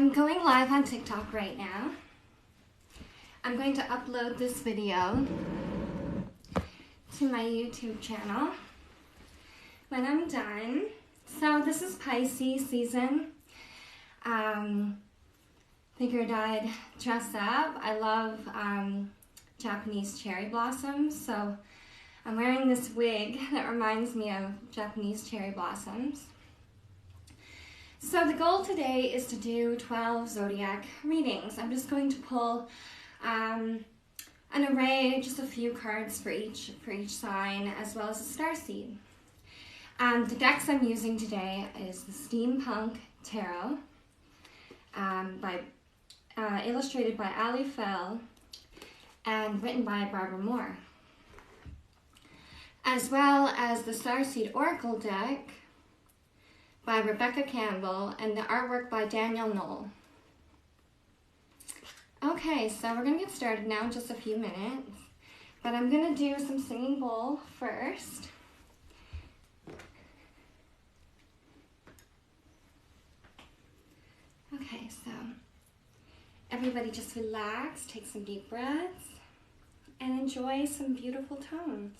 I'm going live on TikTok right now. I'm going to upload this video to my YouTube channel when I'm done. So this is Pisces season. Figured I'd dress up. I love Japanese cherry blossoms, so I'm wearing this wig that reminds me of Japanese cherry blossoms. So the goal today is to do 12 zodiac readings. I'm just going to pull an array, just a few cards for each sign, as well as a starseed. The decks I'm using today is the Steampunk Tarot, illustrated by Ali Fell and written by Barbara Moore, as well as the Starseed Oracle deck by Rebecca Campbell and the artwork by Daniel Knoll. Okay, so we're going to get started now in just a few minutes, but I'm going to do some singing bowl first. Okay, so everybody just relax, take some deep breaths, and enjoy some beautiful tones.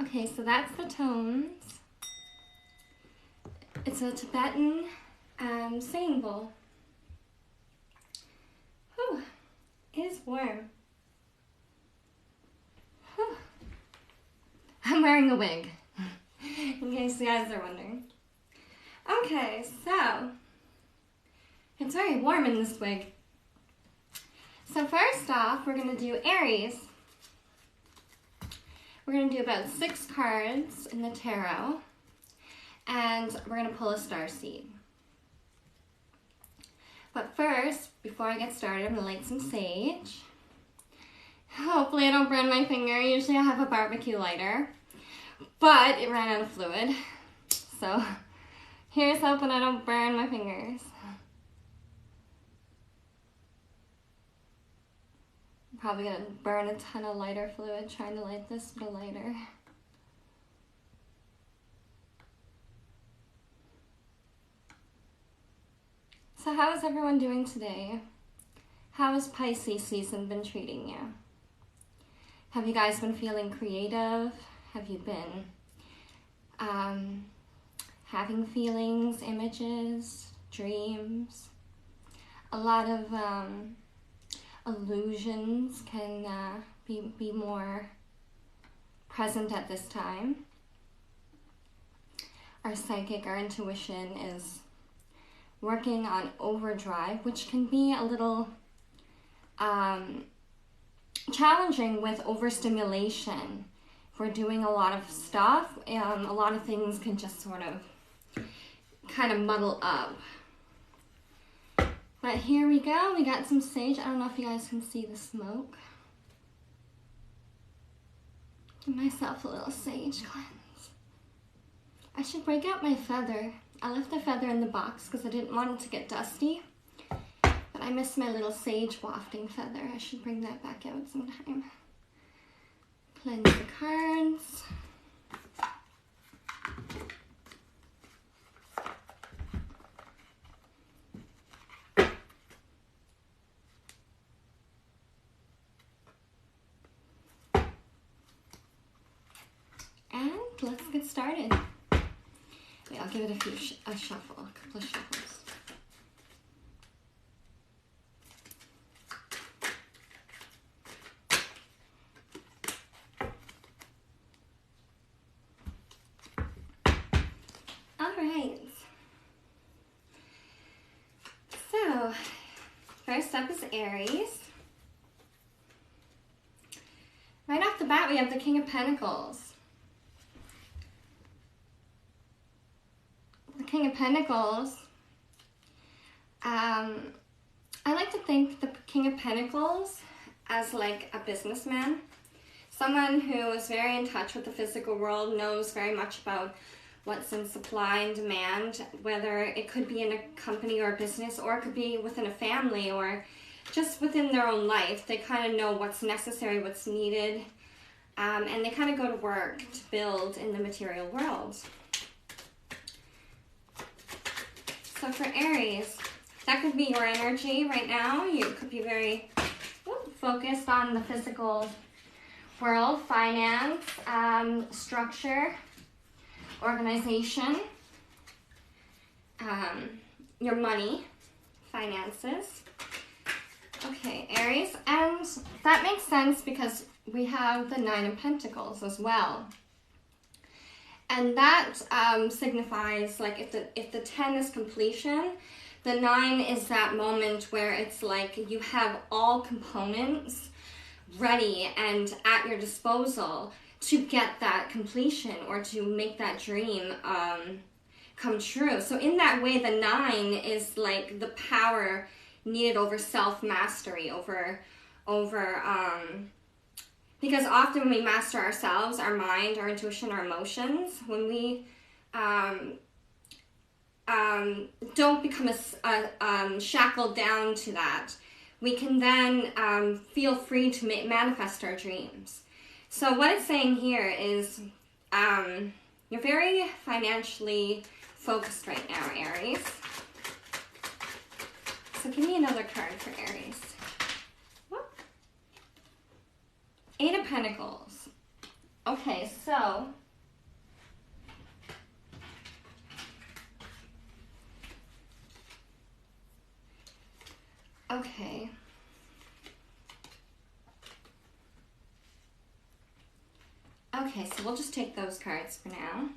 Okay, so that's the tones. It's a Tibetan singing bowl. Whew, it is warm. Whew. I'm wearing a wig, in case you guys are wondering. Okay, so it's very warm in this wig. So first off, we're going to do Aries. We're going to do about 6 cards in the tarot, and we're going to pull a starseed. But first, before I get started, I'm going to light some sage. Hopefully I don't burn my finger. Usually I have a barbecue lighter, but it ran out of fluid. So here's hoping I don't burn my fingers. Probably gonna burn a ton of lighter fluid trying to light this with a lighter. So how is everyone doing today? How has Pisces season been treating you? Have you guys been feeling creative? Have you been having feelings, images, dreams? A lot of illusions can be more present at this time. our psychic, our intuition is working on overdrive, which can be a little challenging with overstimulation. If we're doing a lot of stuff, a lot of things can just sort of kind of muddle up. But here we go, we got some sage. I don't know if you guys can see the smoke. Give myself a little sage cleanse. I should break out my feather. I left the feather in the box because I didn't want it to get dusty. But I miss my little sage wafting feather. I should bring that back out sometime. Cleanse the cards. And let's get started. Wait, I'll give it a shuffle, a couple of shuffles. All right. So, first up is Aries. Right off the bat, we have the King of Pentacles. King of Pentacles, I like to think the King of Pentacles as like a businessman, someone who is very in touch with the physical world, knows very much about what's in supply and demand, whether it could be in a company or a business, or it could be within a family, or just within their own life. They kind of know what's necessary, what's needed, and they kind of go to work to build in the material world. So for Aries, that could be your energy right now. You could be very focused on the physical world, finance, structure, organization, your money, finances. Okay, Aries, and that makes sense because we have the Nine of Pentacles as well. And that signifies, like, if the 10 is completion, the 9 is that moment where it's like you have all components ready and at your disposal to get that completion or to make that dream come true. So in that way, the 9 is like the power needed over self-mastery, because often when we master ourselves, our mind, our intuition, our emotions, when we don't become shackled down to that, we can then feel free to manifest our dreams. So what it's saying here is you're very financially focused right now, Aries. So give me another card for Aries. Eight of Pentacles. Okay, so okay. Okay, so we'll just take those cards for now.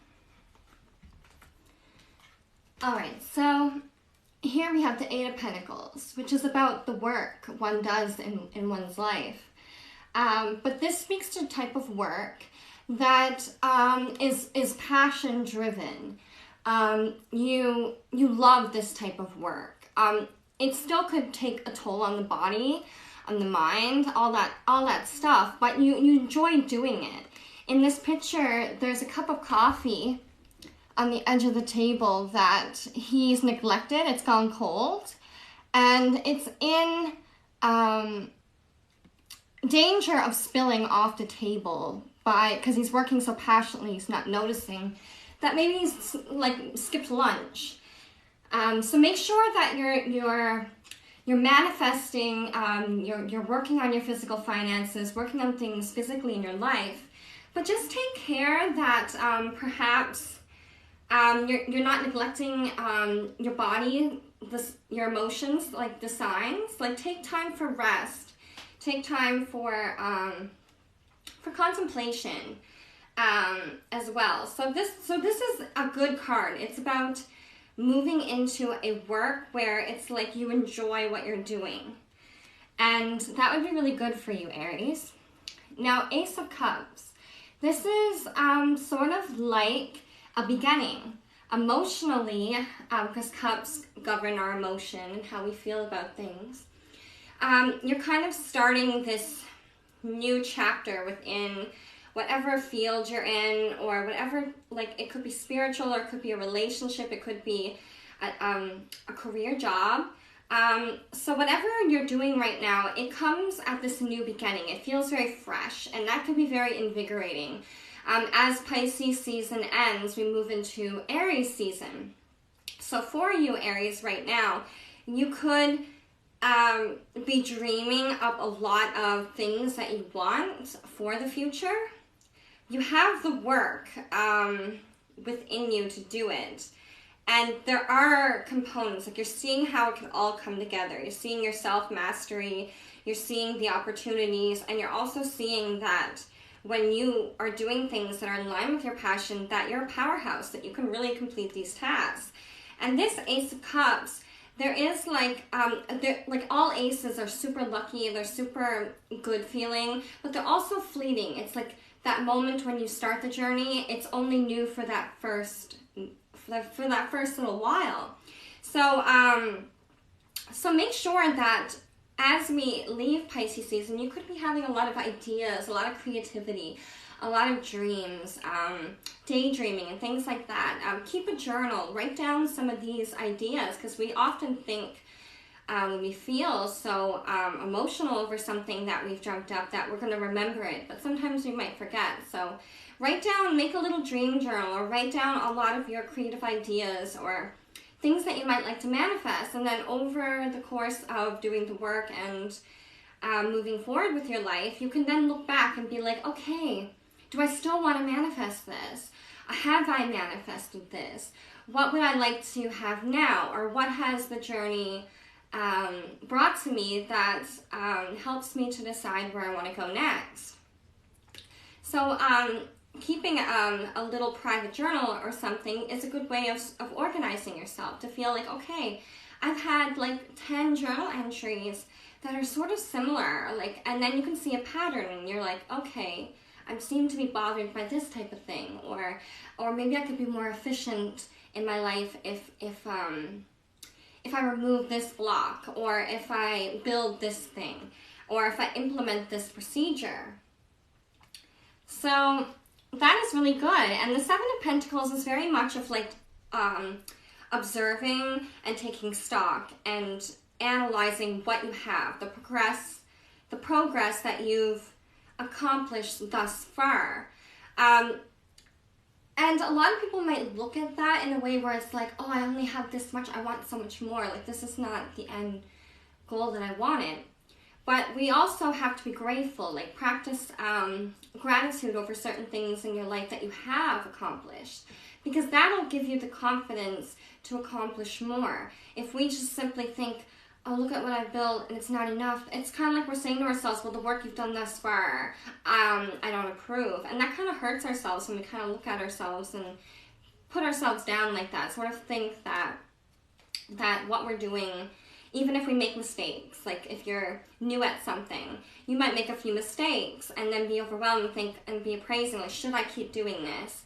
All right, so here we have the Eight of Pentacles, which is about the work one does in one's life. But this speaks to a type of work that is passion driven. You love this type of work. It still could take a toll on the body, on the mind, all that stuff, but you enjoy doing it. In this picture, there's a cup of coffee on the edge of the table that he's neglected. It's gone cold, and it's in danger of spilling off the table because he's working so passionately. He's not noticing that maybe he's like skipped lunch. So make sure that you're manifesting. You're working on your physical finances, working on things physically in your life, but just take care that perhaps you're not neglecting your body, your emotions, like the signs. Like, take time for rest. Take time for contemplation. as well. So this is a good card. It's about moving into a work where it's like you enjoy what you're doing. And that would be really good for you, Aries. Now, Ace of Cups. This is sort of like a beginning. Emotionally, because cups govern our emotion and how we feel about things. You're kind of starting this new chapter within whatever field you're in, or whatever, like it could be spiritual, or it could be a relationship, it could be a career job. So whatever you're doing right now, it comes at this new beginning. It feels very fresh, and that can be very invigorating. As Pisces season ends, we move into Aries season. So for you, Aries, right now, you could be dreaming up a lot of things that you want for the future. You have the work within you to do it. And there are components, like you're seeing how it can all come together. You're seeing your self-mastery, you're seeing the opportunities, and you're also seeing that when you are doing things that are in line with your passion, that you're a powerhouse, that you can really complete these tasks. And this Ace of Cups, there is like all aces are super lucky, they're super good feeling, but they're also fleeting. It's like that moment when you start the journey, it's only new for that first little while. So so make sure that as we leave Pisces season, you could be having a lot of ideas, a lot of creativity, a lot of dreams, daydreaming and things like that. Keep a journal, write down some of these ideas, because we often think when we feel so emotional over something that we've dreamt up that we're going to remember it, but sometimes we might forget. So write down, make a little dream journal, or write down a lot of your creative ideas or things that you might like to manifest. And then over the course of doing the work and moving forward with your life, you can then look back and be like, okay, do I still want to manifest this? Have I manifested this? What would I like to have now? Or what has the journey brought to me that helps me to decide where I want to go next? So keeping a little private journal or something is a good way of organizing yourself, to feel like, okay, I've had like 10 journal entries that are sort of similar, like, and then you can see a pattern and you're like, okay, I seem to be bothered by this type of thing, or maybe I could be more efficient in my life if I remove this block, or if I build this thing, or if I implement this procedure. So that is really good. And the Seven of Pentacles is very much of like observing and taking stock and analyzing what you have, the progress that you've accomplished thus far. And a lot of people might look at that in a way where it's like, oh, I only have this much, I want so much more. Like, this is not the end goal that I wanted. But we also have to be grateful, like practice gratitude over certain things in your life that you have accomplished, because that'll give you the confidence to accomplish more. If we just simply think, oh, look at what I've built and it's not enough, it's kind of like we're saying to ourselves, well, the work you've done thus far, I don't approve. And that kind of hurts ourselves when we kind of look at ourselves and put ourselves down like that, sort of think that what we're doing, even if we make mistakes, like if you're new at something, you might make a few mistakes and then be overwhelmed and be appraising, like, should I keep doing this?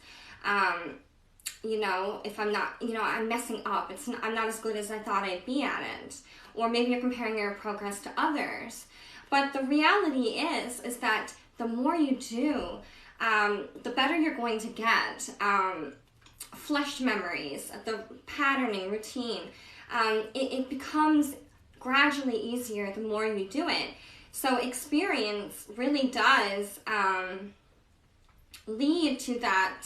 You know, if I'm not, you know, I'm messing up, I'm not as good as I thought I'd be at it. Or maybe you're comparing your progress to others. But the reality is that the more you do, the better you're going to get. Flesh memories, the patterning, routine, it becomes gradually easier the more you do it. So experience really does lead to that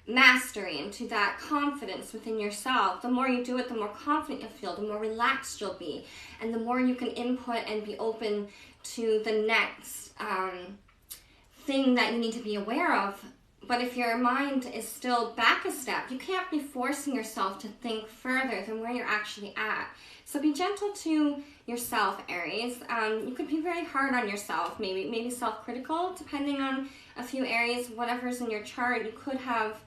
mastery and to that confidence within yourself. The more you do it, the more confident you'll feel, the more relaxed you'll be, and the more you can input and be open to the next thing that you need to be aware of but if your mind is still back a step, you can't be forcing yourself to think further than where you're actually at. So be gentle to yourself, Aries. You could be very hard on yourself, maybe self-critical, depending on a few areas, whatever's in your chart. You could have,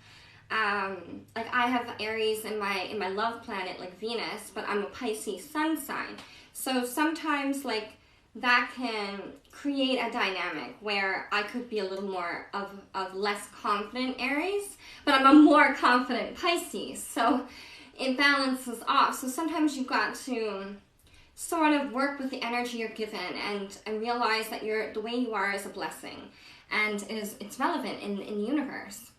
like I have Aries in my love planet, like Venus, but I'm a Pisces sun sign. So sometimes like that can create a dynamic where I could be a little more of less confident Aries, but I'm a more confident Pisces. So it balances off. So sometimes you've got to sort of work with the energy you're given and realize that the way you are is a blessing and it's relevant in the universe.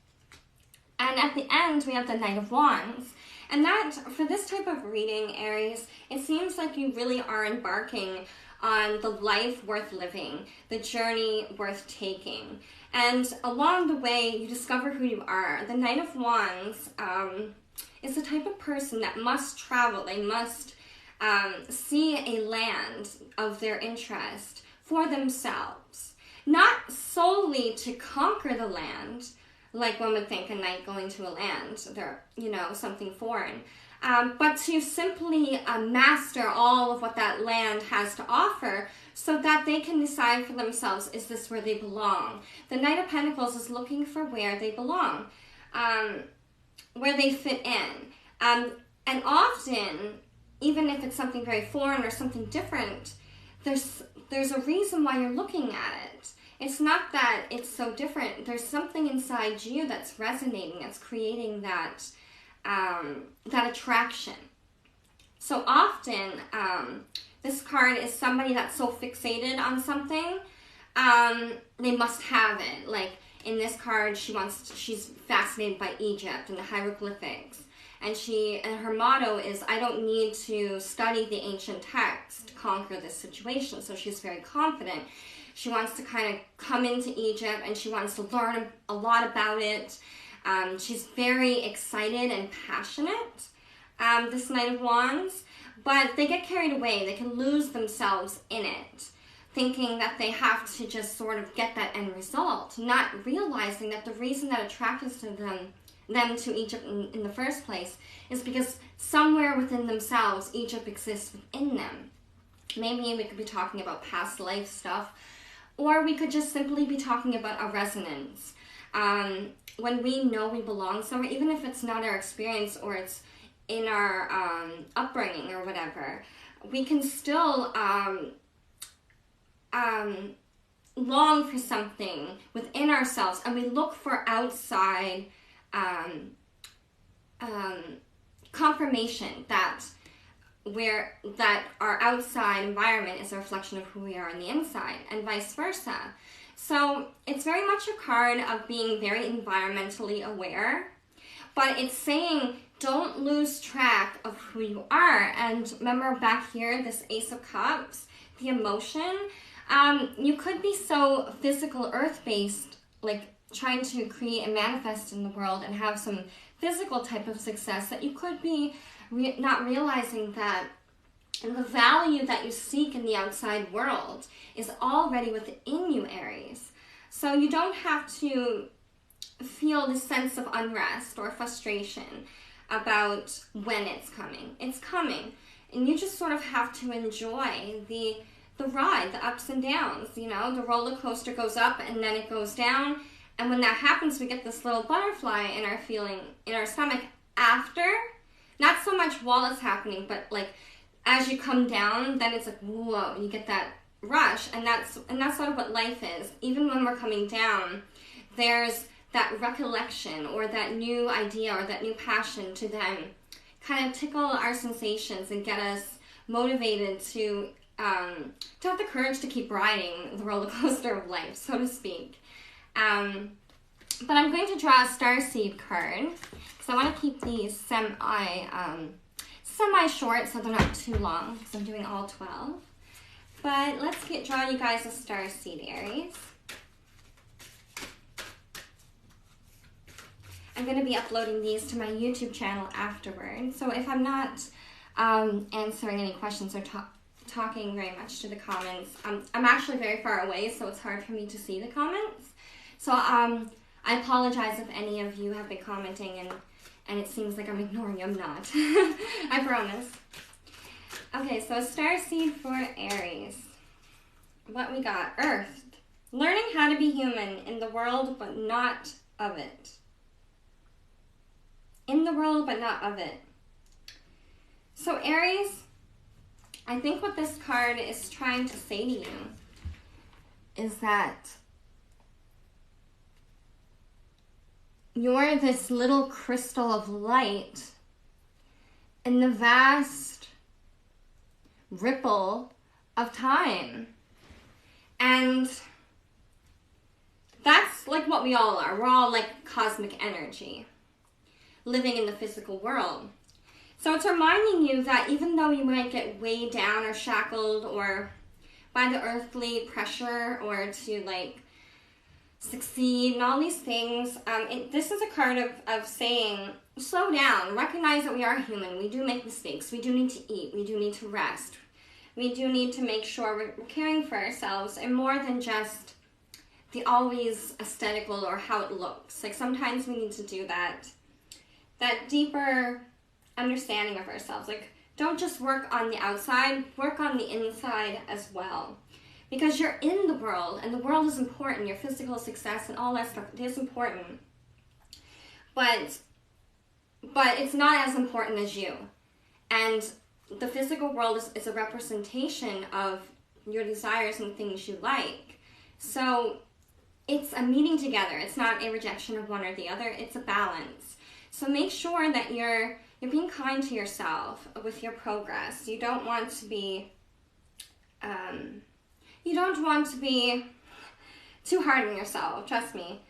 And at the end, we have the Knight of Wands. And that, for this type of reading, Aries, it seems like you really are embarking on the life worth living, the journey worth taking. And along the way, you discover who you are. The Knight of Wands is the type of person that must travel. They must see a land of their interest for themselves. Not solely to conquer the land, like one would think a knight going to a land, they're, something foreign. But to simply master all of what that land has to offer so that they can decide for themselves, is this where they belong? The Knight of Pentacles is looking for where they belong, where they fit in. And often, even if it's something very foreign or something different, there's a reason why you're looking at it. It's not that it's so different. There's something inside you that's resonating, that's creating that attraction. So often, this card is somebody that's so fixated on something, they must have it. Like in this card, she's fascinated by Egypt and the hieroglyphics. And her motto is, I don't need to study the ancient text to conquer this situation. So she's very confident. She wants to kind of come into Egypt and she wants to learn a lot about it. She's very excited and passionate, this Knight of Wands, but they get carried away. They can lose themselves in it, thinking that they have to just sort of get that end result, not realizing that the reason that attracted them to Egypt in the first place is because somewhere within themselves, Egypt exists within them. Maybe we could be talking about past life stuff, or we could just simply be talking about a resonance. When we know we belong somewhere, even if it's not our experience or it's in our upbringing or whatever, we can still long for something within ourselves, and we look for outside confirmation that our outside environment is a reflection of who we are on the inside, and vice versa. So it's very much a card of being very environmentally aware, but it's saying don't lose track of who you are. And remember back here, this Ace of Cups, the emotion, you could be so physical, earth-based, like trying to create and manifest in the world and have some physical type of success, that you could be not realizing that the value that you seek in the outside world is already within you, Aries. So you don't have to feel this sense of unrest or frustration about when it's coming. It's coming. And you just sort of have to enjoy the ride, the ups and downs. The roller coaster goes up and then it goes down. And when that happens, we get this little butterfly in our stomach after. Not so much while it's happening, but like as you come down, then it's like, whoa, you get that rush. And that's sort of what life is. Even when we're coming down, there's that recollection or that new idea or that new passion to then kind of tickle our sensations and get us motivated to have the courage to keep riding the roller coaster of life, so to speak. But I'm going to draw a starseed card because I want to keep these semi-short so they're not too long because I'm doing all 12. But let's draw you guys a starseed, Aries. I'm going to be uploading these to my YouTube channel afterwards. So if I'm not answering any questions or talking very much to the comments, I'm actually very far away, so it's hard for me to see the comments. So I I apologize if any of you have been commenting and it seems like I'm ignoring you. I'm not. I promise. Okay, so starseed for Aries. What we got? Earth. Learning how to be human in the world, but not of it. In the world, but not of it. So Aries, I think what this card is trying to say to you is that you're this little crystal of light in the vast ripple of time. And that's like what we all are. We're all like cosmic energy living in the physical world. So it's reminding you that even though you might get weighed down or shackled or by the earthly pressure or to like succeed and all these things, this is a card of saying, slow down, recognize that we are human. We do make mistakes. We do need to eat. We do need to rest. We do need to make sure we're caring for ourselves, and more than just the always aesthetical or how it looks. Like sometimes we need to do that deeper understanding of ourselves. Like don't just work on the outside, work on the inside as well. Because you're in the world, and the world is important. Your physical success and all that stuff is important. But it's not as important as you. And the physical world is a representation of your desires and things you like. So it's a meeting together. It's not a rejection of one or the other. It's a balance. So make sure that you're being kind to yourself with your progress. You don't want to be too hard on yourself, trust me.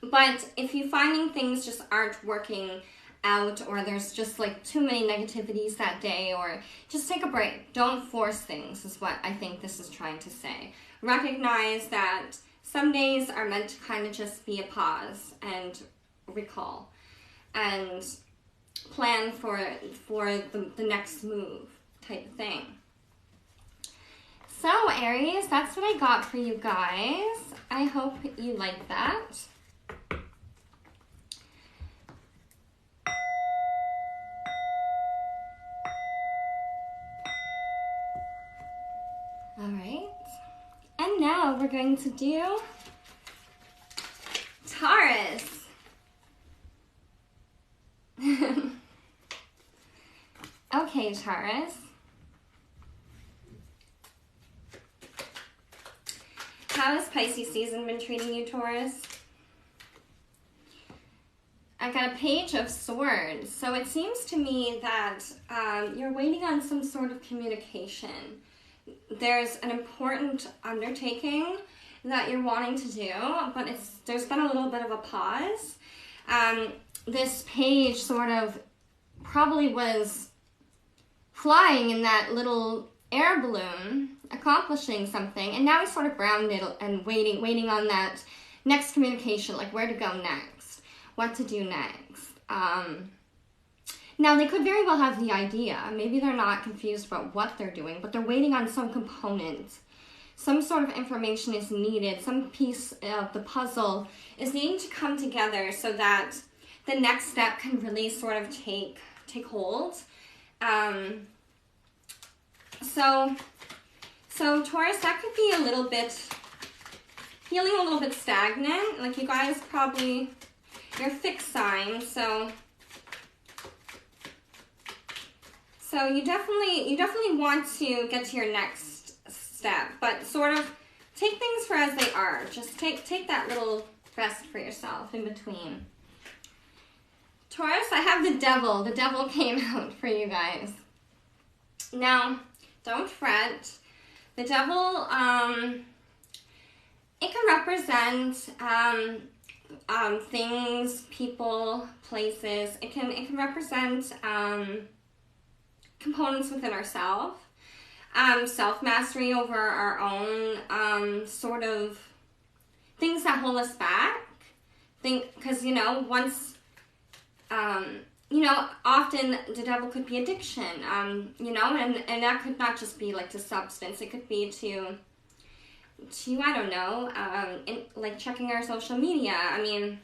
But if you're finding things just aren't working out, or there's just like too many negativities that day, or just take a break. Don't force things is what I think this is trying to say. Recognize that some days are meant to kind of just be a pause and recall and plan for the next move type of thing. So Aries, that's what I got for you guys. I hope you like that. All right. And now we're going to do Taurus. Okay, Taurus. How has Pisces season been treating you, Taurus? I got a Page of Swords. So it seems to me that you're waiting on some sort of communication. There's an important undertaking that you're wanting to do, but there's been a little bit of a pause. This page sort of probably was flying in that little air balloon, accomplishing something, and now he's sort of grounded and waiting on that next communication, like where to go next, what to do next. Now, they could very well have the idea. Maybe they're not confused about what they're doing, but they're waiting on some component. Some sort of information is needed. Some piece of the puzzle is needing to come together so that the next step can really sort of take hold. So Taurus, that could be a little bit, feeling a little bit stagnant. Like you guys probably, you're a fixed sign, so you definitely want to get to your next step, but sort of take things for as they are. Just take that little rest for yourself in between. Taurus, I have the Devil. The Devil came out for you guys. Now, don't fret. The Devil, it can represent things, people, places. It can represent components within ourselves, self-mastery over our own sort of things that hold us back. Because, once, often the devil could be addiction, and that could not just be like to substance. It could be to to, I don't know, like checking our social media. I mean,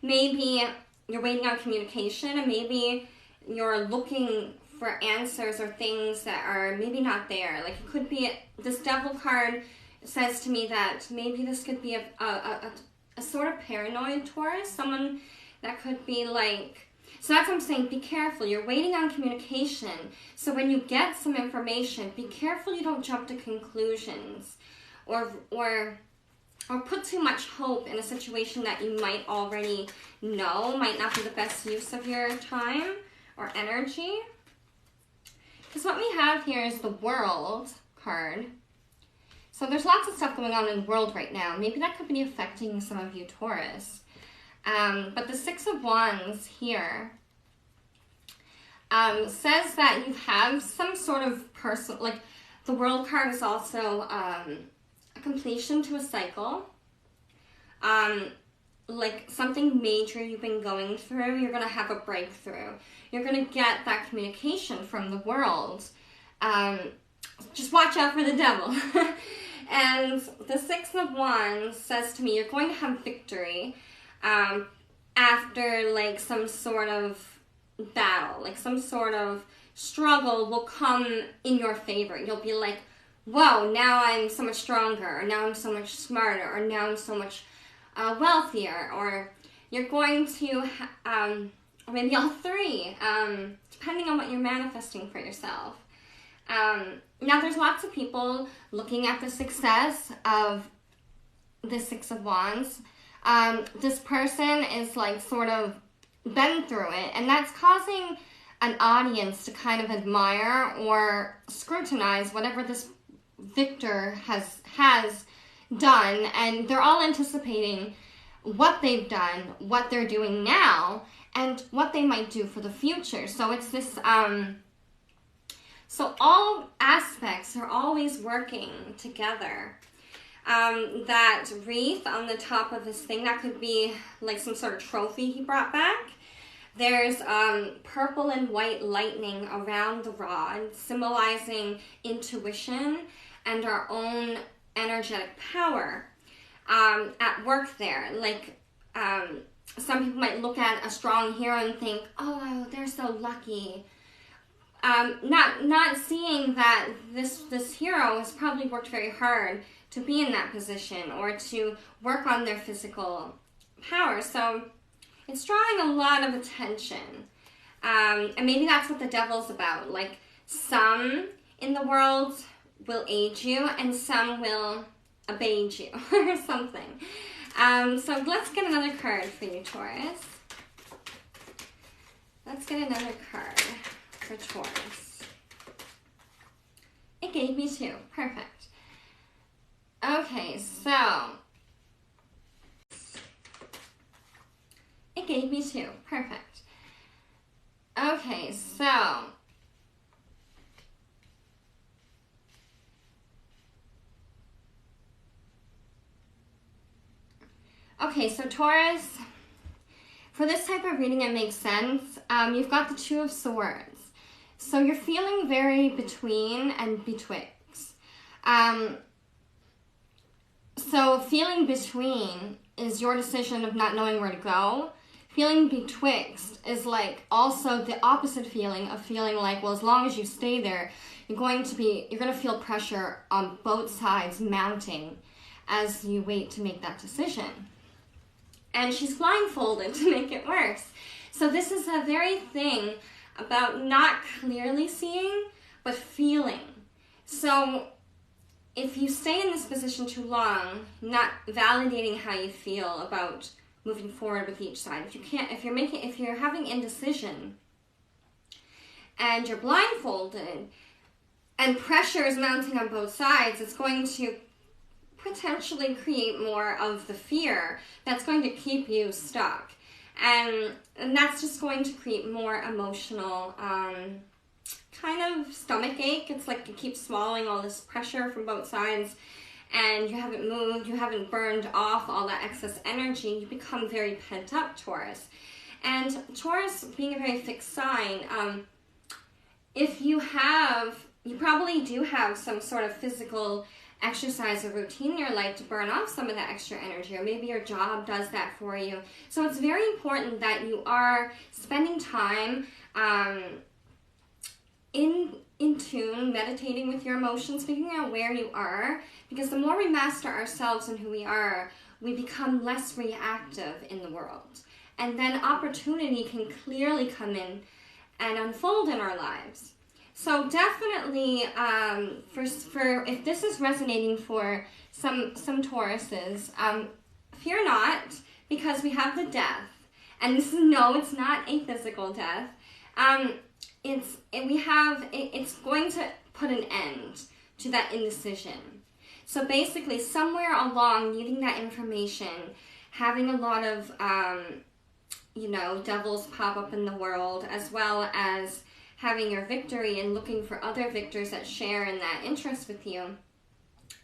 maybe you're waiting on communication, and maybe you're looking for answers or things that are maybe not there. Like, it could be, this Devil card says to me that maybe this could be a sort of paranoid Taurus, someone that could be like, so that's what I'm saying, be careful. You're waiting on communication. So when you get some information, be careful you don't jump to conclusions or put too much hope in a situation that you might already know might not be the best use of your time or energy. Because what we have here is the World card. So there's lots of stuff going on in the world right now. Maybe that could be affecting some of you Taurus. But the Six of Wands here says that you have some sort of personal, like the World card is also a completion to a cycle. Like something major you've been going through, you're going to have a breakthrough. You're going to get that communication from the world. Just watch out for the devil. And the Six of Wands says to me, you're going to have victory after like some sort of battle, like some sort of struggle will come in your favor. You'll be like, whoa, now I'm so much stronger, or now I'm so much smarter, or now I'm so much wealthier, or you're going to, or maybe all three, depending on what you're manifesting for yourself. Now there's lots of people looking at the success of the Six of Wands. This person is like sort of been through it, and that's causing an audience to kind of admire or scrutinize whatever this victor has done, and they're all anticipating what they've done, what they're doing now, and what they might do for the future. So it's this, so all aspects are always working together. That wreath on the top of this thing, that could be like some sort of trophy he brought back. There's purple and white lightning around the rod, symbolizing intuition and our own energetic power at work there. Like, some people might look at a strong hero and think, oh, they're so lucky. Not seeing that this hero has probably worked very hard to be in that position or to work on their physical power. So it's drawing a lot of attention. And maybe that's what the devil's about. Like, some in the world will aid you and some will abate you or something. So let's get another card for you, Taurus. Let's get another card for Taurus. It gave me two. Perfect. Okay, so it gave me two. Perfect. Okay, so Taurus, for this type of reading, it makes sense. You've got the Two of Swords. So you're feeling very between and betwixt. So feeling between is your decision of not knowing where to go. Feeling betwixt is like also the opposite feeling of feeling like, well, as long as you stay there, you're going to feel pressure on both sides mounting as you wait to make that decision. And she's blindfolded to make it worse. So this is a very thing about not clearly seeing, but feeling. So if you stay in this position too long, not validating how you feel about moving forward with each side, if you're having indecision and you're blindfolded and pressure is mounting on both sides, it's going to potentially create more of the fear that's going to keep you stuck. And that's just going to create more emotional kind of stomach ache. It's like you keep swallowing all this pressure from both sides and you haven't moved, you haven't burned off all that excess energy. You become very pent up, Taurus. And Taurus, being a very fixed sign, you probably do have some sort of physical exercise or routine in your life to burn off some of that extra energy, or maybe your job does that for you. So it's very important that you are spending time in tune, meditating with your emotions, figuring out where you are, because the more we master ourselves and who we are, we become less reactive in the world. And then opportunity can clearly come in and unfold in our lives. So definitely, for if this is resonating for some Tauruses, fear not, because we have the death, and this is it's not a physical death. It's going to put an end to that indecision. So basically, somewhere along needing that information, having a lot of devils pop up in the world, as well as having your victory and looking for other victors that share in that interest with you,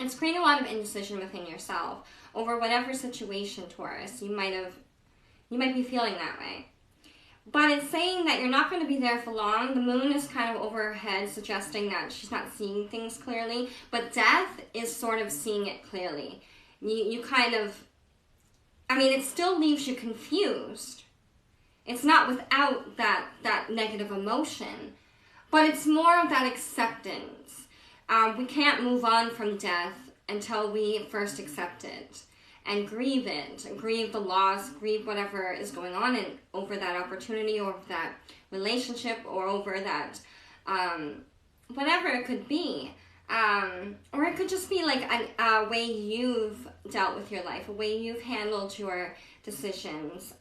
it's creating a lot of indecision within yourself over whatever situation, Taurus, you might be feeling that way. But it's saying that you're not going to be there for long. The moon is kind of over her head, suggesting that she's not seeing things clearly. But death is sort of seeing it clearly. You kind of, it still leaves you confused. It's not without that negative emotion, but it's more of that acceptance. We can't move on from death until we first accept it and grieve it, grieve the loss, grieve whatever is going on over that opportunity or that relationship or over that, whatever it could be. Or it could just be like a way you've dealt with your life, a way you've handled your decisions,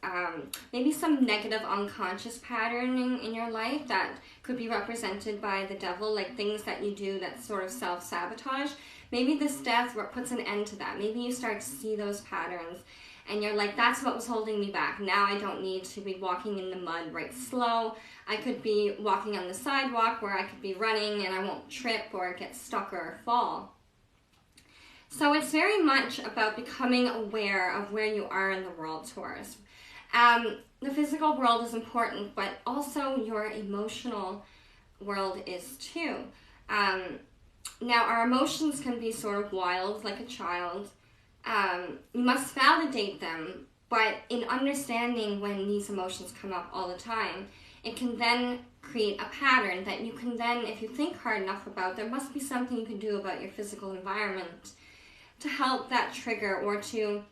maybe some negative unconscious patterning in your life that could be represented by the devil, like things that you do that sort of self-sabotage. Maybe this death puts an end to that. Maybe you start to see those patterns and you're like, that's what was holding me back. Now I don't need to be walking in the mud right slow. I could be walking on the sidewalk where I could be running and I won't trip or get stuck or fall. So it's very much about becoming aware of where you are in the world, Taurus. The physical world is important, but also your emotional world is too. Now, our emotions can be sort of wild, like a child. You must validate them, but in understanding when these emotions come up all the time, it can then create a pattern that you can then, if you think hard enough about, there must be something you can do about your physical environment to help that trigger or to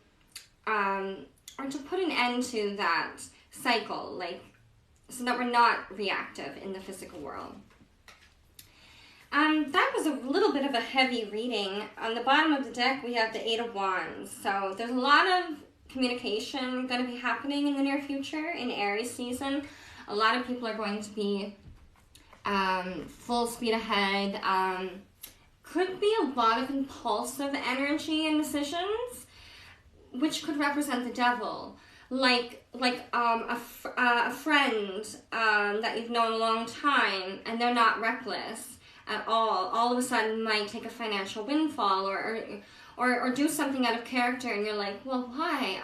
put an end to that cycle, so that we're not reactive in the physical world. That was a little bit of a heavy reading. On the bottom of the deck, we have the Eight of Wands. So there's a lot of communication going to be happening in the near future in Aries season. A lot of people are going to be full speed ahead. Could be a lot of impulsive energy and decisions, which could represent the devil. Like a friend that you've known a long time, and they're not reckless at all of a sudden might take a financial windfall or do something out of character, and you're like, well, why?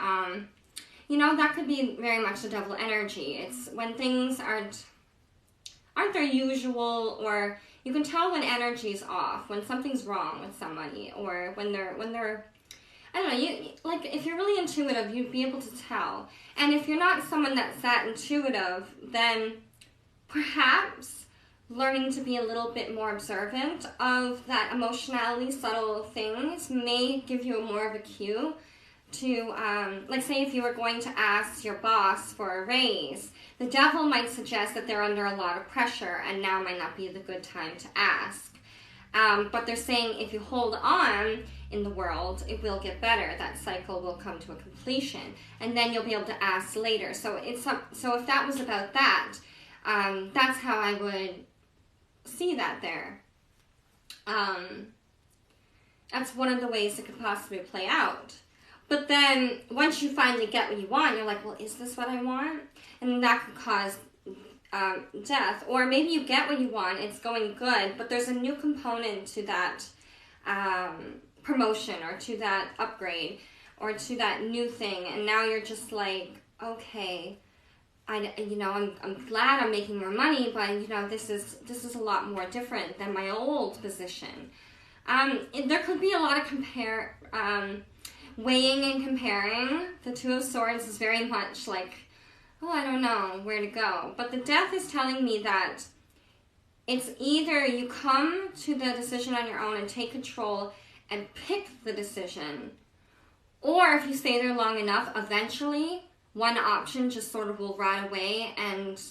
That could be very much the devil energy. It's when things aren't their usual, or you can tell when energy's off, when something's wrong with somebody, or when they're I don't know, if you're really intuitive, you'd be able to tell. And if you're not someone that's that intuitive, then perhaps learning to be a little bit more observant of that emotionality, subtle things, may give you more of a cue to, say if you were going to ask your boss for a raise, the devil might suggest that they're under a lot of pressure and now might not be the good time to ask. But they're saying if you hold on in the world, it will get better. That cycle will come to a completion, and then you'll be able to ask later. So if that was about that, that's how I would see that there. That's one of the ways it could possibly play out. But then once you finally get what you want, you're like, well, is this what I want? And that could cause death. Or maybe you get what you want, it's going good, but there's a new component to that promotion or to that upgrade or to that new thing, and now you're just like, okay, I'm glad I'm making more money, but this is a lot more different than my old position. There could be a lot of weighing and comparing. The Two of Swords is very much like, oh, I don't know where to go. But the Death is telling me that it's either you come to the decision on your own and take control and pick the decision, or if you stay there long enough, eventually one option just sort of will rot away, and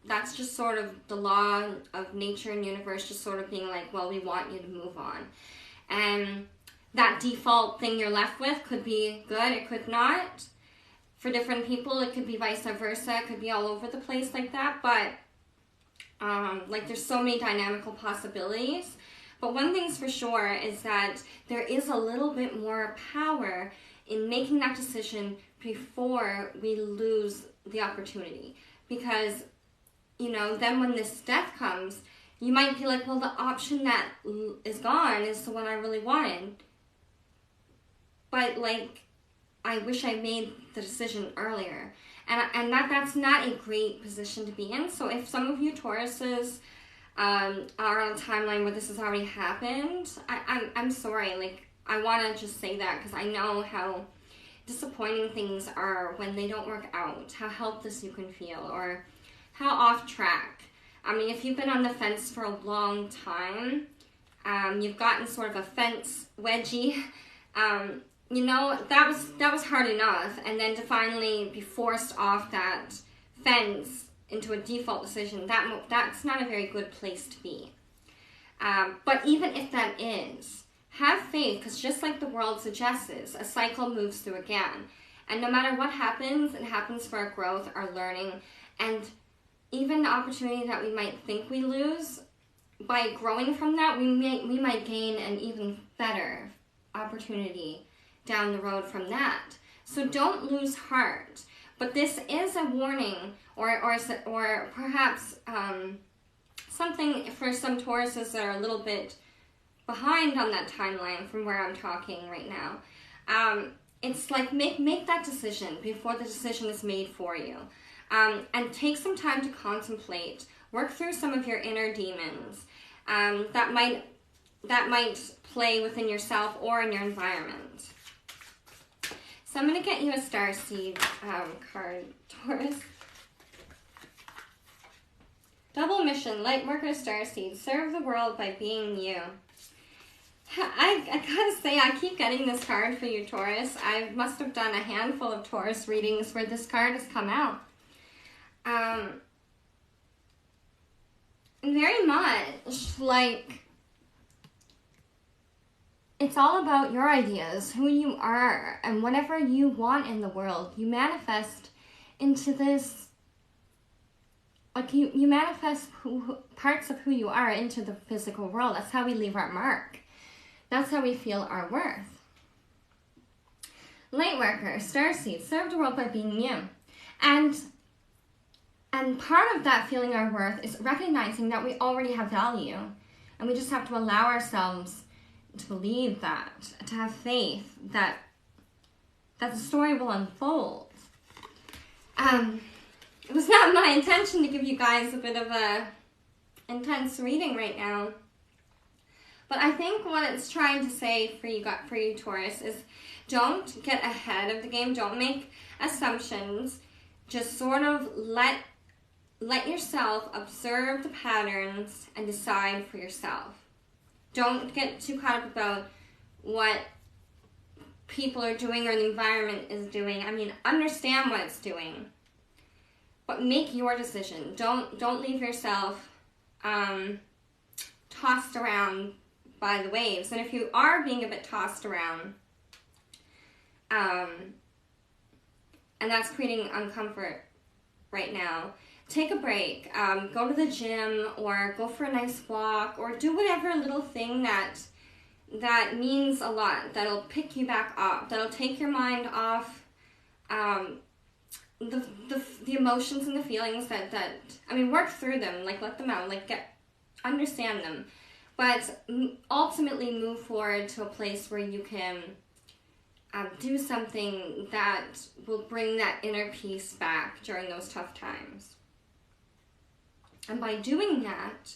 that's just sort of the law of nature and universe just sort of being like, well, we want you to move on. And that default thing you're left with could be good, it could not. For different people, it could be vice versa. It could be all over the place like that. But like there's so many dynamical possibilities. But one thing's for sure is that there is a little bit more power in making that decision before we lose the opportunity. Because, you know, then when this death comes, you might be like, well, the option that is gone is the one I really wanted. But like, I wish I made the decision earlier. And that's not a great position to be in. So if some of you Tauruses are on a timeline where this has already happened, I'm sorry. Like, I want to just say that because I know how disappointing things are when they don't work out, how helpless you can feel, or how off track. I mean, if you've been on the fence for a long time, you've gotten sort of a fence wedgie, you know, that was hard enough, and then to finally be forced off that fence into a default decision, that's not a very good place to be. But even if that is, have faith, because just like the world suggests, a cycle moves through again. And no matter what happens, it happens for our growth, our learning, and even the opportunity that we might think we lose, by growing from that, we might gain an even better opportunity down the road from that. So don't lose heart. But this is a warning, or perhaps something for some Tauruses that are a little bit behind on that timeline from where I'm talking right now. It's like make that decision before the decision is made for you. And take some time to contemplate, work through some of your inner demons that might play within yourself or in your environment. So I'm going to get you a Starseed card, Taurus. Double mission, Lightworker Starseed, serve the world by being you. I gotta say, I keep getting this card for you, Taurus. I must have done a handful of Taurus readings where this card has come out. Very much like it's all about your ideas, who you are, and whatever you want in the world, you manifest into this, like you manifest parts of who you are into the physical world. That's how we leave our mark. That's how we feel our worth. Lightworker, Starseed, serve the world by being you. And part of that feeling our worth is recognizing that we already have value. And we just have to allow ourselves to believe that, to have faith that the story will unfold. It was not my intention to give you guys a bit of a intense reading right now. But I think what it's trying to say for you Taurus is don't get ahead of the game. Don't make assumptions. Just sort of let yourself observe the patterns and decide for yourself. Don't get too caught up about what people are doing or the environment is doing. I mean, understand what it's doing, but make your decision. Don't leave yourself tossed around by the waves. And if you are being a bit tossed around, and that's creating uncomfort right now, take a break, go to the gym, or go for a nice walk, or do whatever little thing that means a lot, that'll pick you back up, that'll take your mind off the emotions and the feelings that I mean, work through them, like let them out, like understand them, but ultimately move forward to a place where you can do something that will bring that inner peace back during those tough times. And by doing that,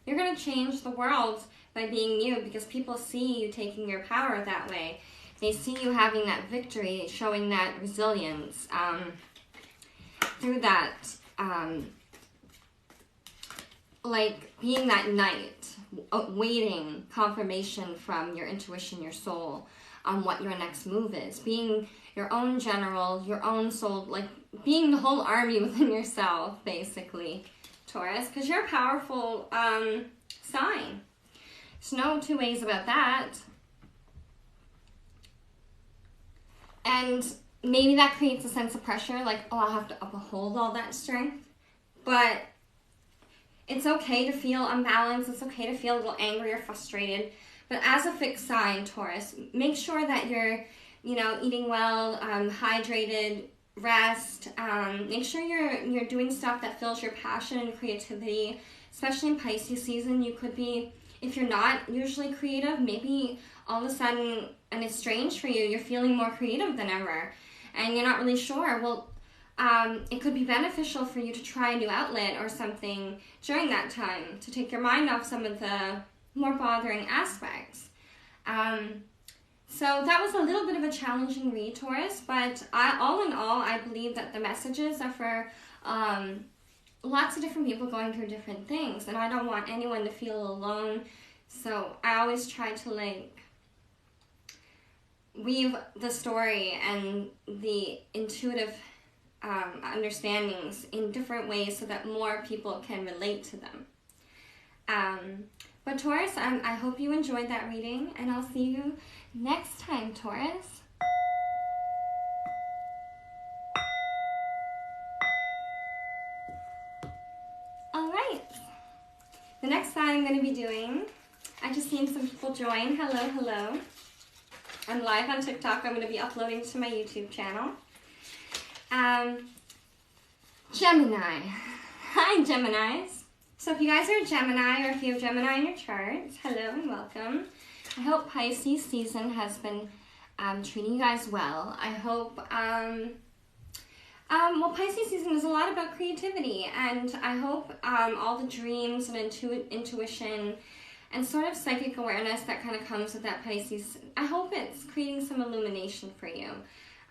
you're going to change the world by being you, because people see you taking your power that way. They see you having that victory, showing that resilience through that, like being that knight, waiting confirmation from your intuition, your soul, on what your next move is. Being your own general, your own soul, like being the whole army within yourself, basically, Taurus, because you're a powerful sign. There's no two ways about that. And maybe that creates a sense of pressure, like, oh, I'll have to uphold all that strength. But it's okay to feel unbalanced. It's okay to feel a little angry or frustrated. But as a fixed sign, Taurus, make sure that you're, eating well, hydrated, rest. Make sure you're doing stuff that fills your passion and creativity. Especially in Pisces season, you could be, if you're not usually creative, maybe all of a sudden, and it's strange for you, you're feeling more creative than ever. And you're not really sure. Well, it could be beneficial for you to try a new outlet or something during that time to take your mind off some of the more bothering aspects. So that was a little bit of a challenging read, Taurus, but all in all, I believe that the messages are for lots of different people going through different things, and I don't want anyone to feel alone. So I always try to weave the story and the intuitive understandings in different ways so that more people can relate to them. But Taurus, I hope you enjoyed that reading, and I'll see you next time, Taurus. All right. The next sign I'm going to be doing, I just seen some people join. Hello, hello. I'm live on TikTok. I'm going to be uploading to my YouTube channel. Gemini. Hi, Geminis. So if you guys are a Gemini, or if you have Gemini in your charts, hello and welcome. I hope Pisces season has been treating you guys well. I hope, well, Pisces season is a lot about creativity, and I hope all the dreams and intuition and sort of psychic awareness that kind of comes with that Pisces, I hope it's creating some illumination for you.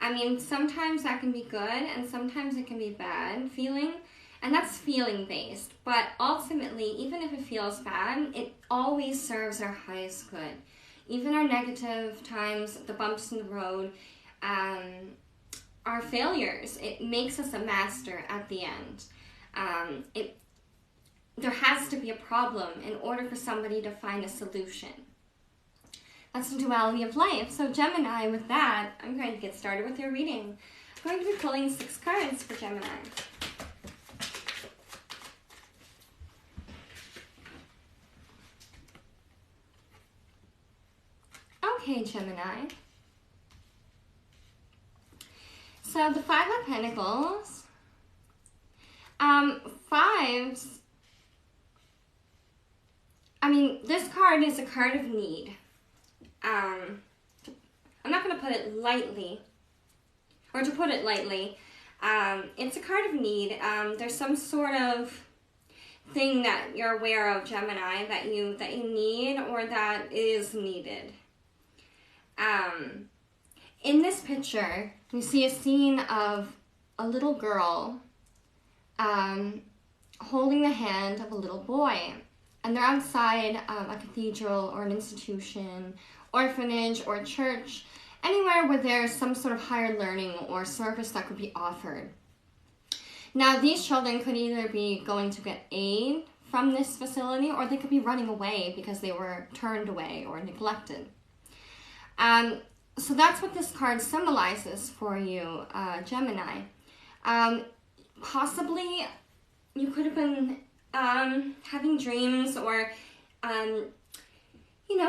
I mean, sometimes that can be good, and sometimes it can be bad feeling, and that's feeling based. But ultimately, even if it feels bad, it always serves our highest good. Even our negative times, the bumps in the road, our failures, it makes us a master at the end. There has to be a problem in order for somebody to find a solution. That's the duality of life. So Gemini, with that, I'm going to get started with your reading. I'm going to be pulling 6 cards for Gemini. Okay, Gemini. So the 5 of Pentacles. Fives. I mean, this card is a card of need. I'm not going to put it lightly, or to put it lightly, it's a card of need. There's some sort of thing that you're aware of, Gemini, that you need, or that is needed. In this picture, we see a scene of a little girl holding the hand of a little boy. And they're outside a cathedral or an institution, orphanage or church, anywhere where there's some sort of higher learning or service that could be offered. Now, these children could either be going to get aid from this facility, or they could be running away because they were turned away or neglected. So that's what this card symbolizes for you, Gemini. Possibly you could have been having dreams, or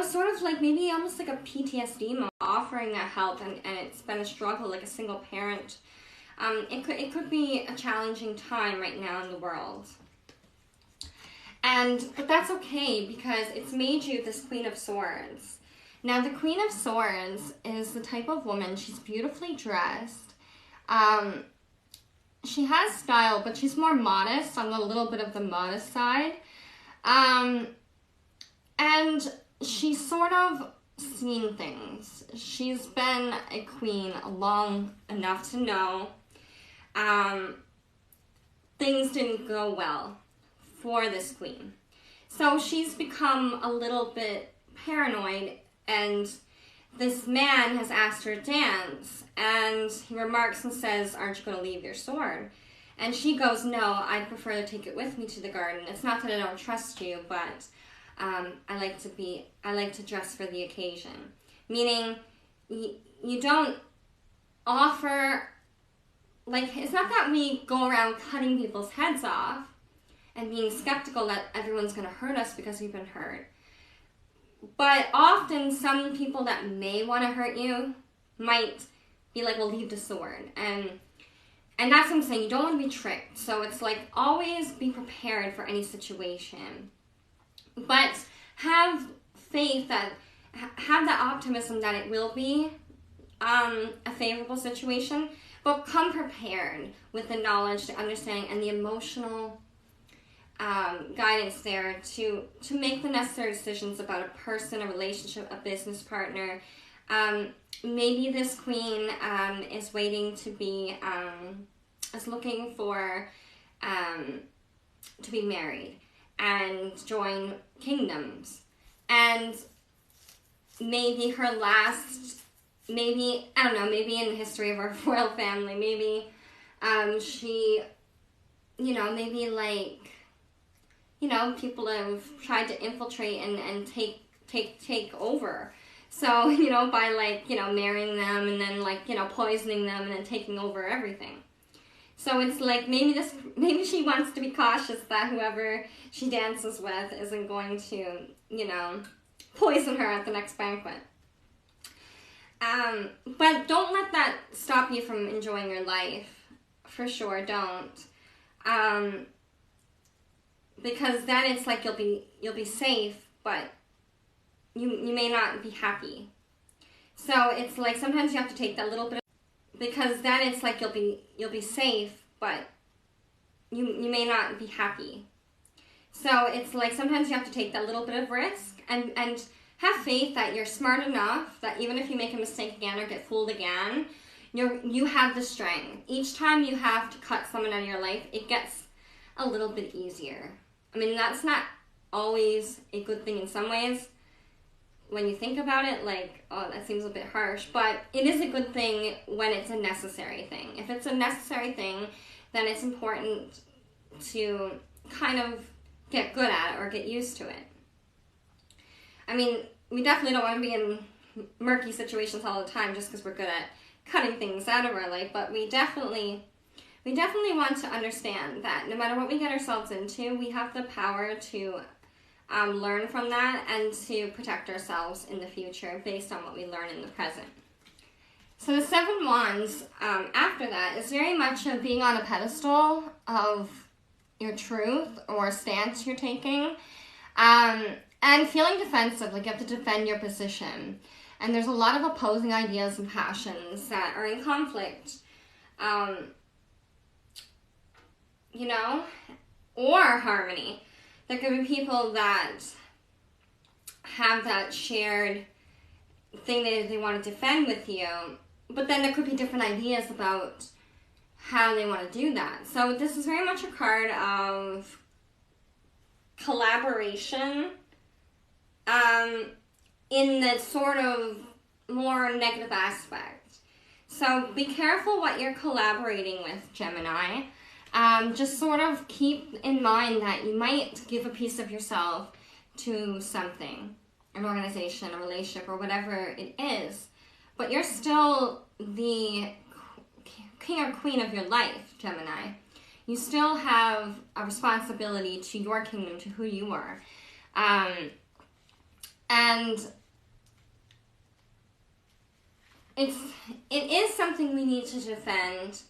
sort of like maybe almost like a PTSD mode, offering that help, and it's been a struggle, like a single parent. It could be a challenging time right now in the world, but that's okay, because it's made you this Queen of Swords. Now, the Queen of Swords is the type of woman, she's beautifully dressed. She has style, but she's more modest, on a little bit of the modest side. And she's sort of seen things. She's been a queen long enough to know things didn't go well for this queen. So she's become a little bit paranoid, and this man has asked her to dance, and he remarks and says, "Aren't you going to leave your sword?" And she goes, "No, I prefer to take it with me to the garden. It's not that I don't trust you, but I like to dress for the occasion." Meaning, you don't offer, like, it's not that we go around cutting people's heads off and being skeptical that everyone's going to hurt us because we've been hurt. But often some people that may want to hurt you might be like, "Well, leave the sword." And that's what I'm saying. You don't want to be tricked. So it's like, always be prepared for any situation. But have faith that, have that optimism that it will be a favorable situation. But come prepared with the knowledge, the understanding, and the emotional guidance there to make the necessary decisions about a person, a relationship, a business partner. Maybe this queen is waiting to be, is looking for to be married and join kingdoms. And maybe her last, maybe, I don't know, maybe in the history of our royal family, maybe she, maybe like, people have tried to infiltrate and take over. So, by like, marrying them and then like, poisoning them and then taking over everything. So it's like, maybe she wants to be cautious that whoever she dances with isn't going to, poison her at the next banquet. But don't let that stop you from enjoying your life. For sure, don't. Because then it's like you'll be safe, but you may not be happy. So it's like sometimes you have to take that little bit of, because then it's like you'll be safe, but you may not be happy. So it's like sometimes you have to take that little bit of risk and have faith that you're smart enough that even if you make a mistake again or get fooled again, you have the strength. Each time you have to cut someone out of your life, it gets a little bit easier. I mean, that's not always a good thing in some ways. When you think about it, like, oh, that seems a bit harsh. But it is a good thing when it's a necessary thing. If it's a necessary thing, then it's important to kind of get good at it or get used to it. I mean, we definitely don't want to be in murky situations all the time just because we're good at cutting things out of our life. But we definitely want to understand that no matter what we get ourselves into, we have the power to learn from that and to protect ourselves in the future based on what we learn in the present. So the Seven Wands, after that, is very much of being on a pedestal of your truth or stance you're taking, and feeling defensive, like you have to defend your position. And there's a lot of opposing ideas and passions that are in conflict. Or harmony. There could be people that have that shared thing that they want to defend with you, but then there could be different ideas about how they want to do that. So this is very much a card of collaboration in the sort of more negative aspect. So be careful what you're collaborating with, Gemini. Just sort of keep in mind that you might give a piece of yourself to something, an organization, a relationship, or whatever it is, but you're still the king or queen of your life, Gemini. You still have a responsibility to your kingdom, to who you are. And it is something we need to defend,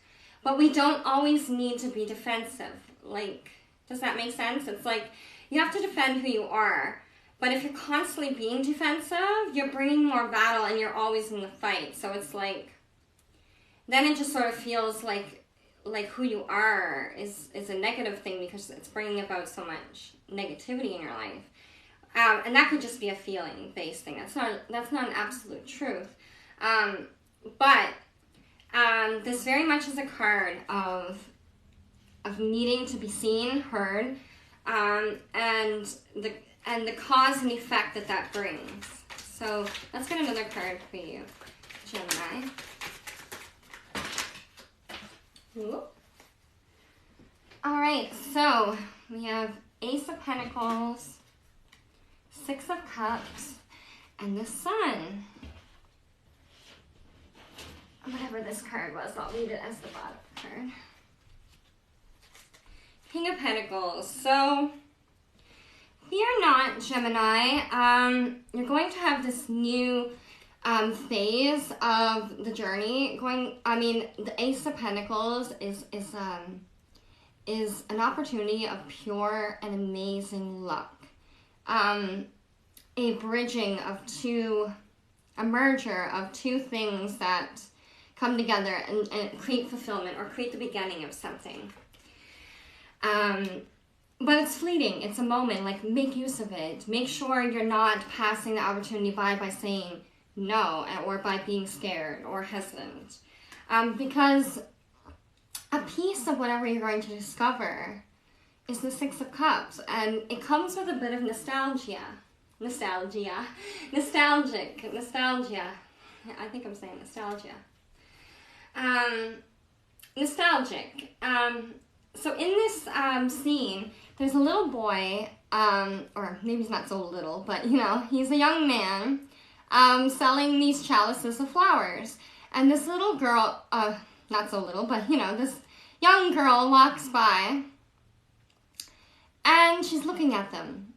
but we don't always need to be defensive. Like, does that make sense? It's like, you have to defend who you are. But if you're constantly being defensive, you're bringing more battle and you're always in the fight. So it's like, then it just sort of feels like who you are is a negative thing because it's bringing about so much negativity in your life. And that could just be a feeling-based thing. That's not an absolute truth. But this very much is a card of needing to be seen, heard, and the cause and effect that brings. So let's get another card for you, Gemini. Ooh. All right, so we have Ace of Pentacles, Six of Cups, and the Sun. Whatever this card was, I'll read it as the bottom card. King of Pentacles. So, fear not, Gemini. You're going to have this new phase of the journey. The Ace of Pentacles is an opportunity of pure and amazing luck. A bridging of a merger of two things that come together and create fulfillment or create the beginning of something. But it's fleeting. It's a moment. Like, make use of it. Make sure you're not passing the opportunity by saying no or by being scared or hesitant. Because a piece of whatever you're going to discover is the Six of Cups. And it comes with a bit of nostalgia. Nostalgic. Nostalgia. I think I'm saying nostalgia. Nostalgic. So in this scene, there's a little boy, or maybe he's not so little, but he's a young man selling these chalices of flowers. And this little girl, not so little, but this young girl walks by and she's looking at them.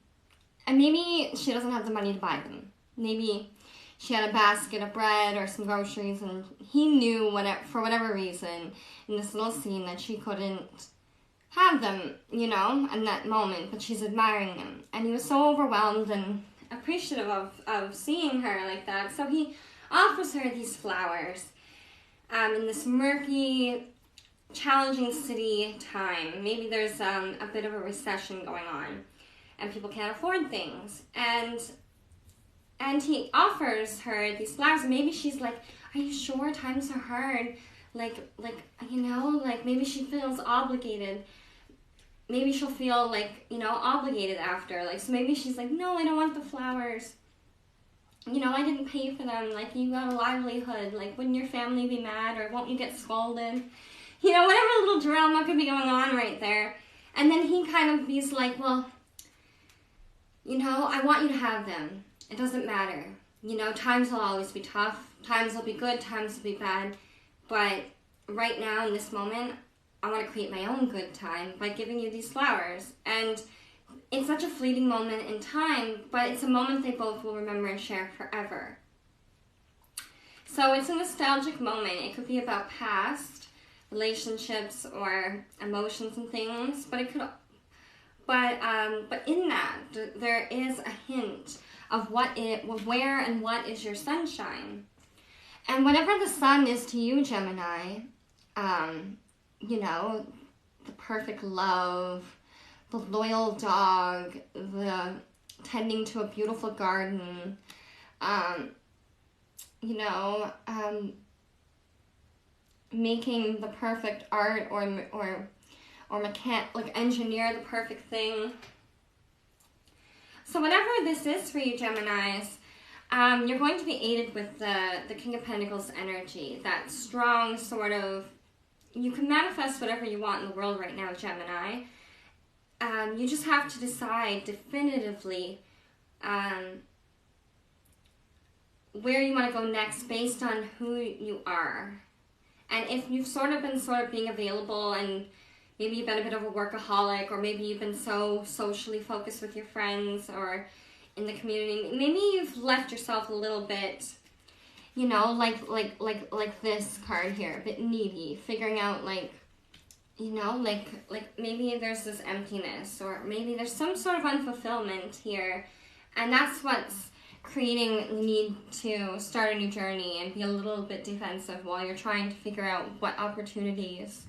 And maybe she doesn't have the money to buy them. Maybe she had a basket of bread or some groceries, and he knew for whatever reason in this little scene that she couldn't have them, in that moment, but she's admiring them. And he was so overwhelmed and appreciative of seeing her like that. So he offers her these flowers in this murky, challenging city time. Maybe there's a bit of a recession going on and people can't afford things. And he offers her these flowers, and maybe she's like, are you sure times are hard? Maybe she feels obligated. Maybe she'll feel obligated after. So maybe she's like, no, I don't want the flowers. I didn't pay for them. You got a livelihood. Wouldn't your family be mad, or won't you get scolded? Whatever little drama could be going on right there. And then he kind of he's like, well, I want you to have them. It doesn't matter. Times will always be tough. Times will be good. Times will be bad. But right now, in this moment, I want to create my own good time by giving you these flowers. And it's such a fleeting moment in time, but it's a moment they both will remember and share forever. So it's a nostalgic moment. It could be about past relationships or emotions and things, but in that, there is a hint of where and what is your sunshine. And whatever the sun is to you, Gemini, the perfect love, the loyal dog, the tending to a beautiful garden, making the perfect art or engineer the perfect thing. So whatever this is for you, Geminis, you're going to be aided with the King of Pentacles energy, that strong sort of, you can manifest whatever you want in the world right now, Gemini. You just have to decide definitively where you want to go next based on who you are. And if you've sort of been being available, and maybe you've been a bit of a workaholic, or maybe you've been so socially focused with your friends or in the community, maybe you've left yourself a little bit, like this card here, a bit needy, figuring out maybe there's this emptiness, or maybe there's some sort of unfulfillment here, and that's what's creating the need to start a new journey and be a little bit defensive while you're trying to figure out what opportunities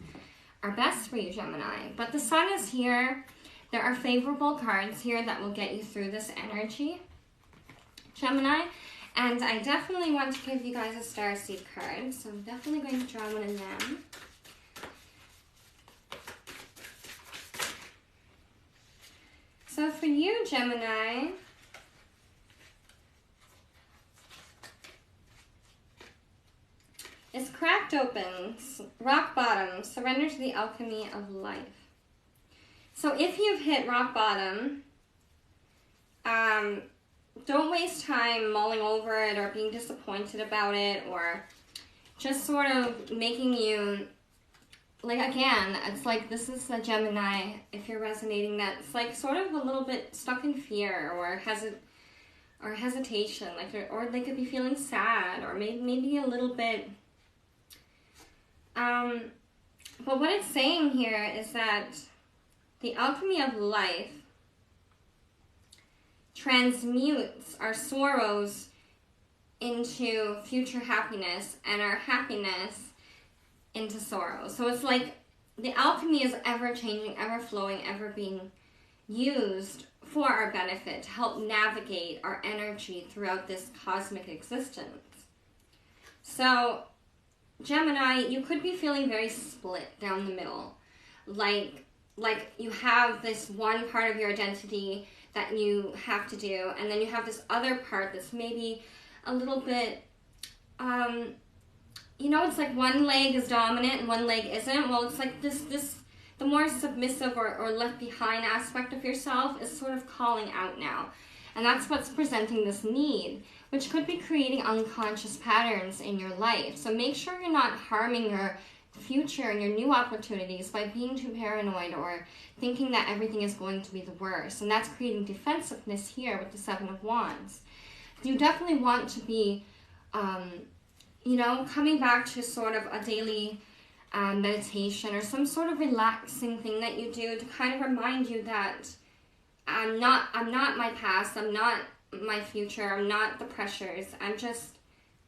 are best for you, Gemini. But the sun is here. there are favorable cards here that will get you through this energy, Gemini. And I definitely want to give you guys a starseed card, so I'm definitely going to draw one of them. So for you, Gemini, it's cracked open, rock bottom, surrender to the alchemy of life. So if you've hit rock bottom, don't waste time mulling over it or being disappointed about it or just sort of making you, like, again, it's like this is a Gemini, if you're resonating, that's like sort of a little bit stuck in fear or hesitation, like, or they could be feeling sad or maybe a little bit. But what it's saying here is that the alchemy of life transmutes our sorrows into future happiness and our happiness into sorrow. So it's like the alchemy is ever changing, ever flowing, ever being used for our benefit to help navigate our energy throughout this cosmic existence. So Gemini, you could be feeling very split down the middle. Like you have this one part of your identity that you have to do, and then you have this other part that's maybe a little bit, you know, it's like one leg is dominant and one leg isn't. Well, it's like this the more submissive or left behind aspect of yourself is sort of calling out now. And that's what's presenting this need, which could be creating unconscious patterns in your life. So make sure you're not harming your future and your new opportunities by being too paranoid or thinking that everything is going to be the worst. And that's creating defensiveness here with the Seven of Wands. You definitely want to be, you know, coming back to sort of a daily meditation or some sort of relaxing thing that you do to kind of remind you that I'm not my past, I'm not my future, I'm not the pressures,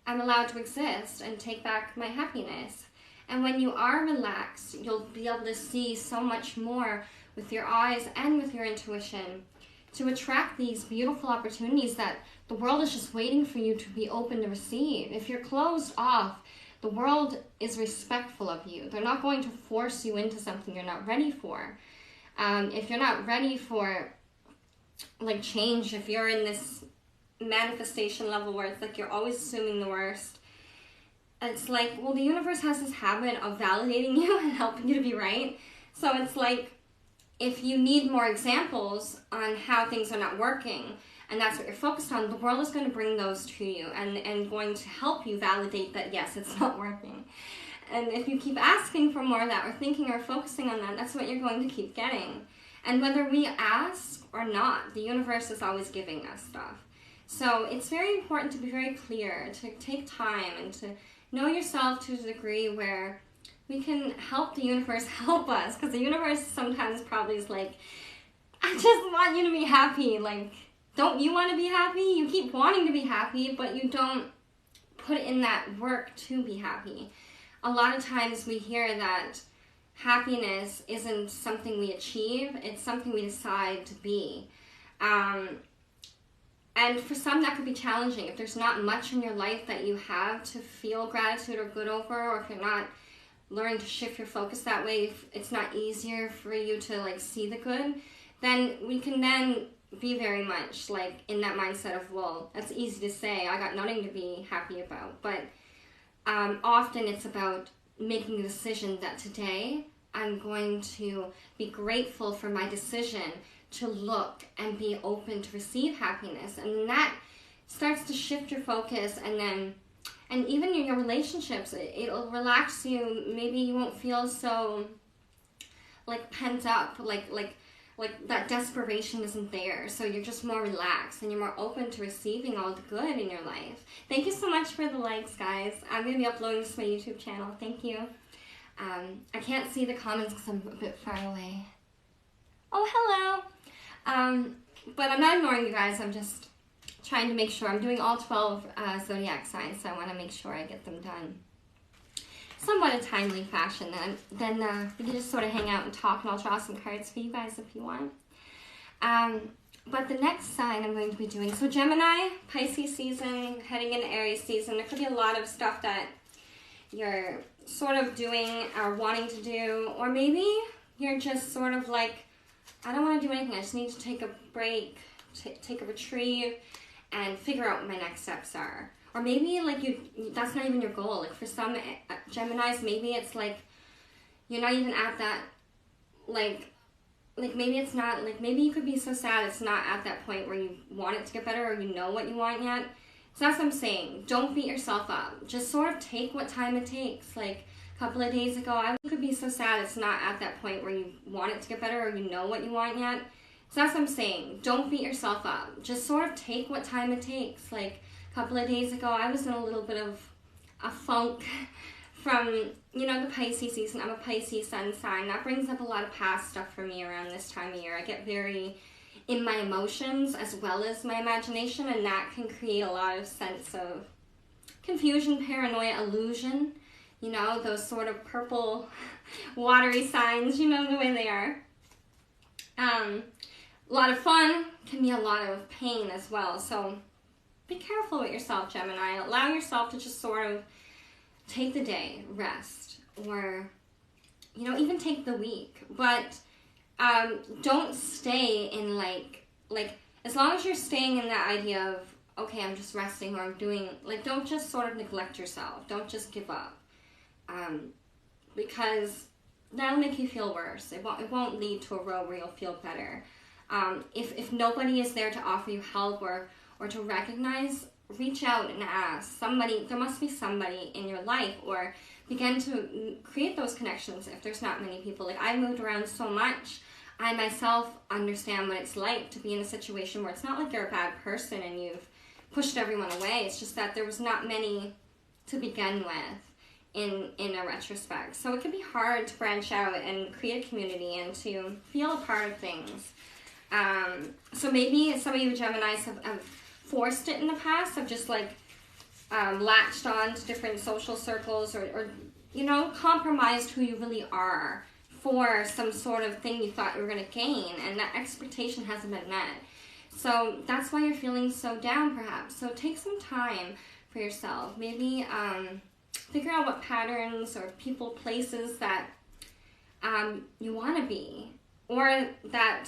I'm allowed to exist and take back my happiness. And when you are relaxed, you'll be able to see so much more with your eyes and with your intuition to attract these beautiful opportunities that the world is just waiting for you to be open to receive. If you're closed off, the world is respectful of you. They're not going to force you into something you're not ready for. If you're not ready for like change, if you're in this manifestation level where it's like you're always assuming the worst, it's like, well, the universe has this habit of validating you and helping you to be right. So it's like, if you need more examples on how things are not working, and that's what you're focused on, the world is going to bring those to you and going to help you validate that, yes, it's not working. And if you keep asking for more of that or thinking or focusing on that, that's what you're going to keep getting. And whether we ask or not, the universe is always giving us stuff. So it's very important to be very clear, to take time and to know yourself to a degree where we can help the universe help us. Because the universe sometimes probably is like, I just want you to be happy. Like, don't you want to be happy? You keep wanting to be happy, but you don't put in that work to be happy. A lot of times we hear that happiness isn't something we achieve, it's something we decide to be. And for some that could be challenging. If there's not much in your life that you have to feel gratitude or good over, or if you're not learning to shift your focus that way, if it's not easier for you to like see the good, then we can then be very much like in that mindset of, well, that's easy to say, I got nothing to be happy about. But often it's about making a decision that today I'm going to be grateful for my decision to look and be open to receive happiness. And that starts to shift your focus, and even in your relationships, it'll relax you. Maybe you won't feel so like pent up, like that desperation isn't there. So you're just more relaxed and you're more open to receiving all the good in your life. Thank you so much for the likes, guys. I'm going to be uploading this to my YouTube channel. Thank you. I can't see the comments because I'm a bit far away. Oh, hello. But I'm not ignoring you guys. I'm just trying to make sure. I'm doing all 12 zodiac signs, so I want to make sure I get them done somewhat a timely fashion. Then we can just sort of hang out and talk, and I'll draw some cards for you guys if you want. But the next sign I'm going to be doing, so Gemini, Pisces season, heading into Aries season, there could be a lot of stuff that you're sort of doing or wanting to do, or maybe you're just sort of like, I don't want to do anything, I just need to take a break, take a retrieve, and figure out what my next steps are. Or maybe like that's not even your goal. Like for some Geminis, maybe it's like you're not even at that, like maybe it's not, like maybe you could be so sad it's not at that point where you want it to get better or you know what you want yet. So that's what I'm saying. Don't beat yourself up. Just sort of take what time it takes. Like a couple of days ago, I could be so sad it's not at that point where you want it to get better or you know what you want yet. So that's what I'm saying. Don't beat yourself up. Just sort of take what time it takes. Like a couple of days ago, I was in a little bit of a funk from, you know, the Pisces season. I'm a Pisces sun sign. That brings up a lot of past stuff for me around this time of year. I get very in my emotions as well as my imagination, and that can create a lot of sense of confusion, paranoia, illusion. You know, those sort of purple, watery signs, you know, the way they are. A lot of fun can be a lot of pain as well. So be careful with yourself, Gemini. Allow yourself to just sort of take the day, rest, or, you know, even take the week. But don't stay in like, as long as you're staying in that idea of, okay, I'm just resting or I'm doing, like, don't just sort of neglect yourself. Don't just give up. Because that'll make you feel worse. It won't lead to a road where you'll feel better. If nobody is there to offer you help or to recognize, reach out and ask somebody. There must be somebody in your life, or begin to create those connections if there's not many people. Like, I moved around so much. I myself understand what it's like to be in a situation where it's not like you're a bad person and you've pushed everyone away. It's just that there was not many to begin with in a retrospect. So it can be hard to branch out and create a community and to feel a part of things. So maybe some of you Geminis have forced it in the past, have just like latched on to different social circles or, you know, compromised who you really are for some sort of thing you thought you were going to gain, and that expectation hasn't been met. So that's why you're feeling so down perhaps. So take some time for yourself. Maybe figure out what patterns or people, places that you want to be, or that,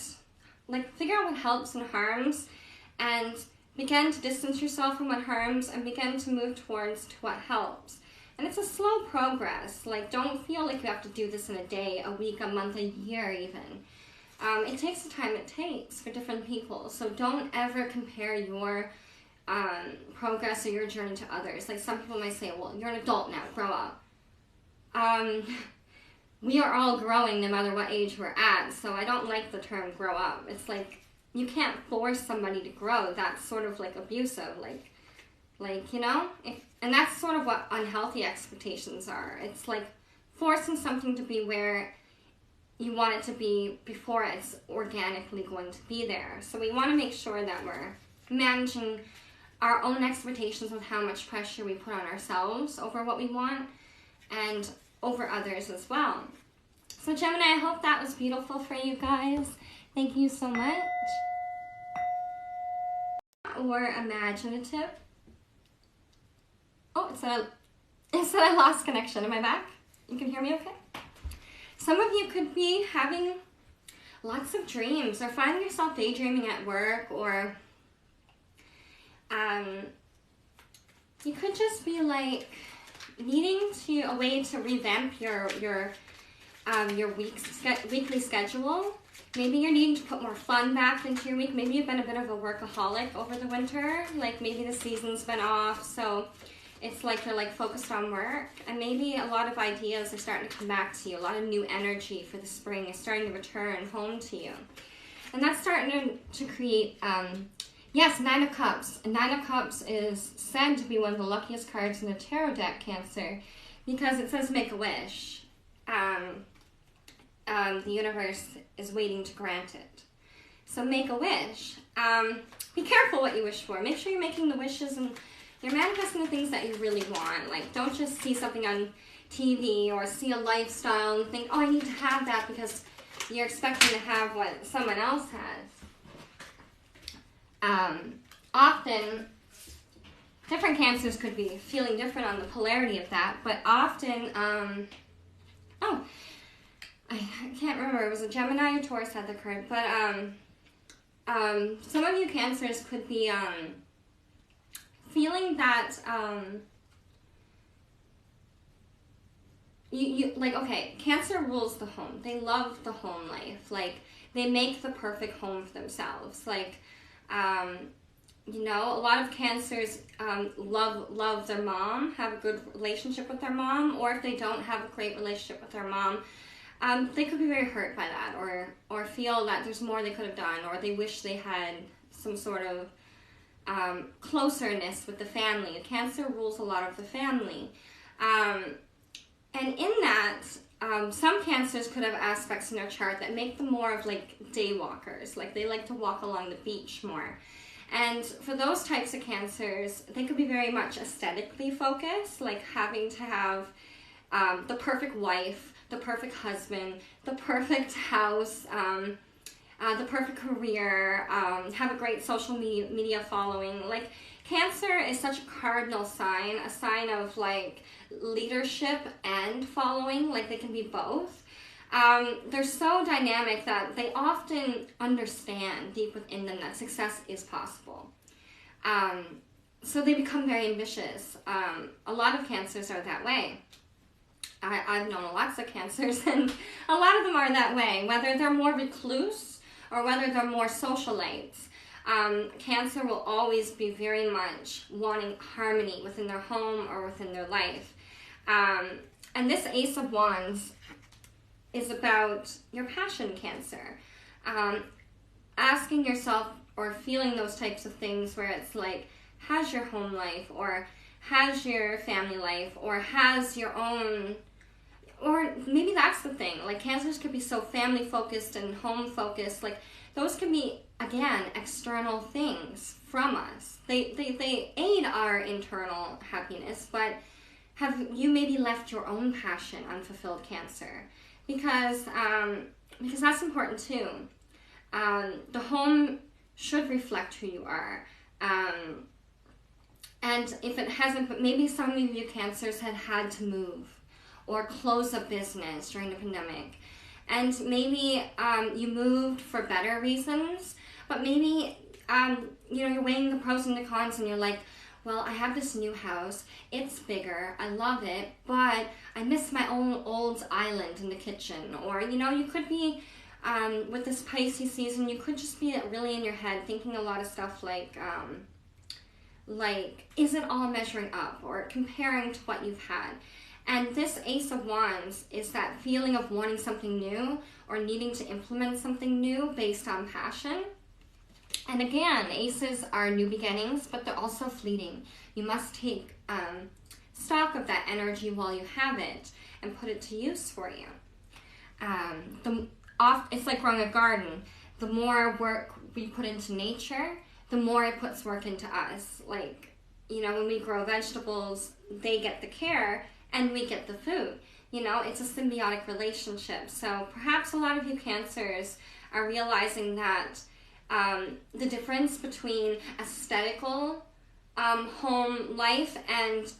like, figure out what helps and harms, and begin to distance yourself from what harms and begin to move towards to what helps. And it's a slow progress. Like, don't feel like you have to do this in a day, a week, a month, a year even. It takes the time it takes for different people. So don't ever compare your progress or your journey to others. Like, some people might say, well, you're an adult now, grow up. We are all growing no matter what age we're at, so I don't like the term grow up. It's like, you can't force somebody to grow. That's sort of like abusive, like, you know? And that's sort of what unhealthy expectations are. It's like forcing something to be where you want it to be before it's organically going to be there. So we want to make sure that we're managing our own expectations with how much pressure we put on ourselves over what we want and over others as well. So Gemini, I hope that was beautiful for you guys. Thank you so much. Or imaginative. Oh, it said I lost connection. Am I back? You can hear me okay? Some of you could be having lots of dreams or finding yourself daydreaming at work, or you could just be like needing a way to revamp your weekly schedule. Maybe you're needing to put more fun back into your week. Maybe you've been a bit of a workaholic over the winter. Like, maybe the season's been off, so it's like you're like focused on work. And maybe a lot of ideas are starting to come back to you. A lot of new energy for the spring is starting to return home to you. And that's starting to create, yes, Nine of Cups. And Nine of Cups is said to be one of the luckiest cards in the tarot deck, Cancer, because it says make a wish. The universe is waiting to grant it. So make a wish. Be careful what you wish for. Make sure you're making the wishes and you're manifesting the things that you really want. Like, don't just see something on TV or see a lifestyle and think, oh, I need to have that because you're expecting to have what someone else has. Often, different cancers could be feeling different on the polarity of that, but often, I can't remember, it was a Gemini or Taurus had the card, but some of you cancers could be feeling that you like, okay, Cancer rules the home. They love the home life. Like, they make the perfect home for themselves. Like, you know, a lot of Cancers love their mom, have a good relationship with their mom, or if they don't have a great relationship with their mom, they could be very hurt by that, or feel that there's more they could have done, or they wish they had some sort of closeness with the family. Cancer rules a lot of the family. And in that, some Cancers could have aspects in their chart that make them more of like day walkers. Like, they like to walk along the beach more. And for those types of Cancers, they could be very much aesthetically focused, like having to have the perfect wife, the perfect husband, the perfect house, the perfect career, have a great social media following. Like, Cancer is such a cardinal sign, a sign of like leadership and following. Like, they can be both. They're so dynamic that they often understand deep within them that success is possible. So they become very ambitious. A lot of Cancers are that way. I've known lots of Cancers, and a lot of them are that way, whether they're more recluse or whether they're more socialites. Cancer will always be very much wanting harmony within their home or within their life. And this Ace of Wands is about your passion, Cancer. Asking yourself or feeling those types of things where it's like, has your home life, or has your family life, or has your own, or maybe that's the thing. Like, Cancers could be so family focused and home focused. Like, those can be, again, external things from us. They aid our internal happiness, but have you maybe left your own passion unfulfilled, Cancer? Because that's important too. The home should reflect who you are. And if it hasn't, but maybe some of you Cancers had to move or close a business during the pandemic. And maybe you moved for better reasons, but maybe you're weighing the pros and the cons, and you're like, well, I have this new house, it's bigger, I love it, but I miss my own old island in the kitchen. Or, you could be, with this Pisces season, you could just be really in your head thinking a lot of stuff like, is it all measuring up, or comparing to what you've had? And this Ace of Wands is that feeling of wanting something new or needing to implement something new based on passion. And again, aces are new beginnings, but they're also fleeting. You must take stock of that energy while you have it and put it to use for you. It's like growing a garden. The more work we put into nature, the more it puts work into us. Like, when we grow vegetables, they get the care and we get the food. It's a symbiotic relationship. So perhaps a lot of you Cancers are realizing that the difference between aesthetical home life and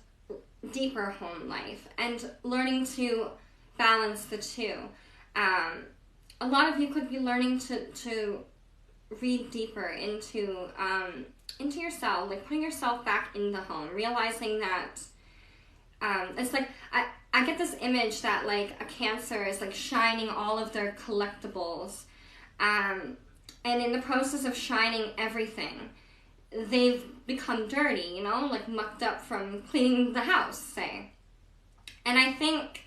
deeper home life, and learning to balance the two. A lot of you could be learning to read deeper into yourself, like putting yourself back in the home, realizing that it's like I get this image that like a Cancer is like shining all of their collectibles, and in the process of shining everything, they've become dirty, like mucked up from cleaning the house, say. And I think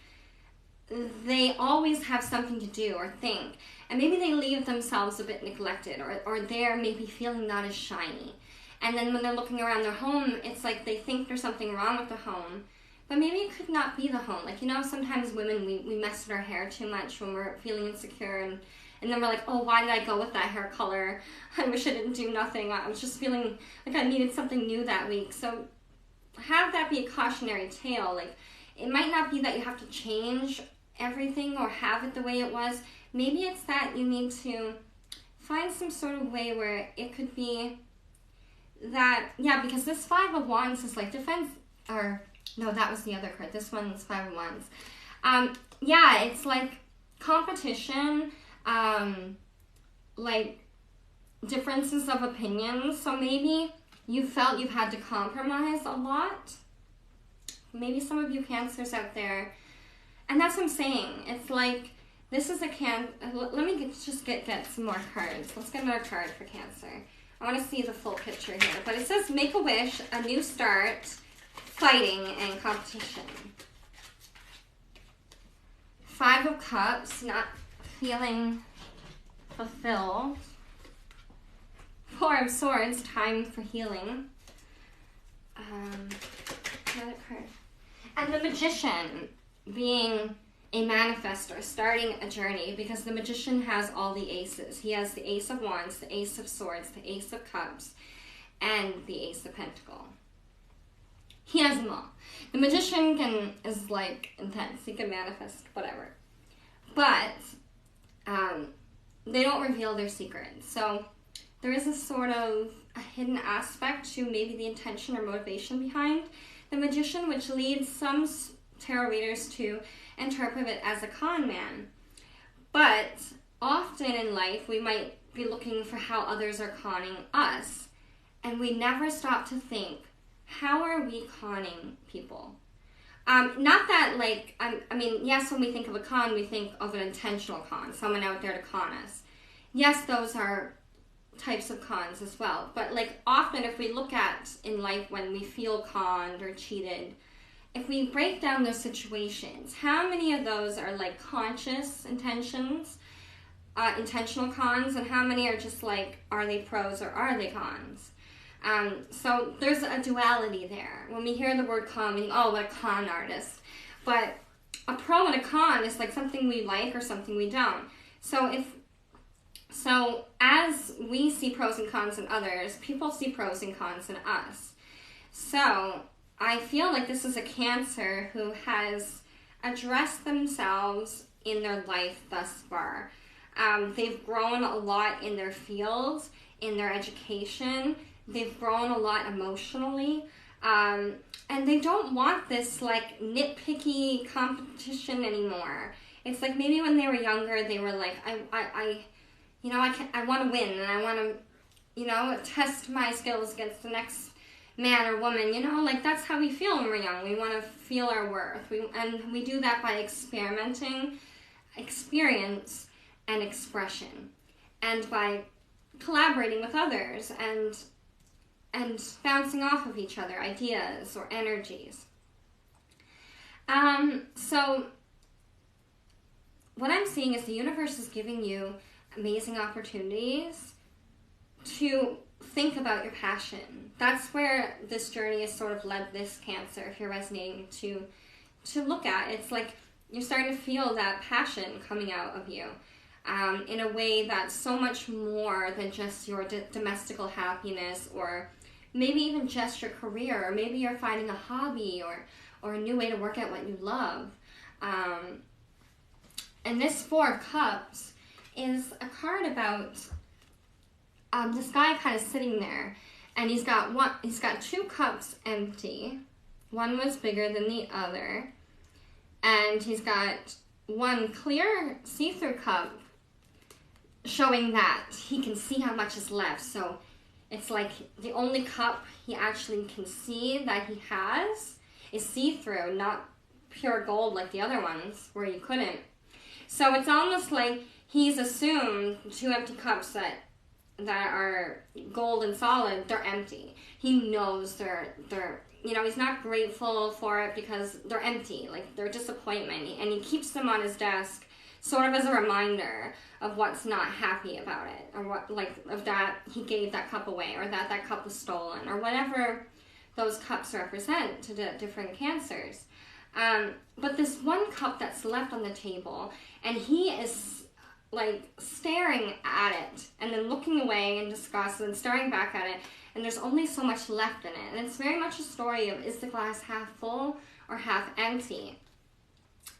they always have something to do or think, and maybe they leave themselves a bit neglected, or they're maybe feeling not as shiny. And then when they're looking around their home, it's like they think there's something wrong with the home, but maybe it could not be the home. Like, sometimes women, we mess with our hair too much when we're feeling insecure, and then we're like, oh, why did I go with that hair color? I wish I didn't do nothing. I was just feeling like I needed something new that week. So have that be a cautionary tale. Like, it might not be that you have to change everything or have it the way it was. Maybe it's that you need to find some sort of way where it could be that, yeah, because this Five of Wands is like defense, or no, that was the other card. This one's Five of Wands. Yeah, it's like competition, like differences of opinions. So maybe you felt you've had to compromise a lot. Maybe some of you Cancers out there, and that's what I'm saying. It's like, this is a let me just get some more cards. Let's get another card for Cancer. I want to see the full picture here. But it says, make a wish, a new start, fighting, and competition. Five of Cups, not feeling fulfilled. Four of Swords, time for healing. Another card. And the Magician, being a manifestor, starting a journey, because the Magician has all the aces. He has the Ace of Wands, the Ace of Swords, the Ace of Cups, and the Ace of Pentacles. He has them all. The Magician is like intense. He can manifest whatever. But they don't reveal their secrets. So there is a sort of a hidden aspect to maybe the intention or motivation behind the Magician, which leads some tarot readers to interpret it as a con man. But often in life, we might be looking for how others are conning us, and we never stop to think, how are we conning people? Not that, like, I mean, yes, when we think of a con, we think of an intentional con, someone out there to con us. Yes, those are types of cons as well. But, like, often if we look at in life when we feel conned or cheated, if we break down those situations, how many of those are, like, conscious intentions, intentional cons, and how many are just, like, are they pros or are they cons? So there's a duality there. When we hear the word con, we think, oh, what a con artist. But a pro and a con is like something we like or something we don't. So as we see pros and cons in others, people see pros and cons in us. So I feel like this is a Cancer who has addressed themselves in their life thus far. They've grown a lot in their fields, in their education. They've grown a lot emotionally, and they don't want this like nitpicky competition anymore. It's like maybe when they were younger, they were like, I want to win, and I want to, test my skills against the next man or woman. Like that's how we feel when we're young. We want to feel our worth, and we do that by experimenting, experience, and expression, and by collaborating with others and bouncing off of each other, ideas or energies. So what I'm seeing is the universe is giving you amazing opportunities to think about your passion. That's where this journey has sort of led this Cancer, if you're resonating, to look at. It's like you're starting to feel that passion coming out of you. In a way that's so much more than just your domestical happiness, or maybe even just your career, or maybe you're finding a hobby or a new way to work at what you love. And this Four of Cups is a card about this guy kind of sitting there, and he's got two cups empty. One was bigger than the other, and he's got one clear see-through cup showing that he can see how much is left. So it's like the only cup he actually can see that he has is see-through, not pure gold like the other ones where you couldn't. So it's almost like he's assumed two empty cups that are gold and solid, they're empty. He knows they're he's not grateful for it because they're empty, like they're disappointment, and he keeps them on his desk sort of as a reminder of what's not happy about it, or what, like, of that he gave that cup away, or that cup was stolen, or whatever those cups represent to the different Cancers. But this one cup that's left on the table, and he is like staring at it and then looking away in disgust and then staring back at it, and there's only so much left in it. And it's very much a story of, is the glass half full or half empty?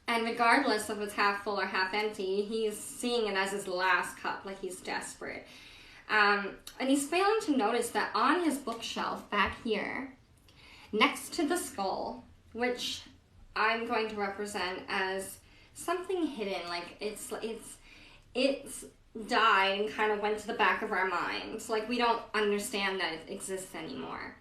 And regardless of if it's half full or half empty, he's seeing it as his last cup, like he's desperate. And he's failing to notice that on his bookshelf back here, next to the skull, which I'm going to represent as something hidden, like it's died and kind of went to the back of our minds. Like we don't understand that it exists anymore.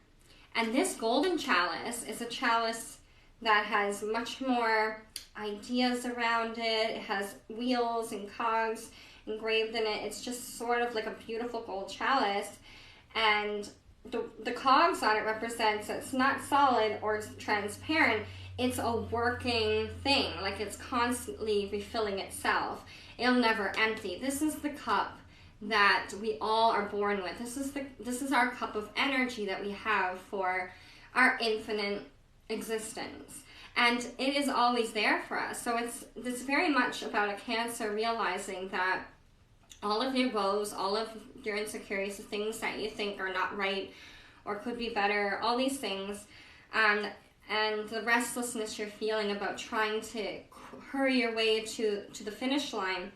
And this golden chalice is a chalice that has much more ideas around it. It has wheels and cogs engraved in it. It's just sort of like a beautiful gold chalice. And the cogs on it represents that it's not solid or transparent. It's a working thing. Like it's constantly refilling itself. It'll never empty. This is the cup that we all are born with. This is our cup of energy that we have for our infinite existence. And it is always there for us. So it's very much about a Cancer realizing that all of your woes, all of your insecurities, the things that you think are not right or could be better, all these things, and the restlessness you're feeling about trying to hurry your way to the finish line,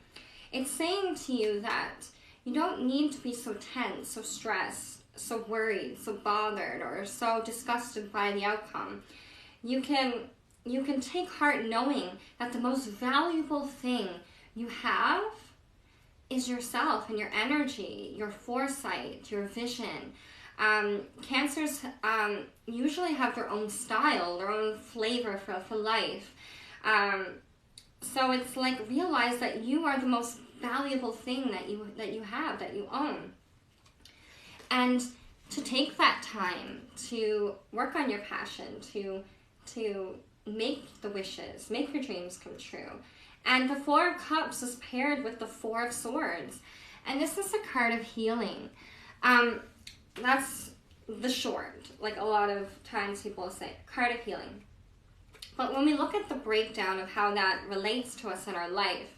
it's saying to you that you don't need to be so tense, so stressed, so worried, so bothered, or so disgusted by the outcome. You can take heart knowing that the most valuable thing you have is yourself and your energy, your foresight, your vision. Cancers usually have their own style, their own flavor for life. So it's like realize that you are the most valuable thing that you have, that you own. And to take that time to work on your passion, to make the wishes, make your dreams come true. And the Four of Cups is paired with the Four of Swords. And this is a card of healing. That's the short, like a lot of times people say, card of healing. But when we look at the breakdown of how that relates to us in our life,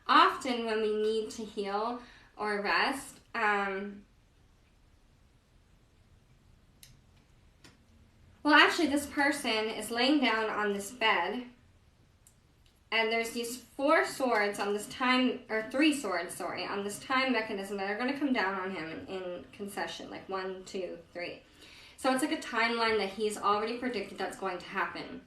often when we need to heal or rest, well, actually, this person is laying down on this bed, and there's these four swords on this time, or three swords, sorry, on this time mechanism that are going to come down on him in concession, like 1, 2, 3. So it's like a timeline that he's already predicted that's going to happen.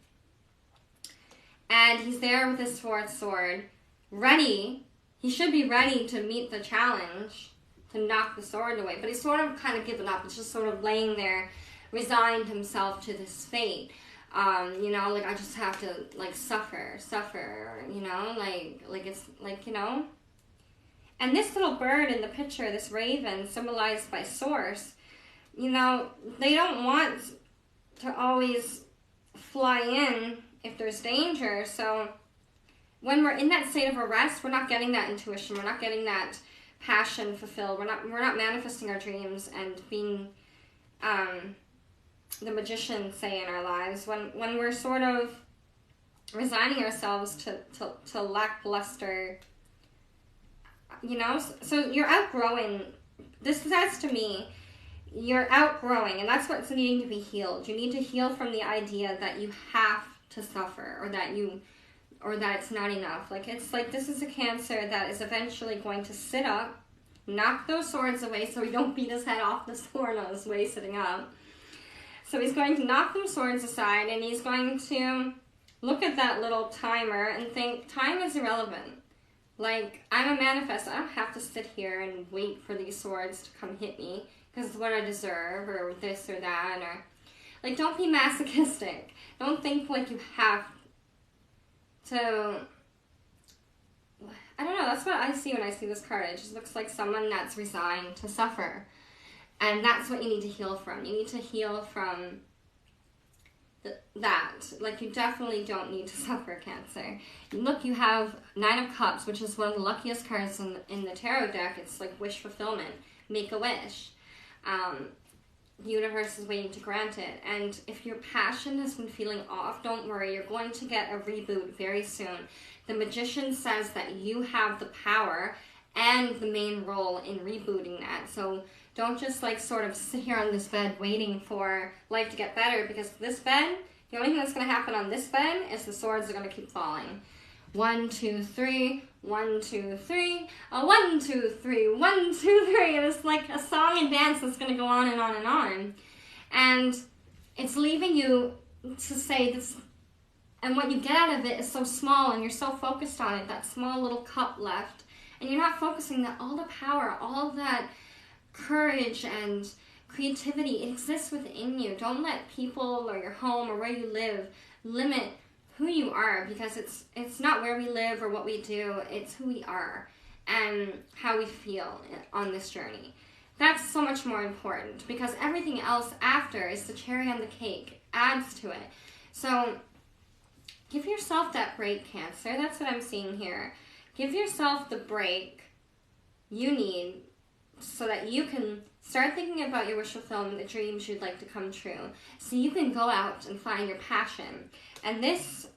And he's there with his fourth sword, ready. He should be ready to meet the challenge, to knock the sword away. But he's sort of kind of given up. It's just sort of laying there, resigned himself to this fate. You know, like I just have to like suffer, you know, like it's like, you know. And this little bird in the picture, this raven symbolized by Source, you know, they don't want to always fly in if there's danger. So when we're in that state of arrest, we're not getting that intuition, we're not getting that passion fulfilled, we're not manifesting our dreams and being the magicians say in our lives. When we're sort of resigning ourselves to lackluster, you know, so you're outgrowing. This says to me, you're outgrowing, and that's what's needing to be healed. You need to heal from the idea that you have to suffer, or that it's not enough. Like it's like this is a Cancer that is eventually going to sit up, knock those swords away so he don't beat his head off the sword on his way sitting up. So he's going to knock those swords aside, and he's going to look at that little timer and think, time is irrelevant. Like, I'm a manifest. I don't have to sit here and wait for these swords to come hit me because it's what I deserve, or this or that, or like, don't be masochistic. Don't think like you have to. I don't know. That's what I see when I see this card. It just looks like someone that's resigned to suffer. And that's what you need to heal from. You need to heal from that. Like, you definitely don't need to suffer, Cancer. Look, you have Nine of Cups, which is one of the luckiest cards in the tarot deck. It's like wish fulfillment. Make a wish. The universe is waiting to grant it. And if your passion has been feeling off, don't worry. You're going to get a reboot very soon. The Magician says that you have the power and the main role in rebooting that. So don't just like sort of sit here on this bed waiting for life to get better, because this bed, the only thing that's going to happen on this bed is the swords are going to keep falling. 1, 2, 3, 1, 2, 3, 1, 2, 3, 1, 2, 3. And it's like a song and dance that's going to go on and on and on. And it's leaving you to say this, and what you get out of it is so small, and you're so focused on it, that small little cup left. And you're not focusing that all the power, all that courage and creativity, it exists within you. Don't let people or your home or where you live limit who you are, because it's not where we live or what we do, it's who we are and how we feel on this journey. That's so much more important, because everything else after is the cherry on the cake, adds to it. So give yourself that break, Cancer. That's what I'm seeing here. Give yourself the break you need so that you can start thinking about your wish fulfillment, the dreams you'd like to come true, so you can go out and find your passion. And this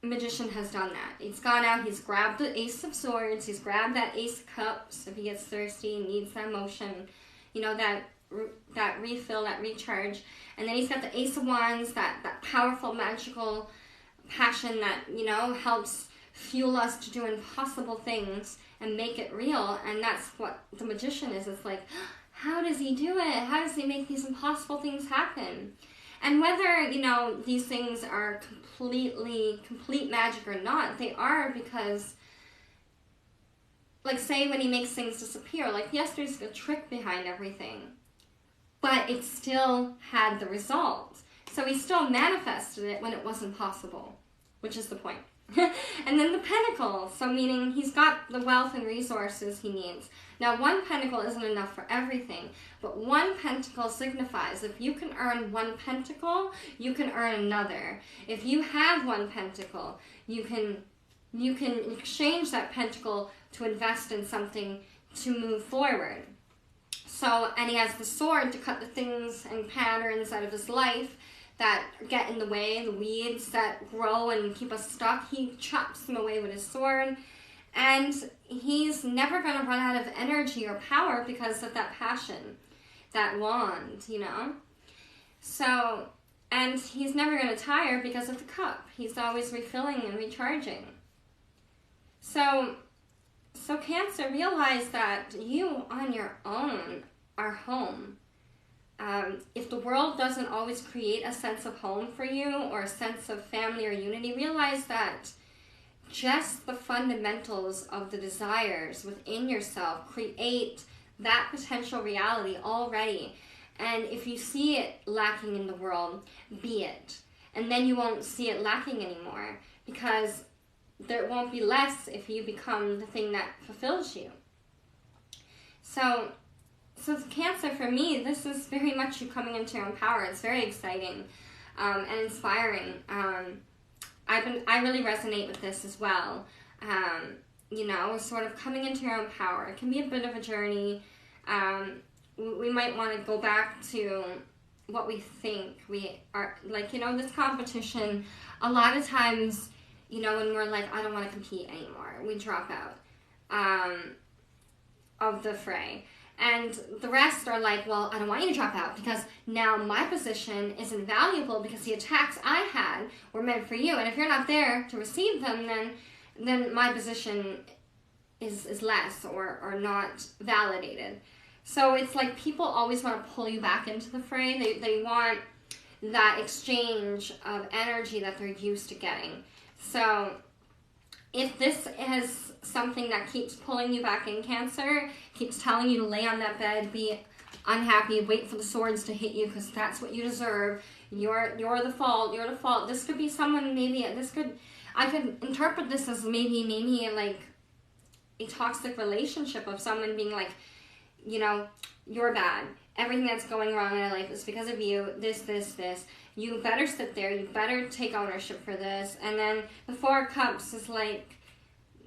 magician has done that. He's gone out, he's grabbed the Ace of Swords, he's grabbed that Ace of Cups if he gets thirsty and needs that motion, you know, that refill, that recharge. And then he's got the Ace of Wands, that powerful, magical passion that, you know, helps fuel us to do impossible things and make it real. And that's what the magician is. It's like, how does he do it? How does he make these impossible things happen? And whether, you know, these things are complete magic or not, they are, because, like, say when he makes things disappear, like, yes, there's a trick behind everything, but it still had the result. So he still manifested it when it wasn't possible, which is the point. And then the pentacle, so meaning he's got the wealth and resources he needs. Now, one pentacle isn't enough for everything, but one pentacle signifies if you can earn one pentacle, you can earn another. If you have one pentacle, you can exchange that pentacle to invest in something to move forward. So, and he has the sword to cut the things and patterns out of his life that get in the way, the weeds that grow and keep us stuck. He chops them away with his sword. And he's never going to run out of energy or power because of that passion, that wand, you know? So, and he's never going to tire because of the cup. He's always refilling and recharging. So Cancer, realize that you on your own are home. If the world doesn't always create a sense of home for you or a sense of family or unity, realize that just the fundamentals of the desires within yourself create that potential reality already. And if you see it lacking in the world, be it. And then you won't see it lacking anymore, because there won't be less if you become the thing that fulfills you. So Cancer, for me, this is very much you coming into your own power. It's very exciting and inspiring. I really resonate with this as well. You know, sort of coming into your own power. It can be a bit of a journey. We might want to go back to what we think we are, like, you know, this competition, a lot of times, you know, when we're like, I don't want to compete anymore, we drop out of the fray. And the rest are like, well, I don't want you to drop out because now my position is invaluable because the attacks I had were meant for you. And if you're not there to receive them, then my position is less or not validated. So it's like people always want to pull you back into the fray. They want that exchange of energy that they're used to getting. So if this is something that keeps pulling you back in, Cancer, keeps telling you to lay on that bed, be unhappy, wait for the swords to hit you because that's what you deserve, you're the fault, you're the fault. This could be someone, maybe, I could interpret this as maybe like a toxic relationship of someone being like, you know, you're bad. Everything that's going wrong in my life is because of you, this. You better sit there, you better take ownership for this. And then the Four of Cups is like,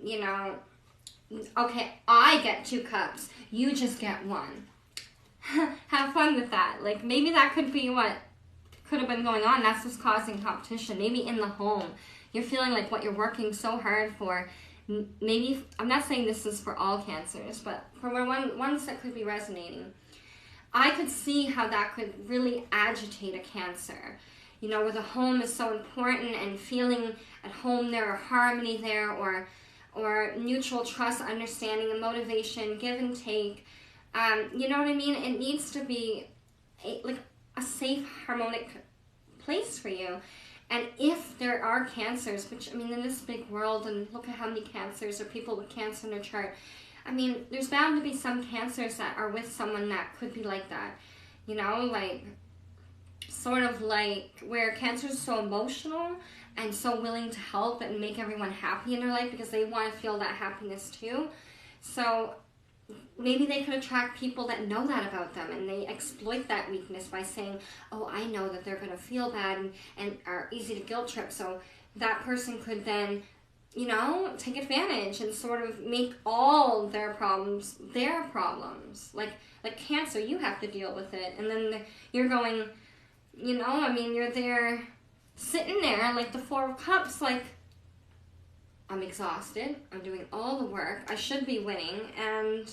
you know, okay, I get 2 cups, you just get 1. Have fun with that. Like, maybe that could be what could have been going on. That's what's causing competition. Maybe in the home, you're feeling like what you're working so hard for. Maybe, I'm not saying this is for all Cancers, but for ones that could be resonating, I could see how that could really agitate a Cancer. you know, where the home is so important and feeling at home there, or harmony there, or mutual trust, understanding, and motivation, give and take. You know what I mean? It needs to be like a safe, harmonic place for you. And if there are cancers, which, I mean, in this big world, and look at how many cancers or people with cancer in their chart, I mean, there's bound to be some cancers that are with someone that could be like that. You know, like, sort of like where cancer is so emotional and so willing to help and make everyone happy in their life because they want to feel that happiness too. So maybe they could attract people that know that about them, and they exploit that weakness by saying, oh, I know that they're going to feel bad and are easy to guilt trip. So that person could then, you know, take advantage and sort of make all their problems their problems. Like cancer, you have to deal with it. And then you're going, you know, I mean, you're there sitting there like the Four of Cups, like, I'm exhausted, I'm doing all the work, I should be winning, and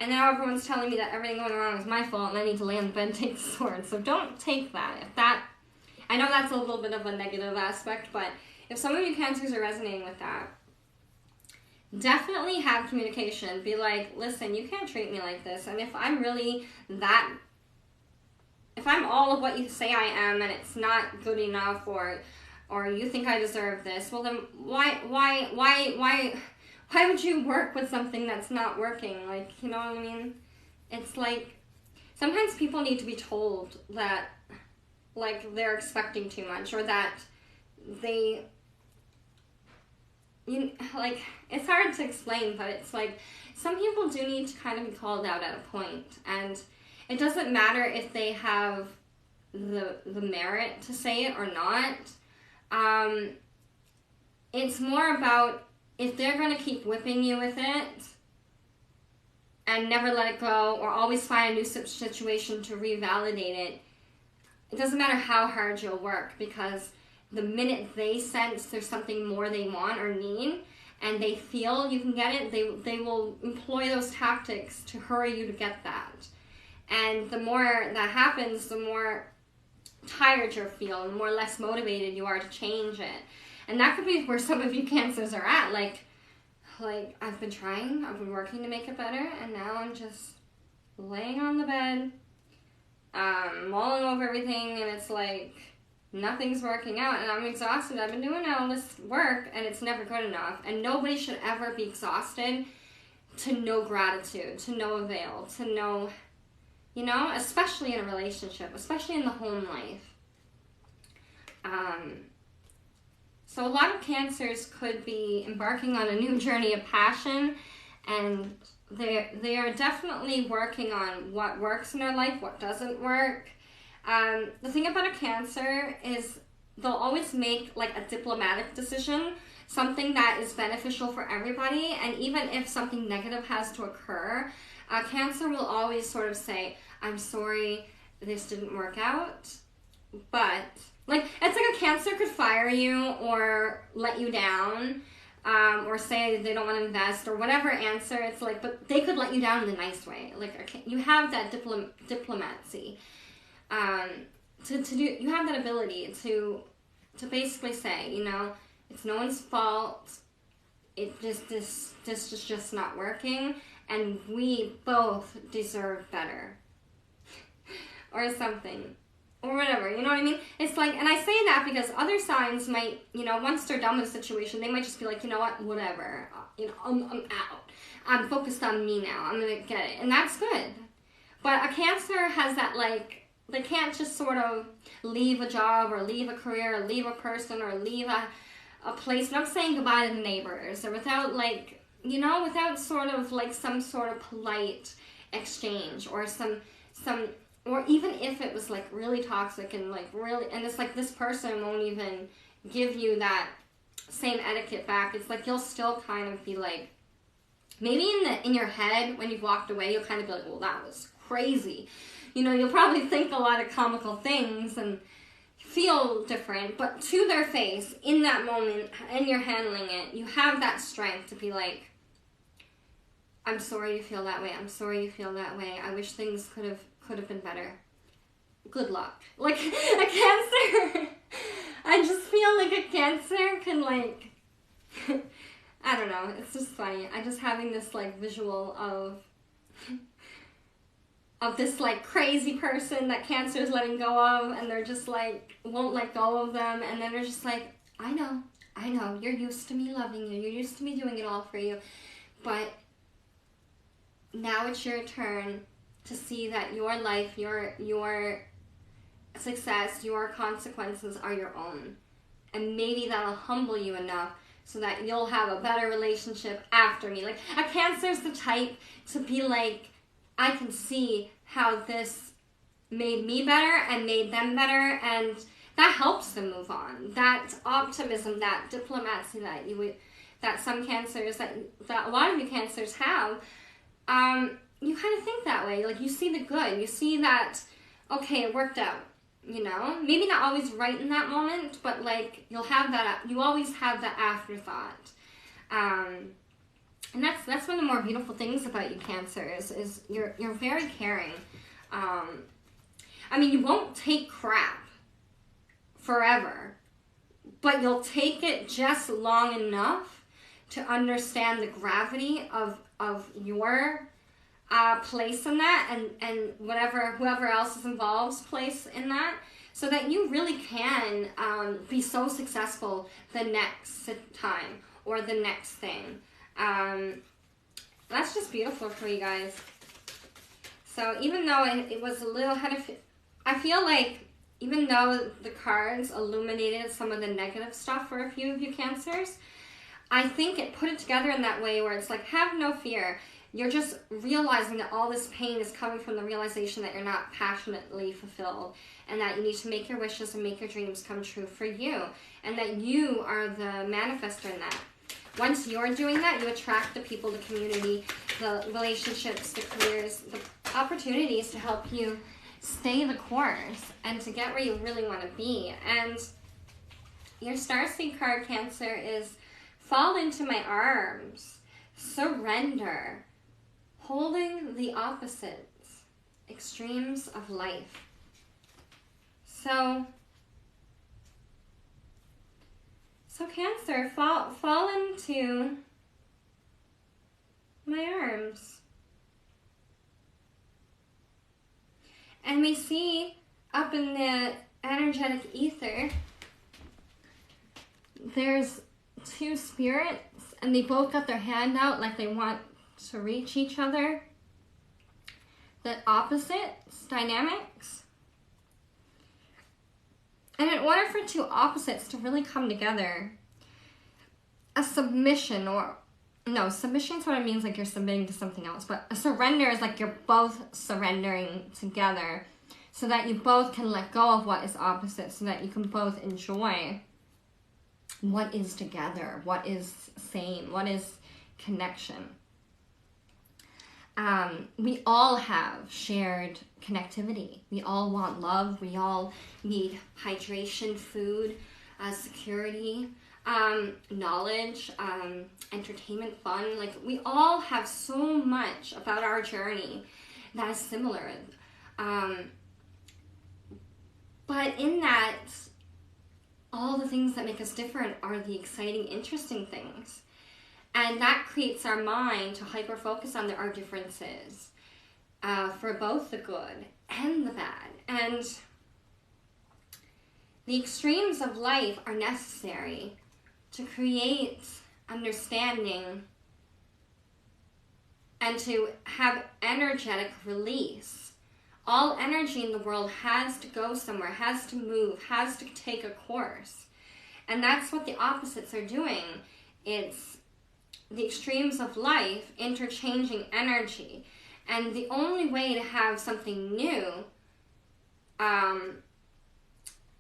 now everyone's telling me that everything going wrong is my fault and I need to lay on the bed and take the sword. So don't take that. If that, I know that's a little bit of a negative aspect, but if some of you cancers are resonating with that, definitely have communication. Be like, listen, you can't treat me like this, and if I'm really that, if I'm all of what you say I am and it's not good enough, or you think I deserve this, well then why would you work with something that's not working? Like, you know what I mean? It's like, sometimes people need to be told that, like, they're expecting too much, or that they, like, it's hard to explain, but it's like, some people do need to kind of be called out at a point, and it doesn't matter if they have the merit to say it or not. It's more about, if they're going to keep whipping you with it and never let it go, or always find a new situation to revalidate it, it doesn't matter how hard you'll work, because the minute they sense there's something more they want or need, and they feel you can get it, they will employ those tactics to hurry you to get that. And the more that happens, the more tired you'll feel, and the more less motivated you are to change it. And that could be where some of you cancers are at. Like I've been trying, I've been working to make it better, and now I'm just laying on the bed, mulling over everything, and it's like nothing's working out, and I'm exhausted. I've been doing all this work, and it's never good enough. And nobody should ever be exhausted to no gratitude, to no avail, to no, you know, especially in a relationship, especially in the home life. So a lot of cancers could be embarking on a new journey of passion, and they are definitely working on what works in their life, what doesn't work. The thing about a Cancer is they'll always make like a diplomatic decision, something that is beneficial for everybody, and even if something negative has to occur, Cancer will always sort of say, I'm sorry, this didn't work out, but, like, it's like a Cancer could fire you or let you down, or say they don't want to invest or whatever answer. It's like, but they could let you down in a nice way. Like, you have that diplomacy. To do, you have that ability to basically say, you know, it's no one's fault. This is just not working, and we both deserve better, or something, or whatever. You know what I mean? It's like, and I say that because other signs might, you know, once they're done with the situation, they might just be like, you know what, whatever. You know, I'm out. I'm focused on me now. I'm gonna get it, and that's good. But a Cancer has that, like, they can't just sort of leave a job or leave a career or leave a person or leave a place without saying goodbye to the neighbors, or without, like, you know, without sort of like some sort of polite exchange, or some, or even if it was like really toxic and like really, and it's like this person won't even give you that same etiquette back. It's like you'll still kind of be like, maybe in your head when you've walked away, you'll kind of be like, well, that was crazy. You know, you'll probably think a lot of comical things and feel different, but to their face, in that moment, and you're handling it, you have that strength to be like, I'm sorry you feel that way. I'm sorry you feel that way. I wish things could have been better. good luck. Like a Cancer, I just feel like a Cancer can like, I don't know, it's just funny. I just having this like visual of this like crazy person that Cancer is letting go of, and they're just like, won't let go of them, and then they're just like, I know, you're used to me loving you, you're used to me doing it all for you, but now it's your turn to see that your life, your success, your consequences are your own. And maybe that'll humble you enough so that you'll have a better relationship after me. Like, a Cancer's the type to be like, I can see how this made me better and made them better, and that helps them move on. That optimism, that diplomacy that some Cancers, that a lot of you Cancers have, you kind of think that way. Like, you see the good. You see that, okay, it worked out, you know? Maybe not always right in that moment, but, like, you always have that afterthought. And that's one of the more beautiful things about you Cancers, is you're very caring. I mean, you won't take crap forever, but you'll take it just long enough to understand the gravity of your place in that, and whoever else is involved's place in that, so that you really can be so successful the next time or the next thing. That's just beautiful for you guys. So even though it was a little I feel like even though the cards illuminated some of the negative stuff for a few of you Cancers, I think it put it together in that way where it's like, have no fear. You're just realizing that all this pain is coming from the realization that you're not passionately fulfilled, and that you need to make your wishes and make your dreams come true for you, and that you are the manifestor in that. Once you're doing that, you attract the people, the community, the relationships, the careers, the opportunities to help you stay the course and to get where you really want to be. And your starseed card, Cancer, is fall into my arms, surrender, holding the opposites, extremes of life. So Cancer, fall into my arms. And we see up in the energetic ether, there's two spirits, and they both got their hand out like they want to reach each other. The opposites dynamics. And in order for two opposites to really come together, a submission, submission sort of means like you're submitting to something else, but a surrender is like you're both surrendering together so that you both can let go of what is opposite, so that you can both enjoy what is together, what is sane, what is connection. We all have shared connectivity. We all want love. We all need hydration, food, security, knowledge, entertainment, fun. Like, we all have so much about our journey that is similar. But in that, all the things that make us different are the exciting, interesting things. And that creates our mind to hyper-focus on our differences for both the good and the bad. And the extremes of life are necessary to create understanding and to have energetic release. All energy in the world has to go somewhere, has to move, has to take a course. And that's what the opposites are doing. It's the extremes of life interchanging energy. And the only way to have something new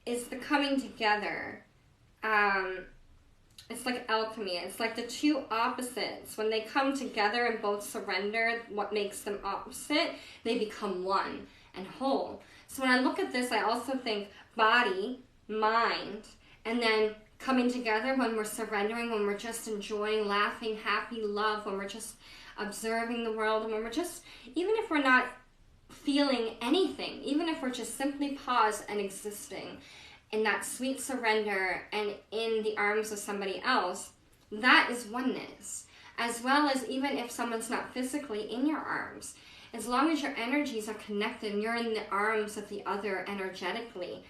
is the coming together. It's like alchemy. It's like the two opposites. When they come together and both surrender what makes them opposite, they become one and whole. So when I look at this, I also think body, mind, and then coming together when we're surrendering, when we're just enjoying, laughing, happy, love, when we're just observing the world, and when we're just, even if we're not feeling anything, even if we're just simply paused and existing in that sweet surrender and in the arms of somebody else, that is oneness. As well as even if someone's not physically in your arms, as long as your energies are connected and you're in the arms of the other energetically,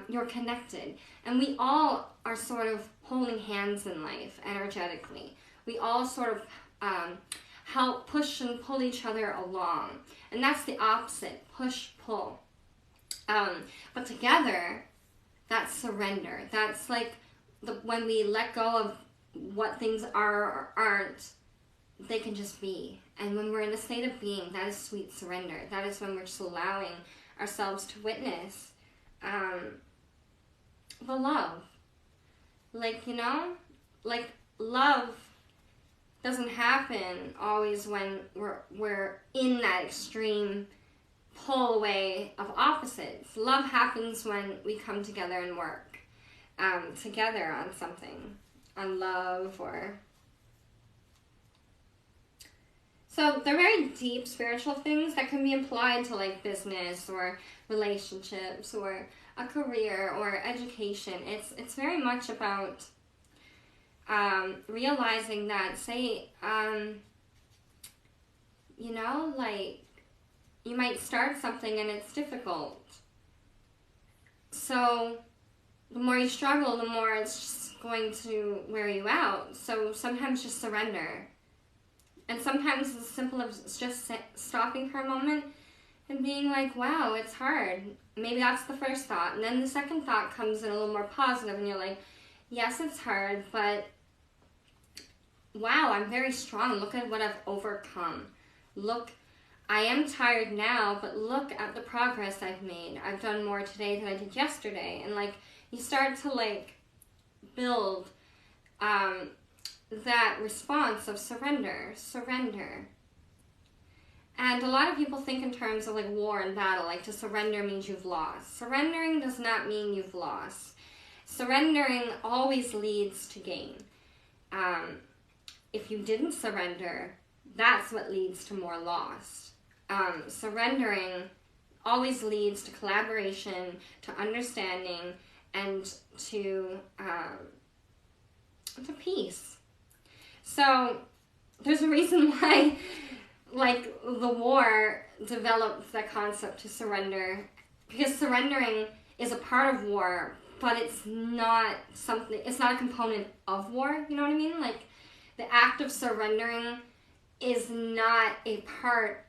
you're connected. And we all are sort of holding hands in life energetically. We all sort of help push and pull each other along. And that's the opposite, push, pull. But together, that's surrender. That's like when we let go of what things are or aren't, they can just be. And when we're in a state of being, that is sweet surrender. That is when we're just allowing ourselves to witness the love. Like, you know, like love doesn't happen always when we're in that extreme pull away of opposites. Love happens when we come together and work together on something, on love or... So they're very deep spiritual things that can be applied to like business or relationships or a career or education. It's very much about realizing that, say, you know, like you might start something and it's difficult. So the more you struggle, the more it's just going to wear you out. So sometimes just surrender. And sometimes it's as simple as just stopping for a moment and being like, wow, it's hard. Maybe that's the first thought. And then the second thought comes in a little more positive and you're like, yes, it's hard, but wow, I'm very strong. Look at what I've overcome. Look, I am tired now, but look at the progress I've made. I've done more today than I did yesterday. And like, you start to like build that response of surrender. And a lot of people think in terms of like war and battle, like to surrender means you've lost. Surrendering does not mean you've lost. Surrendering always leads to gain. If you didn't surrender, that's what leads to more loss. Surrendering always leads to collaboration, to understanding, and to peace. So there's a reason why, like, the war developed the concept to surrender, because surrendering is a part of war, but it's not a component of war, you know what I mean? Like, the act of surrendering is not a part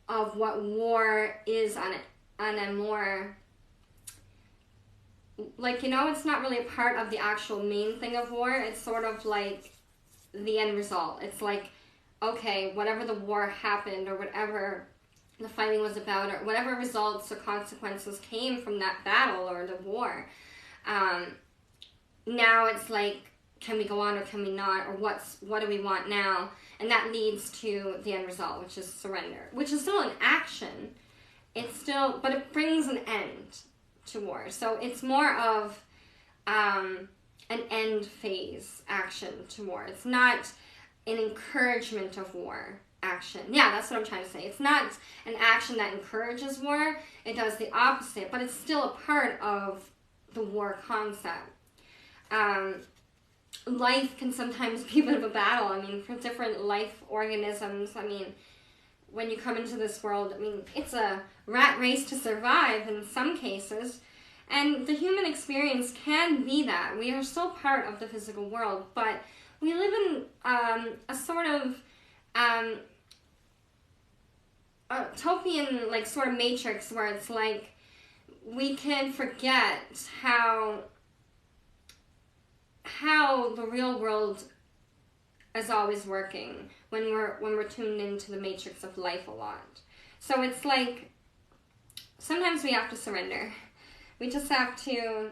of what war is on a more, like, you know, it's not really a part of the actual main thing of war. It's sort of like the end result. It's like, okay, whatever the war happened or whatever the fighting was about or whatever results or consequences came from that battle or the war, now it's like, can we go on or can we not, or what do we want now? And that leads to the end result, which is surrender, which is still an action. But it brings an end to war. So it's more of an end phase action to war. It's not an encouragement of war action. Yeah, that's what I'm trying to say. It's not an action that encourages war. It does the opposite, but it's still a part of the war concept. Life can sometimes be a bit of a battle. I mean, for different life organisms, I mean, when you come into this world, I mean, it's a rat race to survive in some cases. And the human experience can be that. We are still part of the physical world, but we live in a sort of utopian, like, sort of matrix where it's like we can forget how the real world is always working when we're tuned into the matrix of life a lot. So it's like sometimes we have to surrender. We just have to.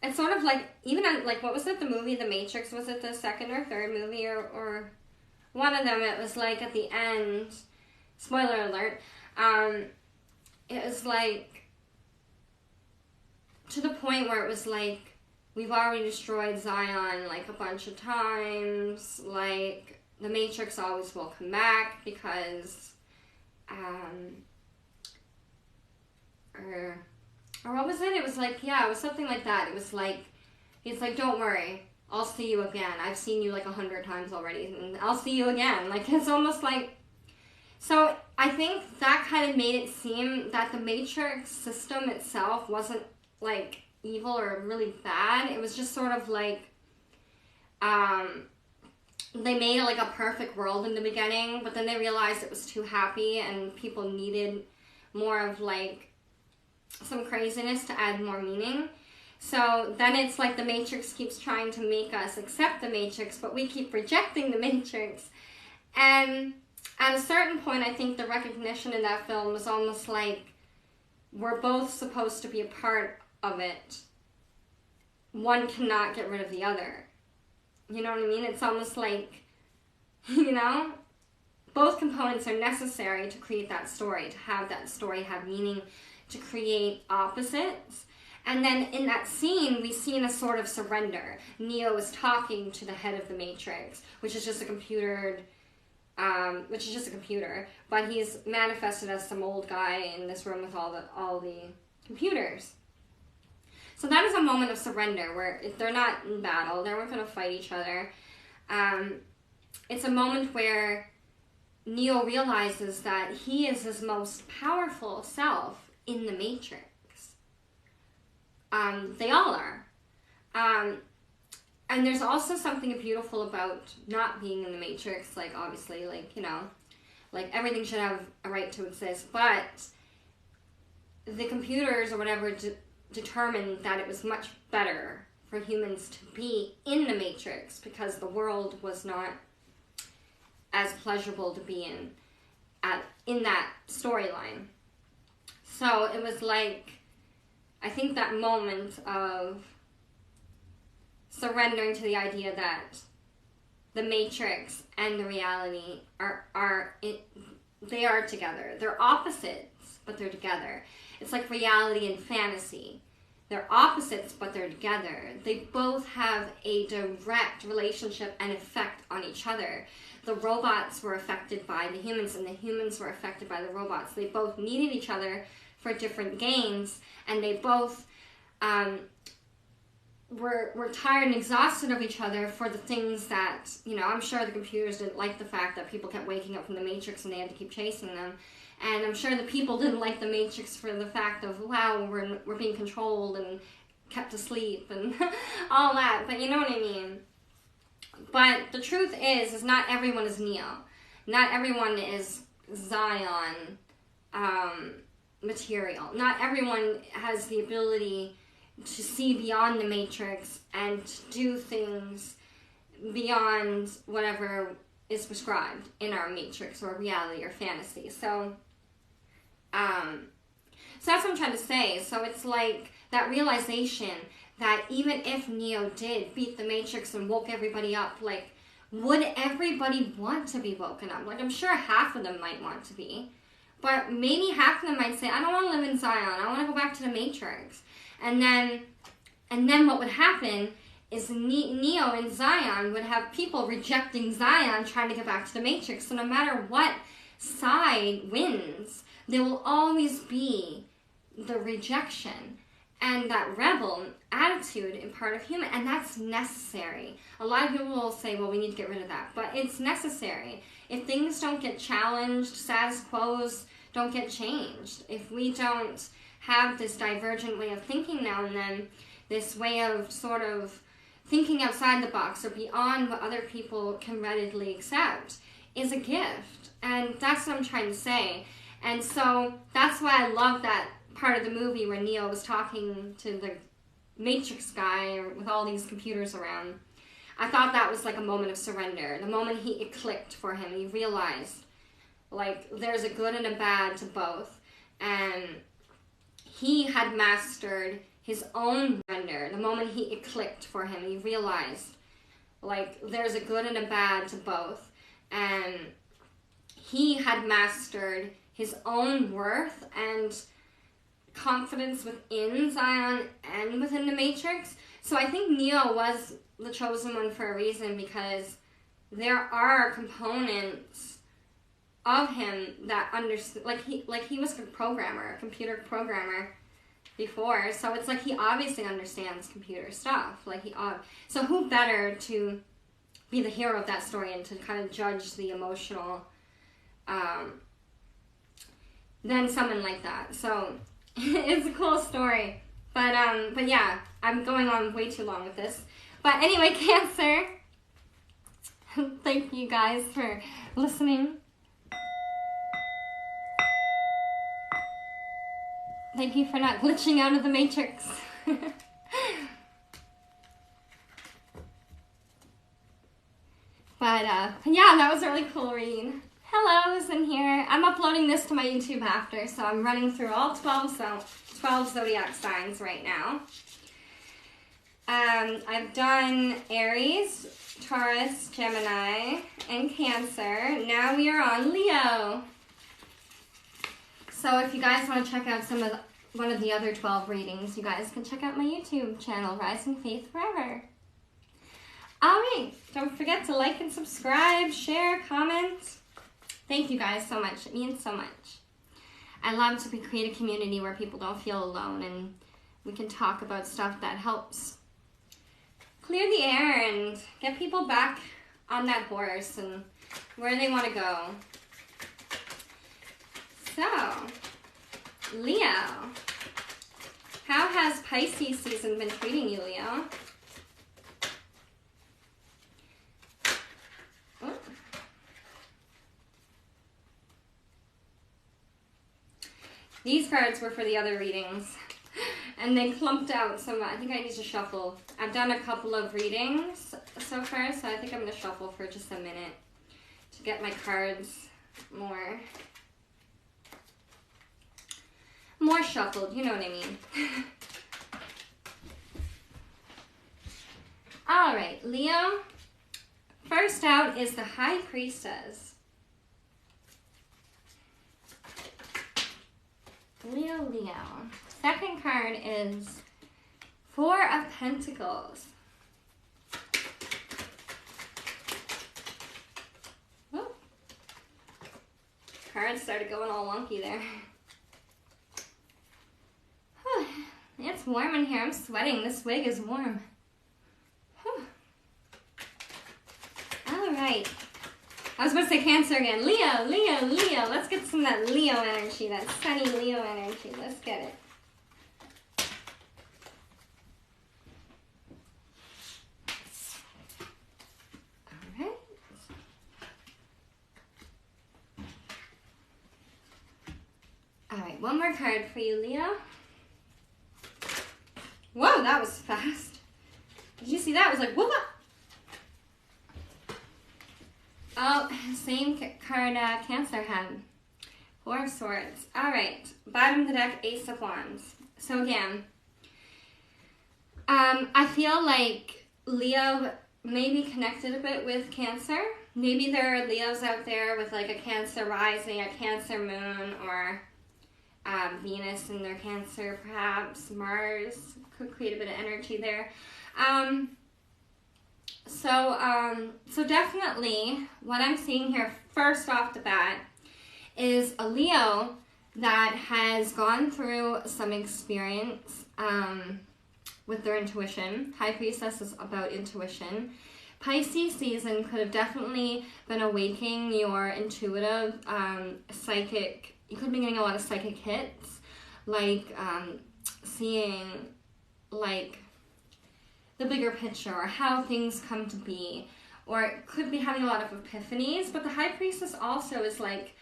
It's sort of like, even on, like, what was it, the movie The Matrix? Was it the second or third movie or one of them? It was like at the end, spoiler alert, it was like to the point where it was like, we've already destroyed Zion like a bunch of times, like the Matrix always will come back because or what was it? It was like, yeah, it was something like that. It was like, he's like, don't worry, I'll see you again. I've seen you like 100 times already, and I'll see you again. Like, it's almost like, so I think that kind of made it seem that the Matrix system itself wasn't like evil or really bad. It was just sort of like, they made it like a perfect world in the beginning, but then they realized it was too happy and people needed more of like some craziness to add more meaning. So then it's like the Matrix keeps trying to make us accept the Matrix, but we keep rejecting the Matrix. And at a certain point, I think the recognition in that film was almost like we're both supposed to be a part of it. One cannot get rid of the other. You know what I mean? It's almost like, you know, both components are necessary to create that story, to have that story have meaning, to create opposites. And then in that scene, we see a sort of surrender. Neo is talking to the head of the Matrix, which is just a computer, but he's manifested as some old guy in this room with all the computers. So that is a moment of surrender where they're not in battle, they're not going to fight each other. It's a moment where Neo realizes that he is his most powerful self in the Matrix. They all are. And there's also something beautiful about not being in the Matrix, like obviously, like, you know, like everything should have a right to exist, but the computers or whatever determined that it was much better for humans to be in the Matrix because the world was not as pleasurable to be in that storyline. So it was like, I think that moment of surrendering to the idea that the Matrix and the reality they are together. They're opposites, but they're together. It's like reality and fantasy. They're opposites, but they're together. They both have a direct relationship and effect on each other. The robots were affected by the humans, and the humans were affected by the robots. They both needed each other for different gains, and they both were tired and exhausted of each other for the things that, you know, I'm sure the computers didn't like the fact that people kept waking up from the Matrix and they had to keep chasing them. And I'm sure the people didn't like the Matrix for the fact of, wow, we're being controlled and kept asleep and all that. But you know what I mean? But the truth is not everyone is Neo. Not everyone is Zion material. Not everyone has the ability to see beyond the Matrix and to do things beyond whatever is prescribed in our Matrix or reality or fantasy. So that's what I'm trying to say. So it's like that realization that even if Neo did beat the Matrix and woke everybody up, like, would everybody want to be woken up? Like, I'm sure half of them might want to be. But maybe half of them might say, I don't want to live in Zion. I want to go back to the Matrix. And then what would happen is Neo and Zion would have people rejecting Zion trying to get back to the Matrix. So no matter what side wins, there will always be the rejection and that rebel attitude in part of human, and that's necessary. A lot of people will say, well, we need to get rid of that, but it's necessary. If things don't get challenged, status quos don't get changed. If we don't have this divergent way of thinking now and then, this way of sort of thinking outside the box or beyond what other people can readily accept, is a gift. And that's what I'm trying to say. And so that's why I love that part of the movie where Neo was talking to the Matrix guy with all these computers around. I thought that was like a moment of surrender. The moment it clicked for him, he realized, like, there's a good and a bad to both. And he had mastered his own surrender. The moment it clicked for him, he realized, like, there's a good and a bad to both. And he had mastered his own worth and confidence within Zion and within the Matrix. So I think Neo was the chosen one for a reason, because there are components of him that understood, like he was a programmer, a computer programmer before, so it's like he obviously understands computer stuff. Like so who better to be the hero of that story and to kind of judge the emotional than someone like that. So it's a cool story. But yeah, I'm going on way too long with this. But anyway, Cancer, thank you guys for listening. Thank you for not glitching out of the Matrix. But yeah, that was a really cool read. Hello's in here. I'm uploading this to my YouTube after, so I'm running through all 12 zodiac signs right now. I've done Aries, Taurus, Gemini, and Cancer. Now we are on Leo. So if you guys want to check out one of the other 12 readings, you guys can check out my YouTube channel, Rising Faith Forever. Alright, don't forget to like and subscribe, share, comment. Thank you guys so much. It means so much. I love to create a community where people don't feel alone and we can talk about stuff that helps clear the air and get people back on that horse and where they want to go. So, Leo, how has Pisces season been treating you, Leo? These cards were for the other readings, and they clumped out some. I think I need to shuffle. I've done a couple of readings so far, so I think I'm going to shuffle for just a minute to get my cards more shuffled, you know what I mean. Alright, Leo. First out is the High Priestess. Leo. Second card is Four of Pentacles. Oh. Cards started going all wonky there. It's warm in here. I'm sweating. This wig is warm. Alright. I was about to say Cancer again. Leo. Let's get some of that Leo energy, that sunny Leo energy. Let's get it. Alright. Alright, one more card for you, Leo. Whoa, that was fast. Did you see that? It was like, whoop up. Oh, same card Cancer had. Four of Swords. Alright, bottom of the deck, Ace of Wands. So again, I feel like Leo may be connected a bit with Cancer. Maybe there are Leos out there with like a Cancer rising, a Cancer moon, or Venus in their Cancer, perhaps. Mars could create a bit of energy there. So definitely what I'm seeing here first off the bat is a Leo that has gone through some experience with their intuition. High Priestess is about intuition. Pisces season could have definitely been awakening your intuitive, psychic. You could be getting a lot of psychic hits, like seeing like the bigger picture or how things come to be, or it could be having a lot of epiphanies. But the High Priestess also is like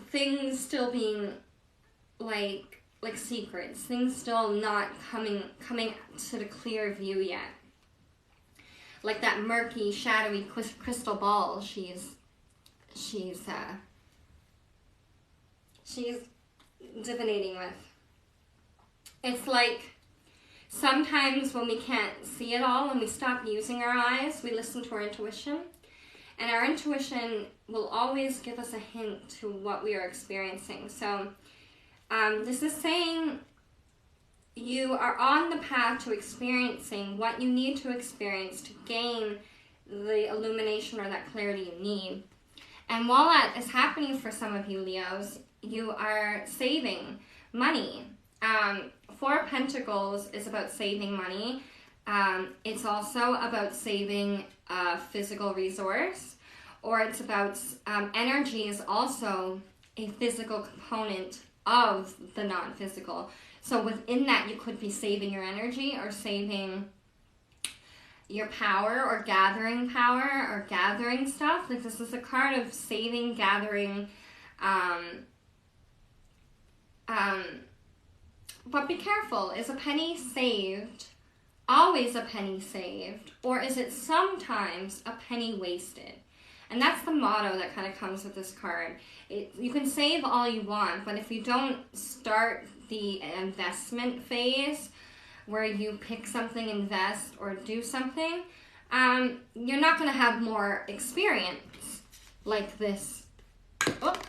things still being like secrets, things still not coming to the clear view yet. Like that murky, shadowy crystal ball she's divinating with. It's like sometimes when we can't see it all, when we stop using our eyes, we listen to our intuition. And our intuition will always give us a hint to what we are experiencing. So this is saying you are on the path to experiencing what you need to experience to gain the illumination or that clarity you need. And while that is happening for some of you Leos, you are saving money. Four of Pentacles is about saving money. It's also about saving a physical resource, or it's about energy is also a physical component of the non-physical. So within that, you could be saving your energy or saving your power or gathering stuff. Like, this is a card of saving, gathering, but be careful. Is a penny saved always a penny saved, or is it sometimes a penny wasted? And that's the motto that kind of comes with this card. You can save all you want, but if you don't start the investment phase where you pick something, invest, or do something, you're not going to have more experience like this. Oh,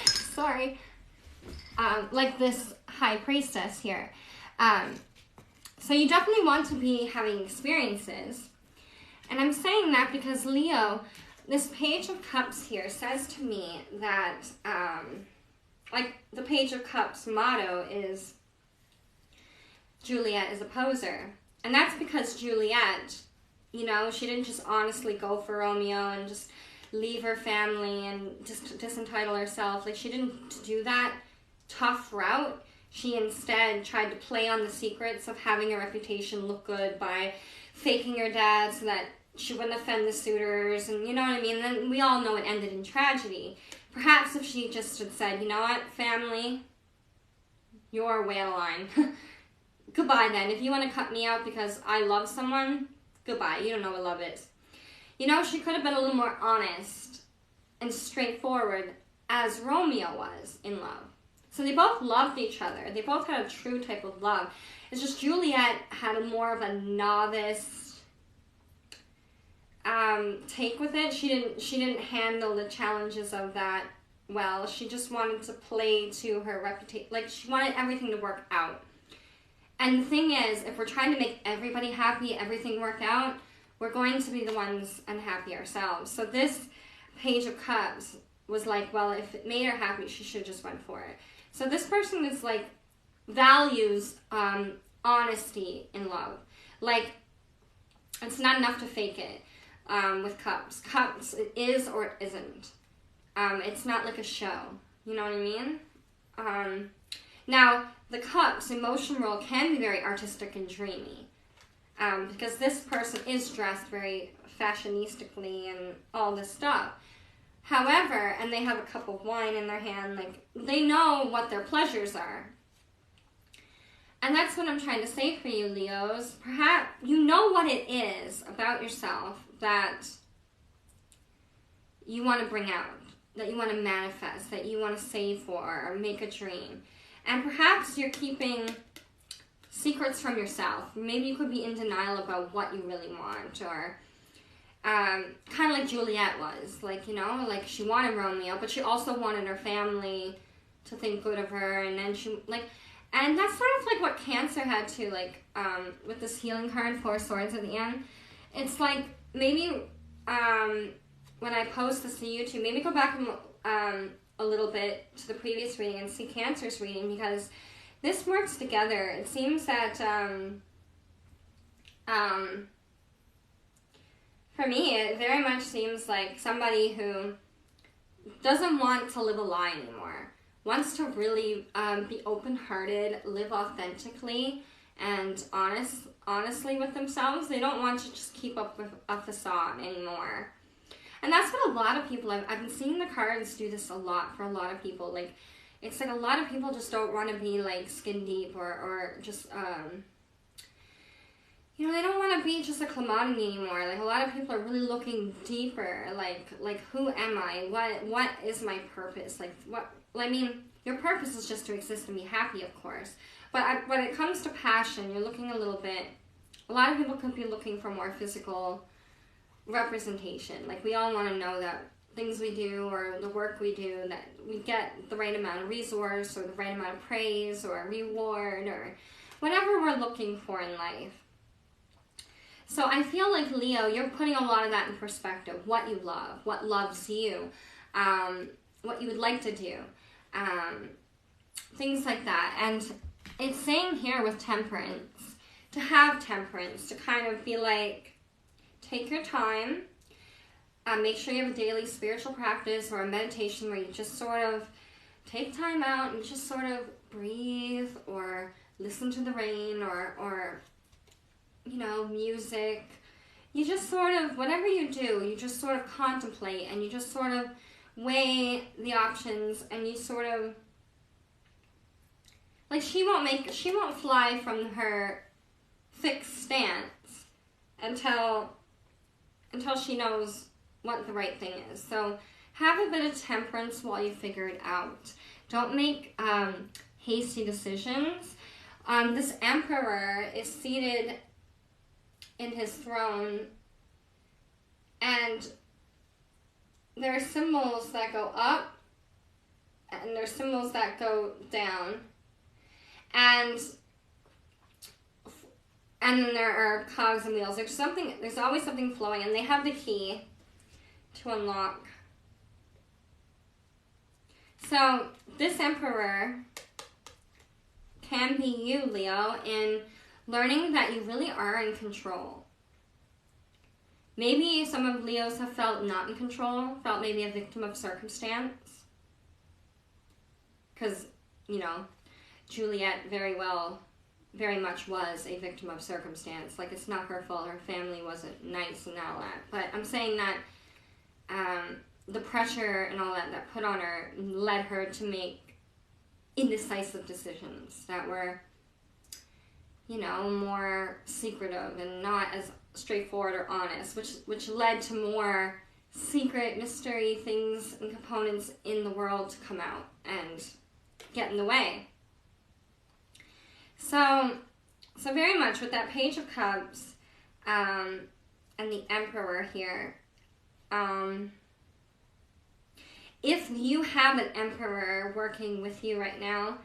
sorry. Like this High Priestess here. So you definitely want to be having experiences. And I'm saying that because Leo, this Page of Cups here says to me that, like, the Page of Cups motto is, Juliet is a poser. And that's because Juliet, you know, she didn't just honestly go for Romeo and just leave her family and just disentitle herself. Like, she didn't do that tough route. She instead tried to play on the secrets of having a reputation look good by faking her dad so that she wouldn't offend the suitors, and you know what I mean? And then we all know it ended in tragedy. Perhaps if she just had said, you know what, family, you're way out of line. Goodbye then. If you want to cut me out because I love someone, goodbye. You don't know what love is. You know, she could have been a little more honest and straightforward as Romeo was in love. So they both loved each other. They both had a true type of love. It's just Juliet had a more of a novice take with it. She didn't handle the challenges of that well. She just wanted to play to her reputation. Like, she wanted everything to work out. And the thing is, if we're trying to make everybody happy, everything work out, we're going to be the ones unhappy ourselves. So this Page of Cups was like, well, if it made her happy, she should have just went for it. So this person is like, values honesty in love. Like, it's not enough to fake it with Cups. Cups, it is or it isn't. It's not like a show. You know what I mean? Now, the Cups emotion role can be very artistic and dreamy. Because this person is dressed very fashionistically and all this stuff. However, and they have a cup of wine in their hand, like, they know what their pleasures are. And that's what I'm trying to say for you, Leos. Perhaps you know what it is about yourself that you want to bring out, that you want to manifest, that you want to save for or make a dream. And perhaps you're keeping secrets from yourself. Maybe you could be in denial about what you really want, or kind of like Juliet was. Like, you know, like, she wanted Romeo, but she also wanted her family to think good of her, and then she, like, and that's sort of like what Cancer had too, like, with this healing card, 4 Swords at the end. It's like, maybe, when I post this to YouTube, maybe go back a little bit to the previous reading and see Cancer's reading, because this works together. It seems that, for me, it very much seems like somebody who doesn't want to live a lie anymore, wants to really be open-hearted, live authentically, and honestly with themselves. They don't want to just keep up with a facade anymore. And that's what a lot of people, I've been seeing the cards do this a lot for a lot of people. Like, it's like a lot of people just don't want to be, like, skin deep or just, you know, they don't want to be just a commodity anymore. Like, a lot of people are really looking deeper. Like who am I? What is my purpose? Like, I mean, your purpose is just to exist and be happy, of course. But when it comes to passion, you're looking a little bit, a lot of people could be looking for more physical representation. Like, we all want to know that things we do or the work we do, that we get the right amount of resource or the right amount of praise or reward or whatever we're looking for in life. So I feel like, Leo, you're putting a lot of that in perspective. What you love, what loves you, what you would like to do, things like that. And it's saying here with temperance, to have temperance, to kind of be like, take your time, make sure you have a daily spiritual practice or a meditation where you just sort of take time out and just sort of breathe or listen to the rain or you know, music. You just sort of, whatever you do, you just sort of contemplate and you just sort of weigh the options, and you sort of, like, she won't fly from her fixed stance until she knows what the right thing is. So have a bit of temperance while you figure it out. Don't make hasty decisions. This emperor is seated in his throne, and there are symbols that go up and there are symbols that go down, and then there are cogs and wheels. There's always something flowing, and they have the key to unlock. So this emperor can be you, Leo, in learning that you really are in control. Maybe some of Leos have felt not in control, felt maybe a victim of circumstance. Because, you know, Juliet very much was a victim of circumstance. Like, it's not her fault, her family wasn't nice and all that. But I'm saying that the pressure and all that put on her led her to make indecisive decisions that were, you know, more secretive and not as straightforward or honest, which led to more secret mystery things and components in the world to come out and get in the way. So very much with that Page of Cups and the Emperor here, if you have an Emperor working with you right now,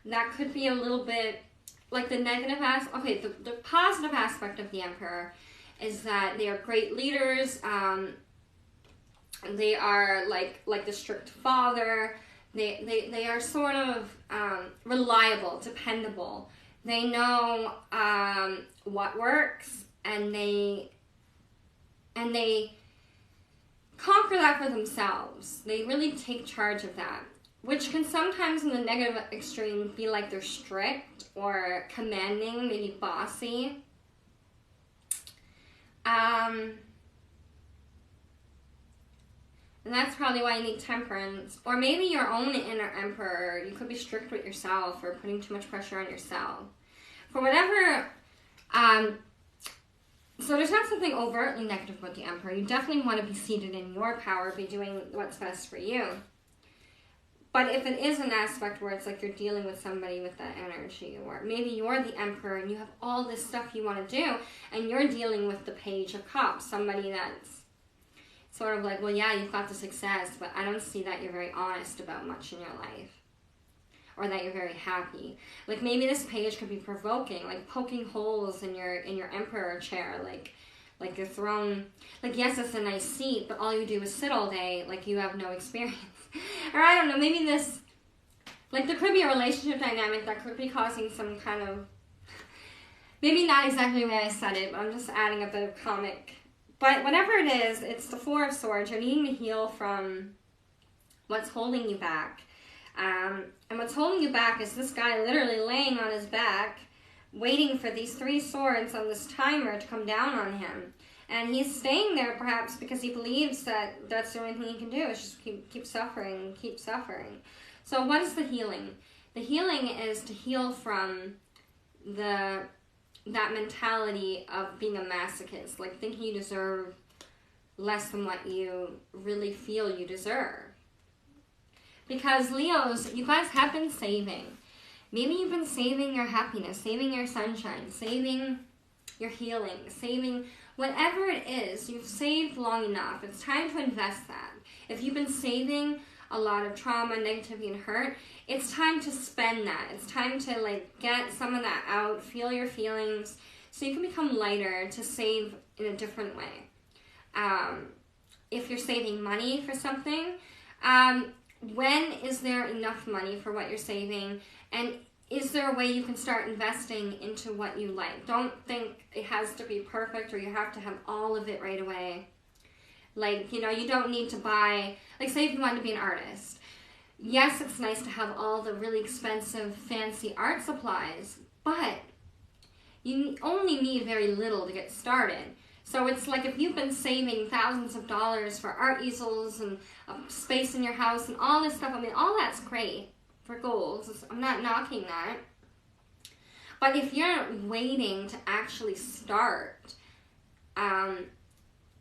that could be a little bit like the negative aspect. Okay, the positive aspect of the Emperor is that they are great leaders. They are like the strict father. They are sort of reliable, dependable. They know what works, and they conquer that for themselves. They really take charge of that, which can sometimes in the negative extreme be like they're strict or commanding, maybe bossy. And that's probably why you need temperance. Or maybe your own inner emperor. You could be strict with yourself or putting too much pressure on yourself. For whatever, so there's not something overtly negative about the emperor. You definitely want to be seated in your power, be doing what's best for you. But if it is an aspect where it's like you're dealing with somebody with that energy, or maybe you're the emperor and you have all this stuff you want to do, and you're dealing with the Page of Cups, somebody that's sort of like, well, yeah, you've got the success, but I don't see that you're very honest about much in your life, or that you're very happy. Like, maybe this page could be provoking, like poking holes in your emperor chair, like your throne. Like, yes, it's a nice seat, but all you do is sit all day, like you have no experience. Or I don't know, maybe this, like, there could be a relationship dynamic that could be causing some kind of, maybe not exactly the way I said it, but I'm just adding a bit of comic. But whatever it is, it's the Four of Swords. You're needing to heal from what's holding you back. And what's holding you back is this guy literally laying on his back, waiting for these 3 swords on this timer to come down on him. And he's staying there perhaps because he believes that that's the only thing he can do, is just keep suffering, keep suffering. So what is the healing? The healing is to heal from that mentality of being a masochist, like thinking you deserve less than what you really feel you deserve. Because Leos, you guys have been saving. Maybe you've been saving your happiness, saving your sunshine, saving your healing, saving whatever it is. You've saved long enough. It's time to invest that. If you've been saving a lot of trauma, negativity, and hurt, it's time to spend that. It's time to, like, get some of that out, feel your feelings, So you can become lighter to save in a different way. If you're saving money for something, when is there enough money for what you're saving? And is there a way you can start investing into what you like? Don't think it has to be perfect or you have to have all of it right away. Like, you know, you don't need to buy, like say if you want to be an artist. Yes, it's nice to have all the really expensive, fancy art supplies, but you only need very little to get started. So it's like if you've been saving thousands of dollars for art easels and space in your house and all this stuff, I mean, all that's great for goals. I'm not knocking that. But if you're waiting to actually start, and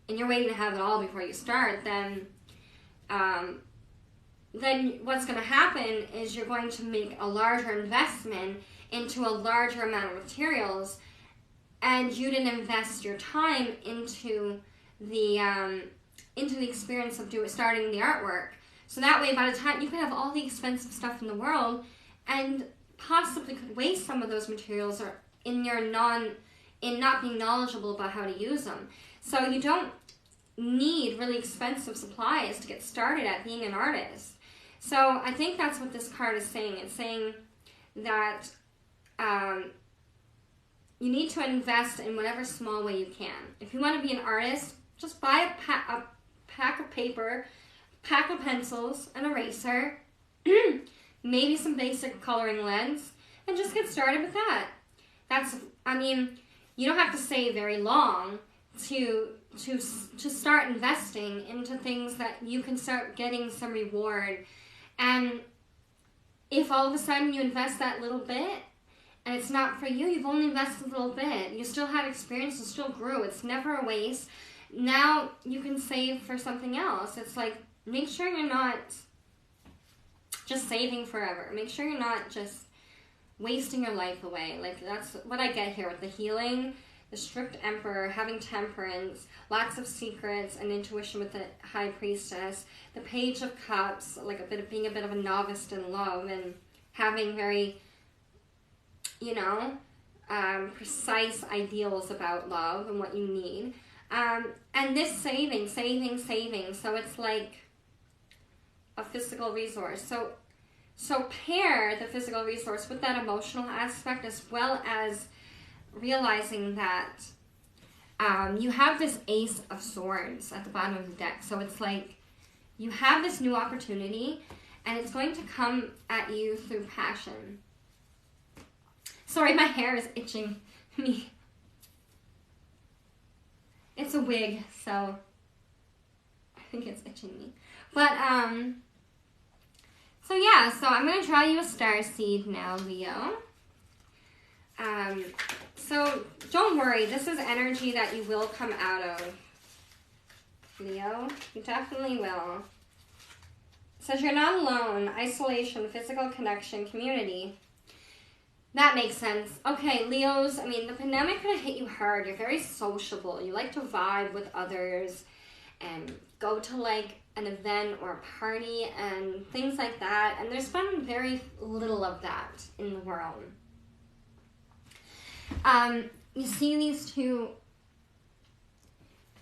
you're waiting to have it all before you start, then what's going to happen is you're going to make a larger investment into a larger amount of materials, and you didn't invest your time into the experience of starting the artwork. So that way, by the time you could have all the expensive stuff in the world, and possibly could waste some of those materials, or in not being knowledgeable about how to use them. So you don't need really expensive supplies to get started at being an artist. So I think that's what this card is saying. It's saying that you need to invest in whatever small way you can. If you want to be an artist, just buy a pack of paper, pack of pencils, an eraser, maybe some basic coloring leads, and just get started with that. You don't have to stay very long to start investing into things that you can start getting some reward. And if all of a sudden you invest that little bit and it's not for you, you've only invested a little bit. You still have experience, you still grew. It's never a waste. Now you can save for something else. It's like, make sure you're not just saving forever. Make sure you're not just wasting your life away. Like, that's what I get here with the healing, the strict emperor, having temperance, lots of secrets and intuition with the high priestess, the page of cups, like being a bit of a novice in love, and having very, precise ideals about love and what you need. And this saving. So it's like a physical resource. So pair the physical resource with that emotional aspect, as well as realizing that you have this Ace of Swords at the bottom of the deck. So it's like you have this new opportunity, and it's going to come at you through passion. Sorry, my hair is itching me. It's a wig, so I think it's itching me. But, so yeah, so I'm going to draw you a star seed now, Leo. So don't worry, this is energy that you will come out of, Leo. You definitely will. It says you're not alone. Isolation, physical connection, community. That makes sense. Okay, Leos, the pandemic could have hit you hard. You're very sociable. You like to vibe with others and go to like an event or a party and things like that. And there's been very little of that in the world. You see these two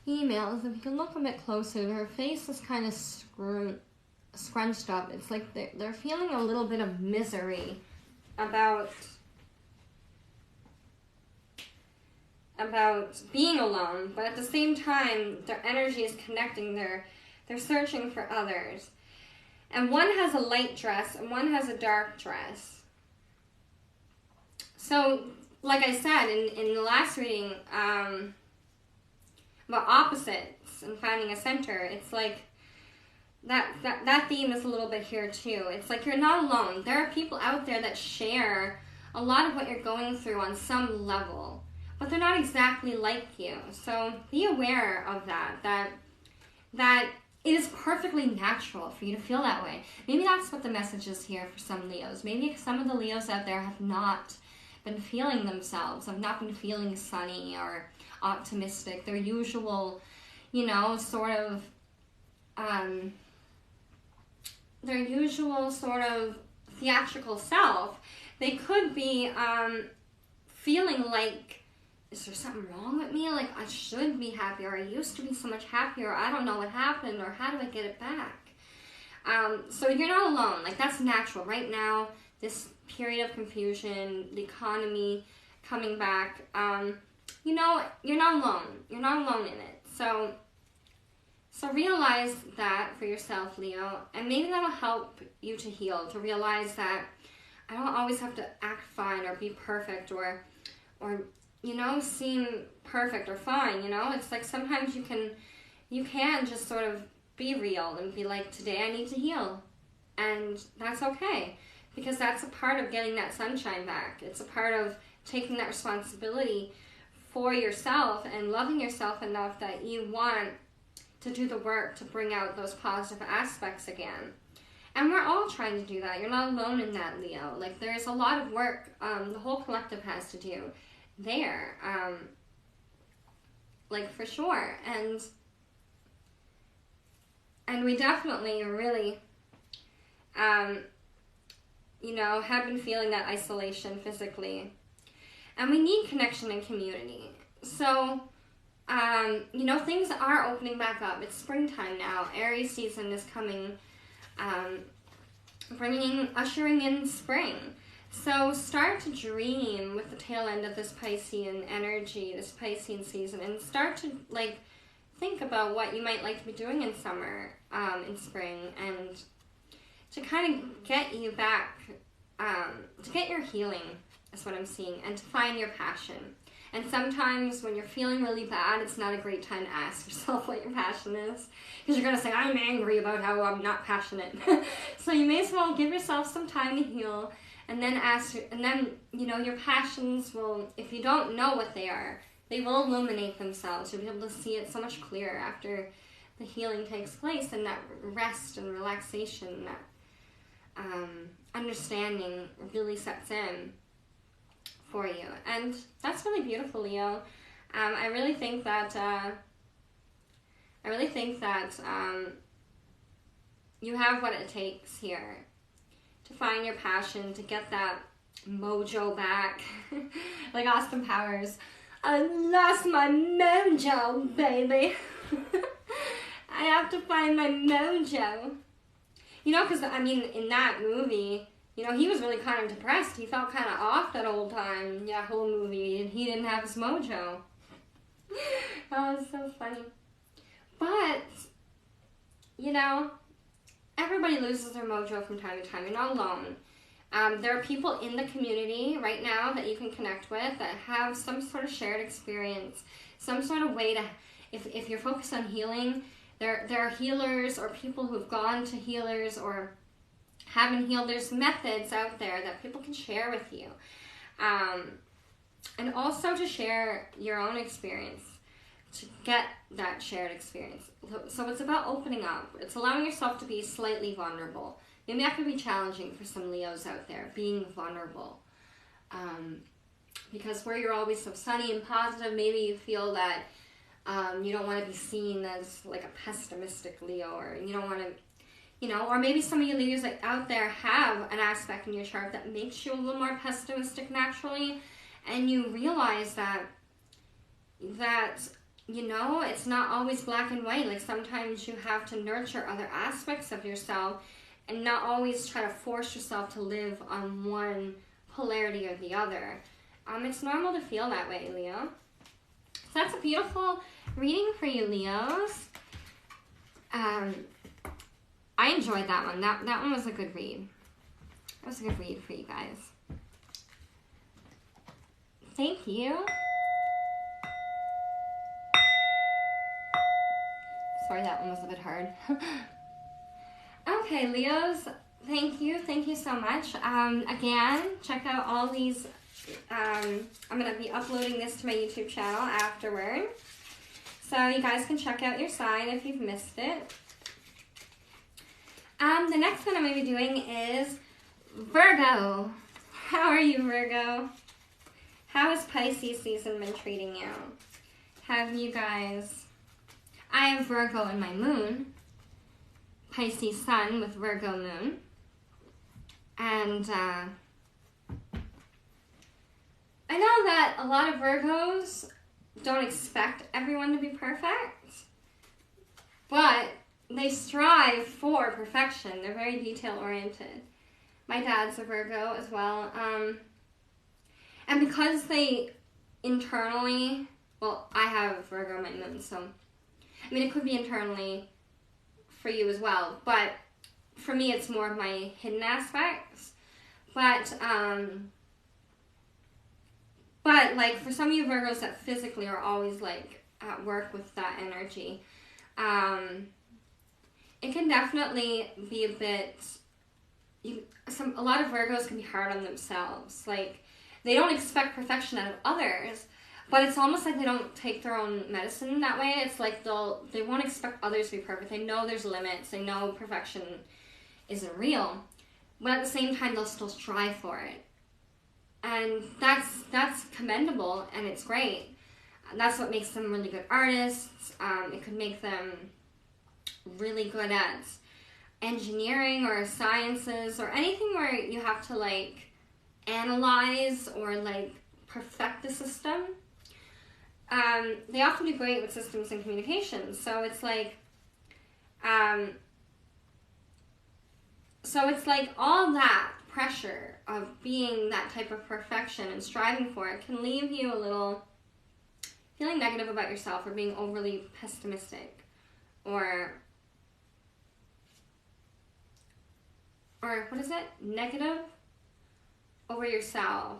females, if you can look a bit closer, her face is kind of scrunched up. It's like they're feeling a little bit of misery about being alone, but at the same time, their energy is connecting. They're searching for others. And one has a light dress and one has a dark dress. So, like I said in the last reading, about opposites and finding a center, it's like that theme is a little bit here too. It's like you're not alone. There are people out there that share a lot of what you're going through on some level, but they're not exactly like you. So be aware of that it is perfectly natural for you to feel that way. Maybe that's what the message is here for some Leos. Maybe some of the Leos out there have not been feeling themselves, have not been feeling sunny or optimistic. Their usual, theatrical self. They could be feeling like is there something wrong with me? Like, I should be happier. I used to be so much happier. I don't know what happened, or how do I get it back? So you're not alone. Like, that's natural. Right now, this period of confusion, the economy coming back, you know, you're not alone. You're not alone in it. So realize that for yourself, Leo, and maybe that'll help you to heal, to realize that I don't always have to act fine or be perfect or you know, seem perfect or fine, you know? It's like sometimes you can just sort of be real and be like, today I need to heal. And that's okay, because that's a part of getting that sunshine back. It's a part of taking that responsibility for yourself and loving yourself enough that you want to do the work to bring out those positive aspects again. And we're all trying to do that. You're not alone in that, Leo. Like, there's a lot of work the whole collective has to do there. Like, for sure. And we definitely really, you know, have been feeling that isolation physically. And we need connection and community. So, you know, things are opening back up. It's springtime now. Aries season is coming, ushering in spring. So start to dream with the tail end of this Piscean energy, this Piscean season, and start to, like, think about what you might like to be doing in summer, in spring, and to kind of get you back, to get your healing, is what I'm seeing, and to find your passion. And sometimes when you're feeling really bad, it's not a great time to ask yourself what your passion is, because you're going to say, I'm angry about how I'm not passionate. So you may as well give yourself some time to heal, and then you know, your passions will, if you don't know what they are, they will illuminate themselves. You'll be able to see it so much clearer after the healing takes place, and that rest and relaxation, that understanding really sets in for you. And that's really beautiful, Leo. I really think that you have what it takes here to find your passion, to get that mojo back. Like Austin Powers, I lost my mojo, baby. I have to find my mojo. You know, because, I mean, in that movie, you know, he was really kind of depressed. He felt kind of off that whole time, that whole movie, and he didn't have his mojo. That was so funny. But, you know, everybody loses their mojo from time to time. You're not alone. There are people in the community right now that you can connect with that have some sort of shared experience, some sort of way to, if you're focused on healing, there are healers or people who've gone to healers or haven't healed. There's methods out there that people can share with you. And also to share your own experience, to get that shared experience. So it's about opening up. It's allowing yourself to be slightly vulnerable. Maybe that could be challenging for some Leos out there, being vulnerable. Because where you're always so sunny and positive, maybe you feel that you don't want to be seen as like a pessimistic Leo, or you don't want to, you know, or maybe some of you Leos out there have an aspect in your chart that makes you a little more pessimistic naturally, and you realize that you know, it's not always black and white. Like, sometimes you have to nurture other aspects of yourself and not always try to force yourself to live on one polarity or the other. It's normal to feel that way, Leo. So that's a beautiful reading for you, Leos. I enjoyed that one. That one was a good read. That was a good read for you guys. Thank you. Sorry, that one was a bit hard. Okay, Leos, thank you so much. Again, check out all these. I'm going to be uploading this to my YouTube channel afterward. So you guys can check out your sign if you've missed it. The next one I'm going to be doing is Virgo. How are you, Virgo? How has Pisces season been treating you? Have you guys... I have Virgo in my moon, Pisces sun with Virgo moon, and I know know that a lot of Virgos don't expect everyone to be perfect, but they strive for perfection. They're very detail-oriented. My dad's a Virgo as well. And because they internally, well, I have Virgo in my moon, so, I mean, it could be internally for you as well, but for me, it's more of my hidden aspects. But like, for some of you Virgos that physically are always, like, at work with that energy, it can definitely be a bit, a lot of Virgos can be hard on themselves. Like, they don't expect perfection out of others, but it's almost like they don't take their own medicine that way. It's like they won't expect others to be perfect. They know there's limits. They know perfection isn't real, but at the same time, they'll still strive for it. And that's commendable, and it's great. That's what makes them really good artists. It could make them really good at engineering or sciences or anything where you have to, like, analyze or, like, perfect the system. They often do great with systems and communications. So it's like, all that pressure of being that type of perfection and striving for it can leave you a little feeling negative about yourself or being overly pessimistic or what is it? Negative over yourself.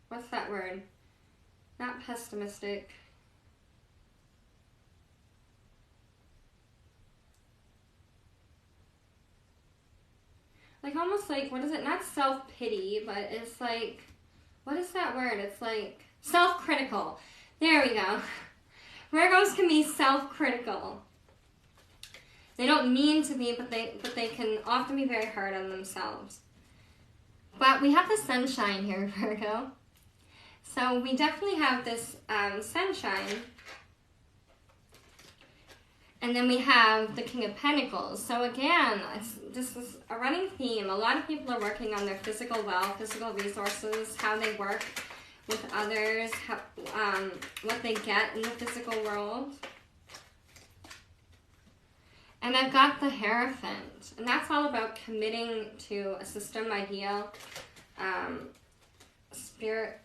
What's that word? Not pessimistic. Like, almost like, what is it? Not self-pity, but it's like, what is that word? It's like self-critical. There we go. Virgos can be self-critical. They don't mean to be, but they can often be very hard on themselves. But we have the sunshine here, Virgo. So we definitely have this sunshine. And then we have the King of Pentacles. So again, this is a running theme. A lot of people are working on their physical wealth, physical resources, how they work with others, what they get in the physical world. And I've got the Hierophant. And that's all about committing to a system, ideal, spirit,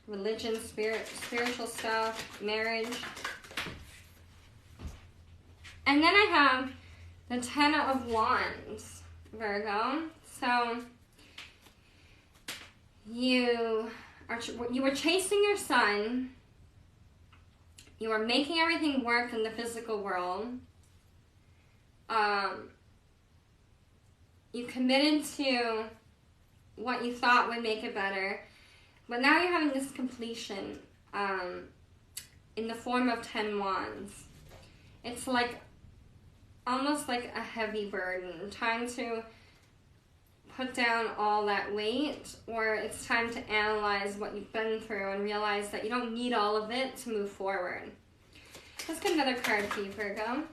religion, spiritual stuff, marriage. And then I have the Ten of Wands, Virgo. So you were chasing your sun. You were making everything work in the physical world. You committed to what you thought would make it better. But now you're having this completion in the form of 10 wands. It's like almost like a heavy burden. Time to put down all that weight, or it's time to analyze what you've been through and realize that you don't need all of it to move forward. Let's get another card for you, Virgo.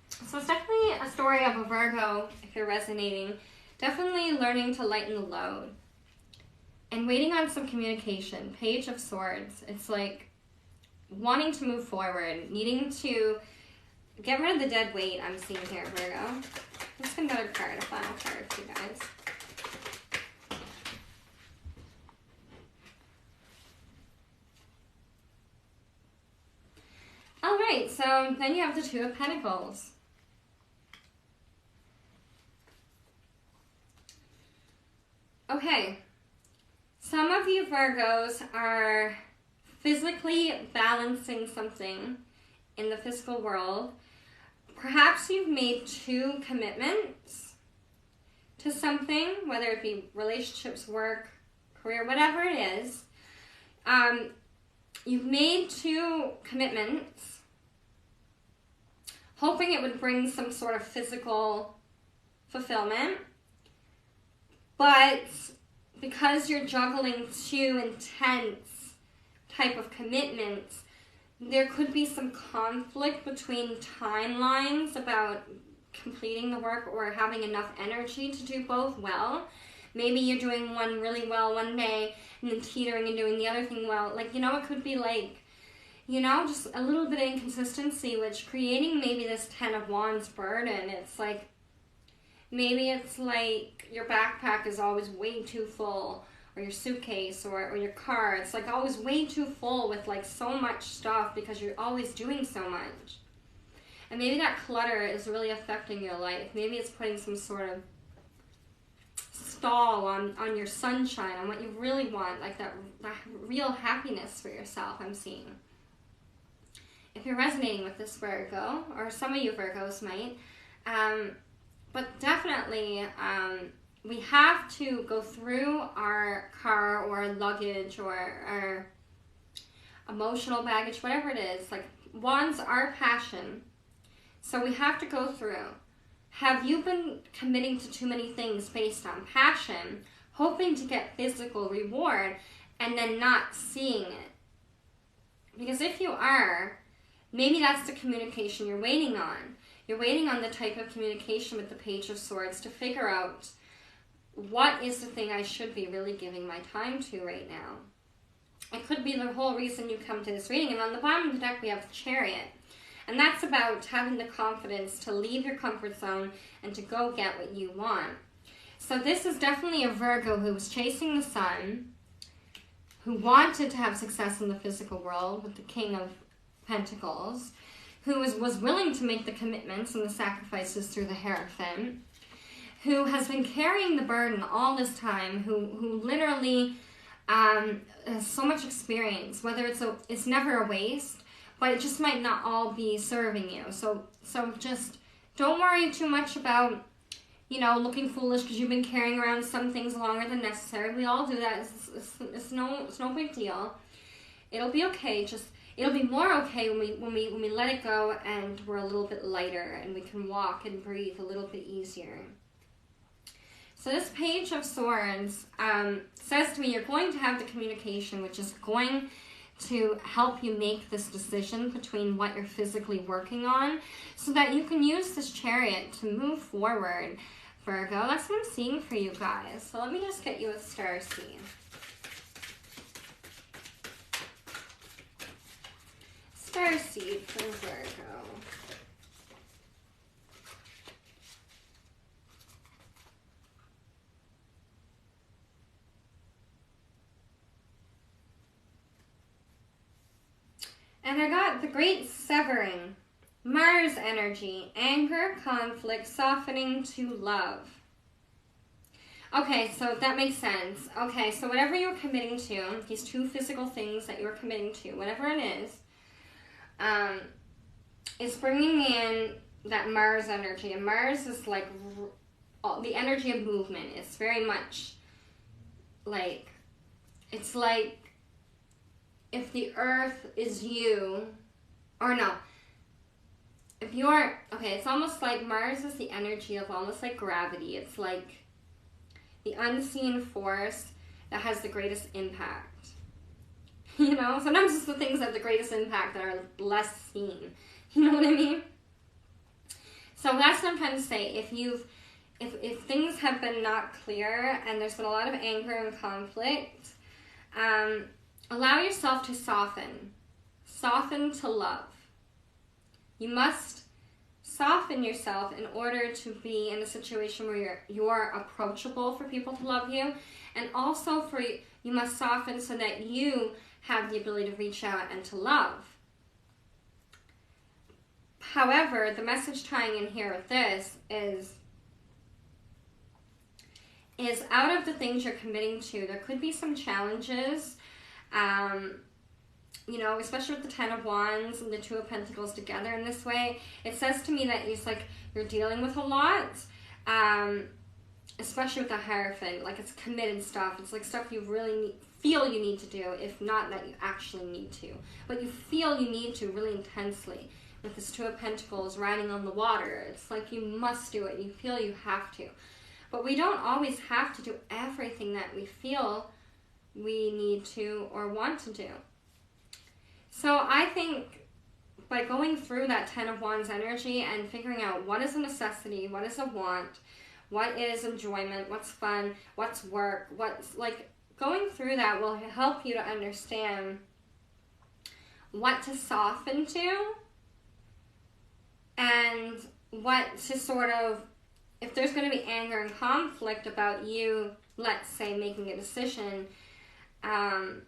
So it's definitely a story of a Virgo, if you're resonating, definitely learning to lighten the load and waiting on some communication. Page of Swords. It's like wanting to move forward, needing to get rid of the dead weight I'm seeing here, Virgo. Let's get another card, a final card for you guys. Alright, so then you have the Two of Pentacles. Okay, some of you Virgos are physically balancing something in the physical world. Perhaps you've made 2 commitments to something, whether it be relationships, work, career, whatever it is. You've made 2 commitments, hoping it would bring some sort of physical fulfillment. But because you're juggling 2 intense type of commitments, there could be some conflict between timelines about completing the work or having enough energy to do both well. Maybe you're doing one really well one day and then teetering and doing the other thing well. Like, you know, it could be like, you know, just a little bit of inconsistency, which creating maybe this Ten of Wands burden. It's like, maybe it's like your backpack is always way too full, or your suitcase, or your car. It's like always way too full with like so much stuff because you're always doing so much. And maybe that clutter is really affecting your life. Maybe it's putting some sort of stall on your sunshine, on what you really want, like that real happiness for yourself, I'm seeing. If you're resonating with this, Virgo, or some of you Virgos might, but definitely we have to go through our car or our luggage or our emotional baggage, whatever it is. Like, wands are passion. So we have to go through. Have you been committing to too many things based on passion, hoping to get physical reward, and then not seeing it? Because if you are, maybe that's the communication you're waiting on. You're waiting on the type of communication with the Page of Swords to figure out what is the thing I should be really giving my time to right now. It could be the whole reason you come to this reading. And on the bottom of the deck, we have the Chariot. And that's about having the confidence to leave your comfort zone and to go get what you want. So this is definitely a Virgo who was chasing the sun, who wanted to have success in the physical world with the King of Pentacles, who was willing to make the commitments and the sacrifices through the Hierophant, who has been carrying the burden all this time, who literally has so much experience, whether it's never a waste, but it just might not all be serving you. So just don't worry too much about, you know, looking foolish because you've been carrying around some things longer than necessary. We all do that. It's no big deal. It'll be okay. Just it'll be more okay when we let it go and we're a little bit lighter and we can walk and breathe a little bit easier. So this Page of Swords says to me, you're going to have the communication, which is going to help you make this decision between what you're physically working on so that you can use this Chariot to move forward, Virgo. That's what I'm seeing for you guys. So let me just get you a starseed. Starseed for Virgo. And I got the Great Severing, Mars energy, anger, conflict, softening to love. Okay, so that makes sense. Okay, so whatever you're committing to, these two physical things that you're committing to, whatever it is bringing in that Mars energy. And Mars is like the energy of movement. It's very much like, it's like, if the earth is you, or no, if you're, okay, it's almost like Mars is the energy of almost like gravity. It's like the unseen force that has the greatest impact. You know, sometimes it's the things that have the greatest impact that are less seen. You know what I mean? So that's what I'm trying to say. If things have been not clear and there's been a lot of anger and conflict, allow yourself to soften to love. You must soften yourself in order to be in a situation where you're approachable for people to love you, and also you must soften so that you have the ability to reach out and to love. However, the message tying in here with this is out of the things you're committing to, there could be some challenges. You know, especially with the Ten of Wands and the Two of Pentacles together in this way, it says to me that it's like you're dealing with a lot, especially with the Hierophant. Like, it's committed stuff. It's like stuff you really feel you need to do, if not that you actually need to. But you feel you need to really intensely. With this Two of Pentacles riding on the water, it's like you must do it. You feel you have to. But we don't always have to do everything that we feel we need to or want to do. So I think by going through that Ten of Wands energy and figuring out what is a necessity, what is a want, what is enjoyment, what's fun, what's work, what's like, going through that will help you to understand what to soften to and what to sort of, if there's going to be anger and conflict about you, let's say, making a decision, because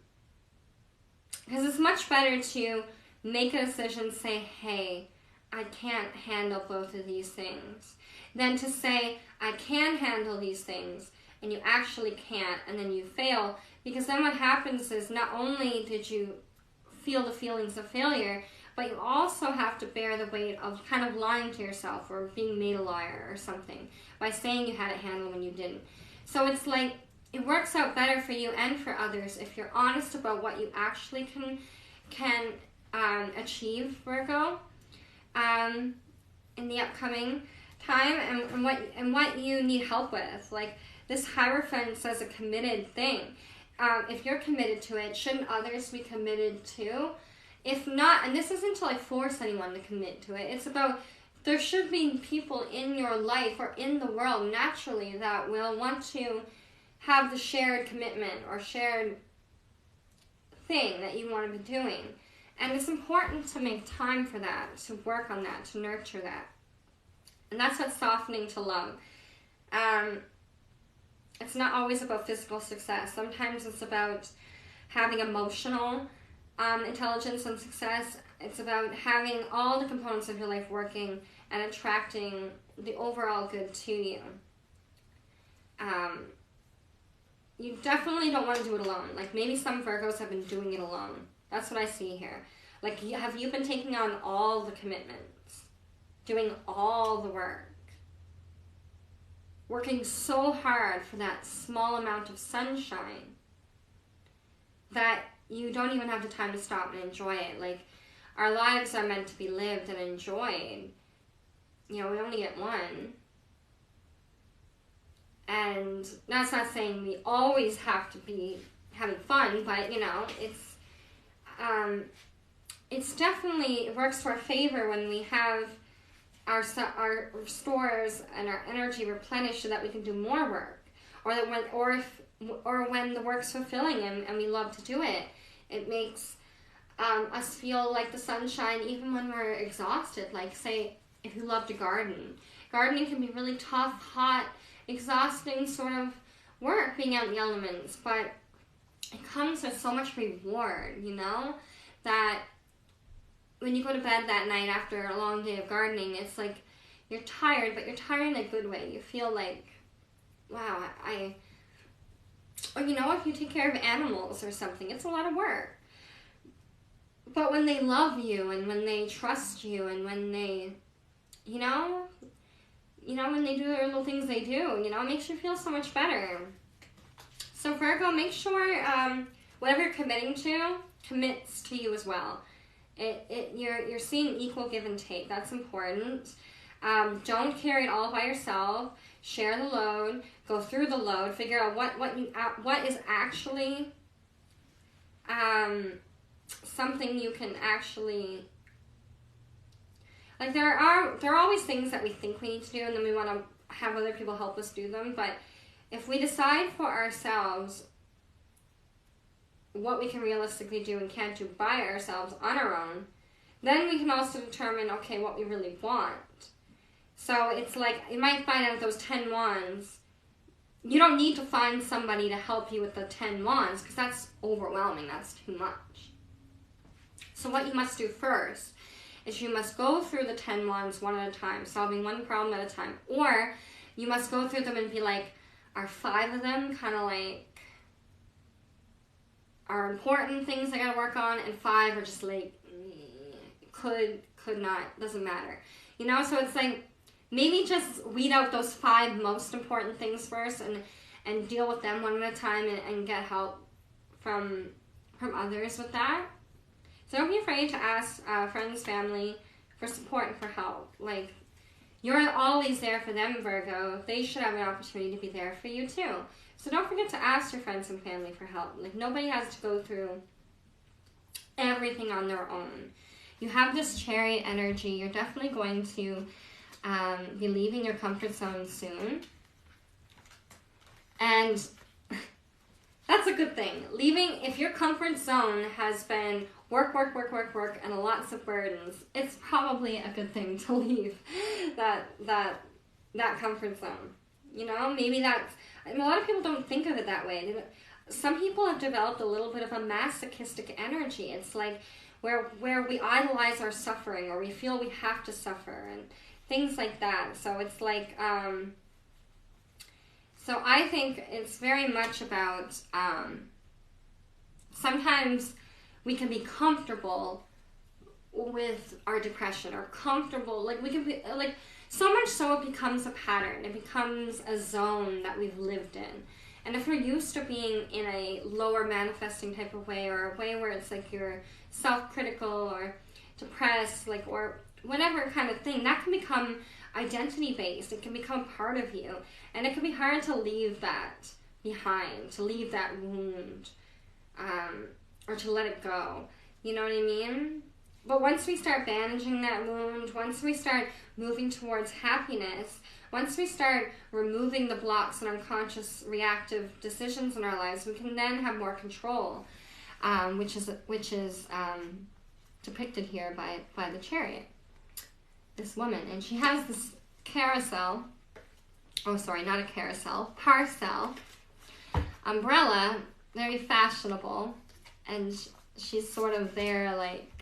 it's much better to make a decision, say, hey, I can't handle both of these things, than to say, I can handle these things, and you actually can't, and then you fail. Because then what happens is, not only did you feel the feelings of failure, but you also have to bear the weight of kind of lying to yourself or being made a liar or something by saying you had it handled when you didn't. So it's like, it works out better for you and for others if you're honest about what you actually can achieve, Virgo, in the upcoming time, and what you need help with. Like, this Hierophant says a committed thing. If you're committed to it, shouldn't others be committed too? If not, and this isn't to like force anyone to commit to it, it's about, there should be people in your life or in the world naturally that will want to have the shared commitment or shared thing that you want to be doing. And it's important to make time for that, to work on that, to nurture that. And that's what's softening to love. It's not always about physical success. Sometimes it's about having emotional intelligence and success. It's about having all the components of your life working and attracting the overall good to you. You definitely don't want to do it alone. Like, maybe some Virgos have been doing it alone. That's what I see here. Like, have you been taking on all the commitments? Doing all the work? Working so hard for that small amount of sunshine that you don't even have the time to stop and enjoy it. Like, our lives are meant to be lived and enjoyed. You know, we only get one. And that's not saying we always have to be having fun, but, you know, it's definitely, it works to our favor when we have our stores and our energy replenished so that we can do more work, or that when the work's fulfilling and we love to do it. It makes us feel like the sunshine even when we're exhausted. Like, say, if you love to garden. Gardening can be really tough, hot, exhausting sort of work, being out in the elements, but it comes with so much reward, you know, that when you go to bed that night after a long day of gardening, it's like you're tired, but you're tired in a good way. You feel like, wow, or you know, if you take care of animals or something, it's a lot of work. But when they love you and when they trust you and when they, you know, when they do their little things they do, you know, it makes you feel so much better. So Virgo, make sure whatever you're committing to commits to you as well. You're seeing equal give and take. That's important. Don't carry it all by yourself. Share the load. Go through the load. Figure out what is actually something you can actually, like, there are always things that we think we need to do, and then we want to have other people help us do them. But if we decide for ourselves what we can realistically do and can't do by ourselves on our own, then we can also determine, okay, what we really want. So it's like, you might find out those 10 wands, you don't need to find somebody to help you with the 10 wands, because that's overwhelming, that's too much. So what you must do first is you must go through the 10 wands one at a time, solving one problem at a time. Or you must go through them and be like, are 5 of them kind of like, are important things I gotta work on, and 5 are just like, could not, doesn't matter. You know, so it's like, maybe just weed out those 5 most important things first and deal with them one at a time and get help from others with that. So don't be afraid to ask friends, family for support and for help. Like, you're always there for them, Virgo. They should have an opportunity to be there for you too. So don't forget to ask your friends and family for help. Like, nobody has to go through everything on their own. You have this Chariot energy. You're definitely going to be leaving your comfort zone soon. And that's a good thing. Leaving, if your comfort zone has been work, and lots of burdens, it's probably a good thing to leave that comfort zone. You know, maybe that's, I mean, a lot of people don't think of it that way. Some people have developed a little bit of a masochistic energy. It's like where we idolize our suffering, or we feel we have to suffer, and things like that. So it's like, so I think it's very much about, sometimes we can be comfortable with our depression, or comfortable, like we can be, like, so much so it becomes a pattern. It becomes a zone that we've lived in. And if we're used to being in a lower manifesting type of way, or a way where it's like you're self-critical or depressed, like, or whatever kind of thing, that can become identity-based. It can become part of you. And it can be hard to leave that behind, to leave that wound, or to let it go. You know what I mean? But once we start bandaging that wound, once we start moving towards happiness, once we start removing the blocks and unconscious reactive decisions in our lives, we can then have more control, which is depicted here by the chariot, this woman. And she has this carousel, oh sorry, not a carousel, parcel, umbrella, very fashionable, and she's sort of there like,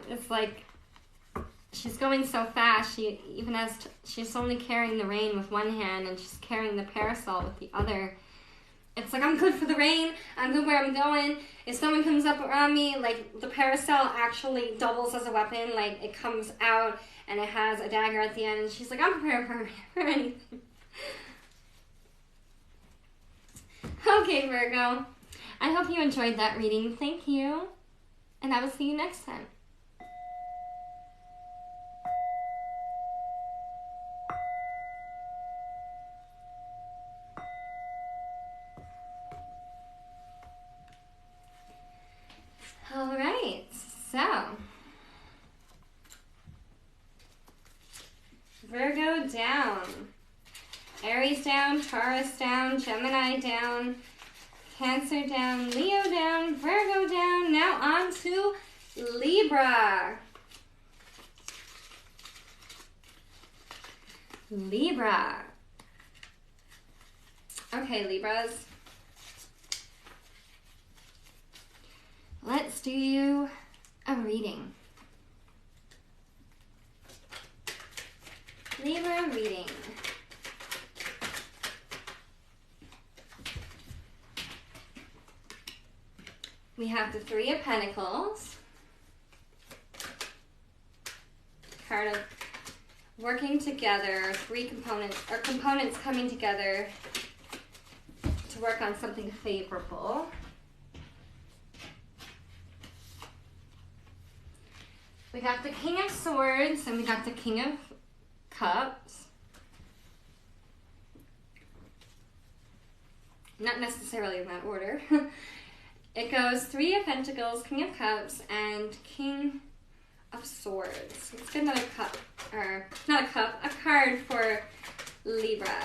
it's like she's going so fast, she even has she's only carrying the rain with one hand and she's carrying the parasol with the other. It's like, I'm good for the rain, I'm good where I'm going. If someone comes up around me, like, the parasol actually doubles as a weapon, like, it comes out and it has a dagger at the end, and she's like, I'm prepared for anything. Okay, Virgo, I hope you enjoyed that reading. Thank you, and I will see you next time. All right, so Virgo down, Aries down, Taurus down, Gemini down, Cancer down, Leo down, Virgo down. Now on to Libra. Libra. Okay, Libras. Let's do a reading. Libra reading. We have the Three of Pentacles, card of working together, three components, or components coming together to work on something favorable. We got the King of Swords and we got the King of Cups. Not necessarily in that order. It goes Three of Pentacles, King of Cups, and King of Swords. Let's get another cup, or not a cup, a card for Libra.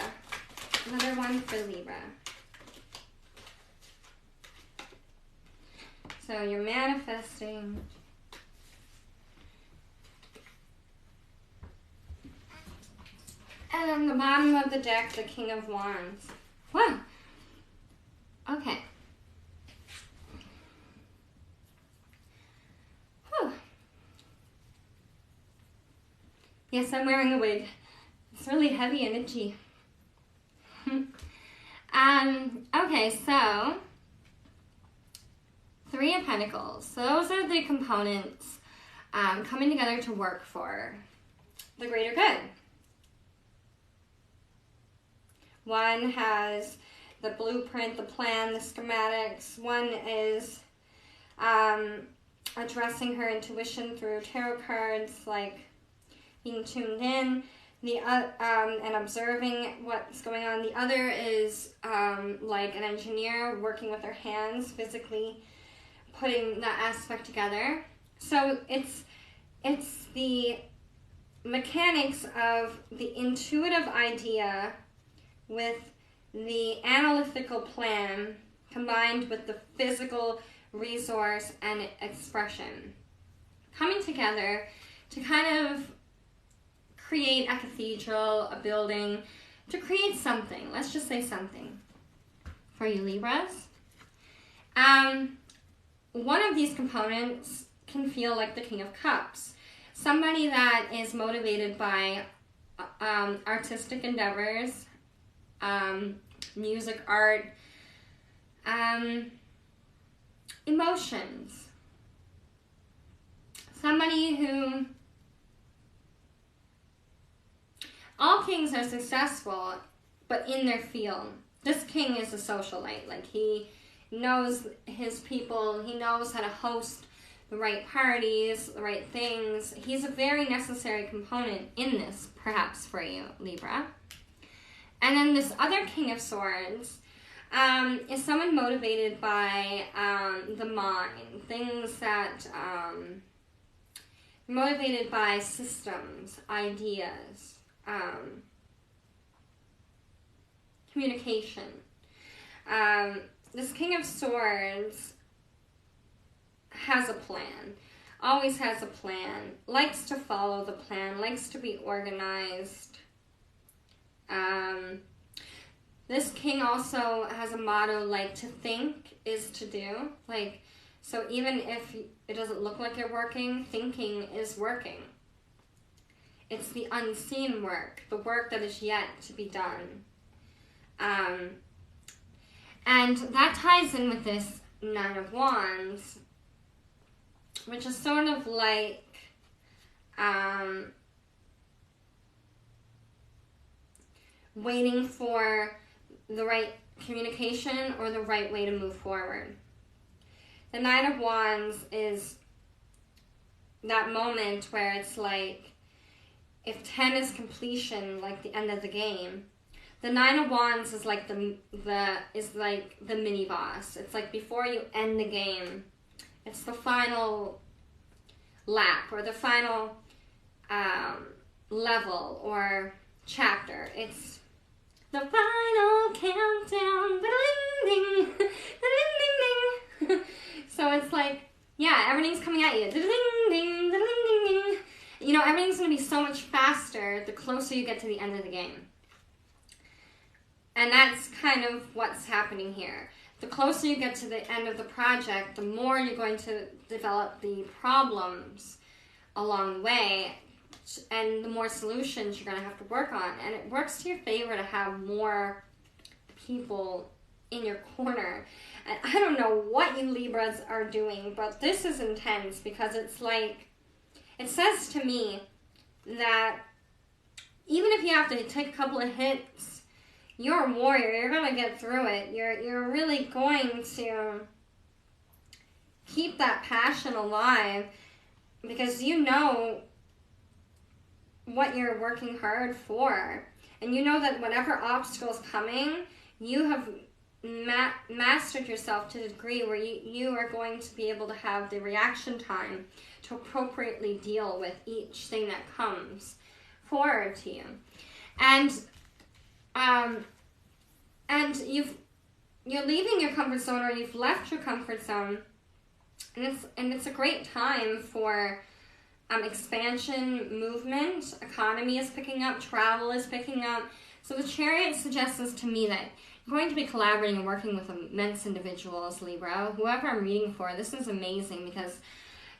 Another one for Libra. So you're manifesting. And on the bottom of the deck, the King of Wands. Whoa! Okay. Whew. Yes, I'm wearing a wig. It's really heavy and itchy. Okay, so Three of Pentacles. So those are the components coming together to work for the greater good. One has the blueprint, the plan, the schematics. One is addressing her intuition through tarot cards, like being tuned in, and observing what's going on. The other is like an engineer working with their hands, physically putting that aspect together. So it's the mechanics of the intuitive idea with the analytical plan combined with the physical resource and expression coming together to kind of create a cathedral, a building, to create something. Let's just say something for you Libras. One of these components can feel like the King of Cups. Somebody that is motivated by artistic endeavors, music, art, emotions. Somebody who... All kings are successful, but in their field. This king is a socialite. Like, he knows his people. He knows how to host the right parties, the right things. He's a very necessary component in this, perhaps, for you, Libra. And then this other King of Swords is someone motivated by the mind. Things that... motivated by systems, ideas, communication. This King of Swords has a plan, always has a plan, likes to follow the plan, likes to be organized. This king also has a motto like to think is to do. Like, so even if it doesn't look like you're working, thinking is working. It's the unseen work, the work that is yet to be done. And that ties in with this Nine of Wands, which is sort of like waiting for the right communication or the right way to move forward. The Nine of Wands is that moment where it's like, if 10 is completion, like the end of the game, the Nine of Wands is like the mini boss. It's like before you end the game, it's the final lap or the final level or chapter. It's the final countdown. Ding, ding, ding, ding. So it's like, yeah, everything's coming at you. Ding, ding, ding, ding. You know, everything's going to be so much faster the closer you get to the end of the game. And that's kind of what's happening here. The closer you get to the end of the project, the more you're going to develop the problems along the way, and the more solutions you're going to have to work on. And it works to your favor to have more people in your corner. And I don't know what you Libras are doing, but this is intense because it's like, it says to me that even if you have to take a couple of hits, you're a warrior. You're going to get through it. You're really going to keep that passion alive because you know what you're working hard for. And you know that whatever obstacle's coming, you have mastered yourself to the degree where you are going to be able to have the reaction time to appropriately deal with each thing that comes forward to you. And you're leaving your comfort zone, or you've left your comfort zone, and it's a great time for expansion, movement. Economy is picking up, travel is picking up. So the Chariot suggests to me that you're going to be collaborating and working with immense individuals, Libra. Whoever I'm reading for, this is amazing because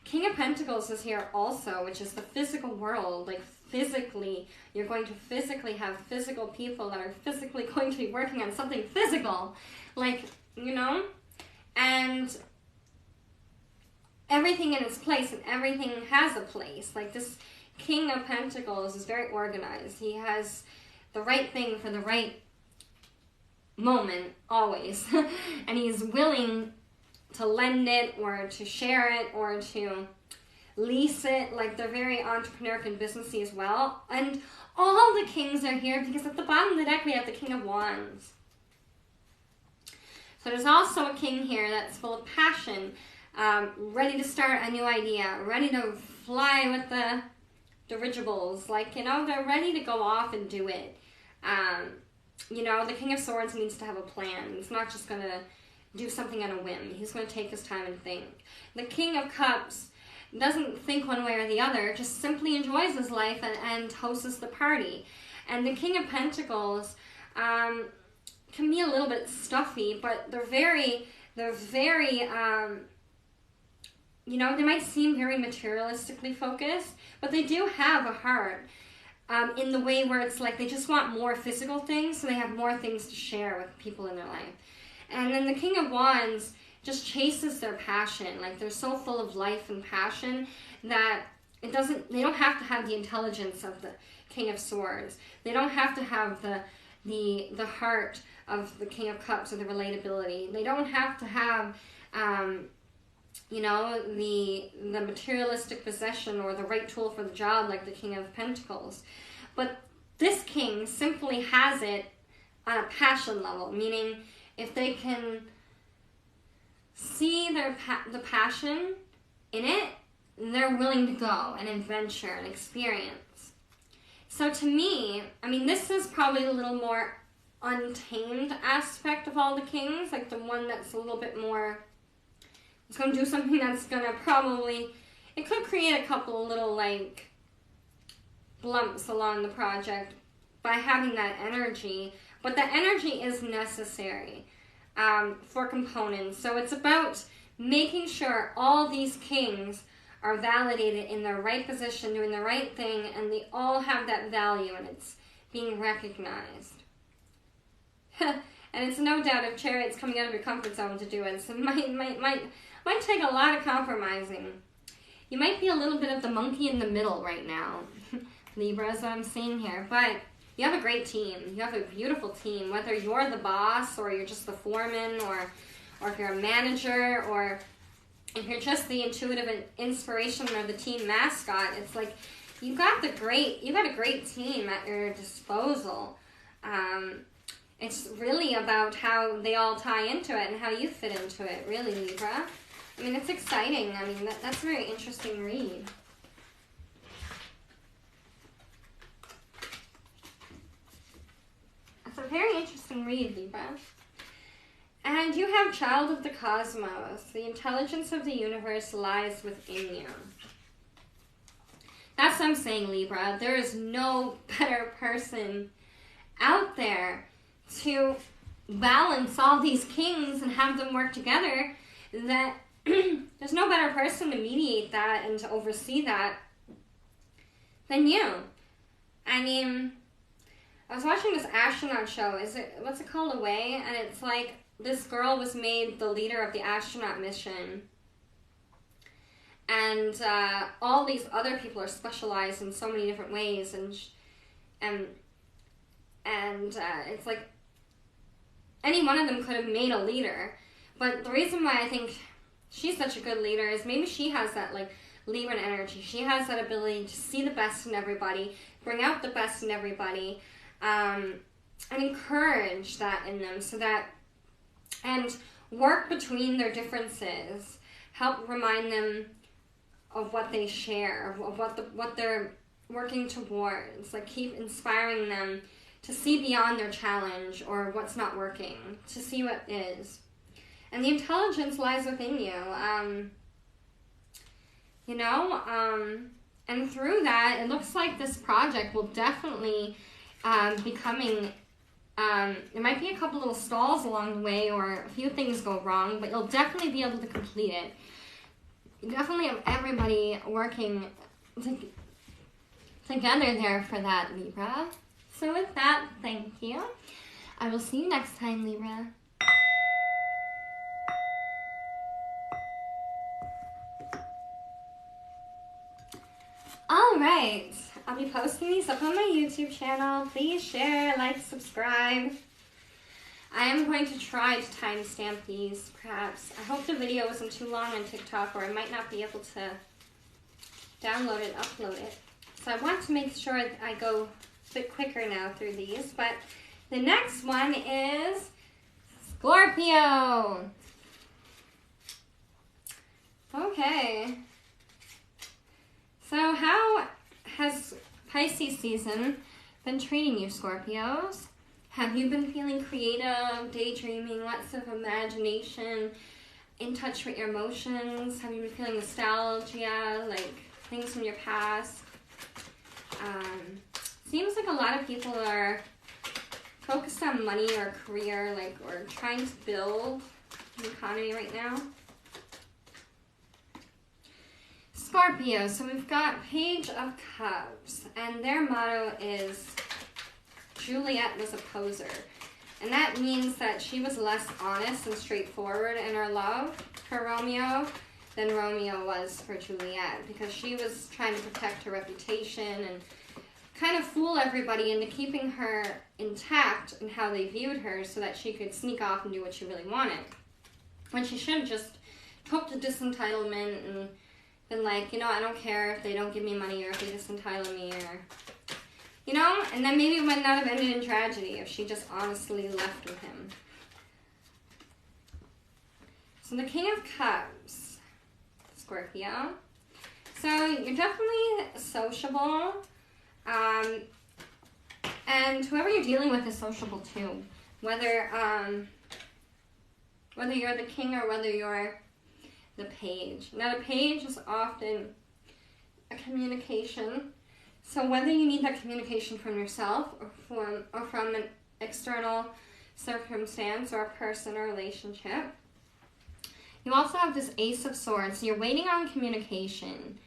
King of Pentacles is here also, which is the physical world. Like, physically, you're going to physically have physical people that are physically going to be working on something physical. Like, you know? And everything in its place, and everything has a place. Like, this King of Pentacles is very organized. He has the right thing for the right moment, always. And he's willing to lend it, or to share it, or to lease it. Like, they're very entrepreneurial and businessy as well. And all the kings are here because at the bottom of the deck we have the King of Wands. So there's also a king here that's full of passion, ready to start a new idea, ready to fly with the dirigibles, like, you know, they're ready to go off and do it. You know, the King of Swords needs to have a plan. He's not just going to do something on a whim. He's going to take his time and think. The King of Cups doesn't think one way or the other, just simply enjoys his life and hosts the party. And the King of Pentacles can be a little bit stuffy, but they're very, you know, they might seem very materialistically focused, but they do have a heart in the way where it's like they just want more physical things, so they have more things to share with people in their life. And then the King of Wands just chases their passion. Like, they're so full of life and passion that they don't have to have the intelligence of the King of Swords. They don't have to have the heart of the King of Cups or the relatability. They don't have to have, you know, the materialistic possession or the right tool for the job like the King of Pentacles. But this king simply has it on a passion level, meaning if they can see the passion in it, they're willing to go and adventure and experience. So to me, I mean, this is probably a little more untamed aspect of all the kings, like the one that's a little bit more, it's going to do something that's going to probably, it could create a couple little like bumps along the project by having that energy, but the energy is necessary for components. So it's about making sure all these kings are validated in their right position, doing the right thing, and they all have that value and it's being recognized. And it's no doubt if Chariot's coming out of your comfort zone to do it, so it might take a lot of compromising. You might be a little bit of the monkey in the middle right now, Libra, is what I'm seeing here, but you have a great team. You have a beautiful team, whether you're the boss or you're just the foreman or if you're a manager or if you're just the intuitive inspiration or the team mascot. It's like you got a great team at your disposal. It's really about how they all tie into it and how you fit into it, really, Libra. I mean, it's exciting. I mean, that's a very interesting read. It's a very interesting read, Libra. And you have Child of the Cosmos. The intelligence of the universe lies within you. That's what I'm saying, Libra. There is no better person out there to balance all these kings and have them work together. That there's no better person to mediate that and to oversee that than you. I mean, I was watching this astronaut show. What's it called? Away? And it's like this girl was made the leader of the astronaut mission. And all these other people are specialized in so many different ways. And it's like any one of them could have made a leader. But the reason why I think she's such a good leader is maybe she has that like Libran energy. She has that ability to see the best in everybody, bring out the best in everybody, and encourage that in them so that, and work between their differences, help remind them of what they share, of what they're working towards, like keep inspiring them to see beyond their challenge or what's not working, to see what is. And the intelligence lies within you, and through that, it looks like this project will definitely be coming. There might be a couple little stalls along the way or a few things go wrong, but you'll definitely be able to complete it. You definitely have everybody working together there for that, Libra. So with that, thank you. I will see you next time, Libra. Alright, I'll be posting these up on my YouTube channel. Please share, like, subscribe. I am going to try to timestamp these, perhaps. I hope the video isn't too long on TikTok, or I might not be able to download it, upload it. So I want to make sure I go a bit quicker now through these. But the next one is Scorpio. Okay. So how has Pisces season been treating you, Scorpios? Have you been feeling creative, daydreaming, lots of imagination, in touch with your emotions? Have you been feeling nostalgia, like things from your past? Seems like a lot of people are focused on money or career, like, or trying to build the economy right now. Scorpio, so we've got Page of Cups, and their motto is Juliet was a poser. And that means that she was less honest and straightforward in her love for Romeo than Romeo was for Juliet, because she was trying to protect her reputation and kind of fool everybody into keeping her intact in how they viewed her so that she could sneak off and do what she really wanted. When she should have just took the disentitlement and been like, you know, I don't care if they don't give me money or if they disentitle me, or, you know, and then maybe it might not have ended in tragedy if she just honestly left with him. So the King of Cups, Scorpio. So you're definitely sociable, and whoever you're dealing with is sociable too. Whether you're the king or whether you're the page. Now the page is often a communication. So whether you need that communication from yourself or from an external circumstance or a person or relationship. You also have this Ace of Swords. So you're waiting on communication.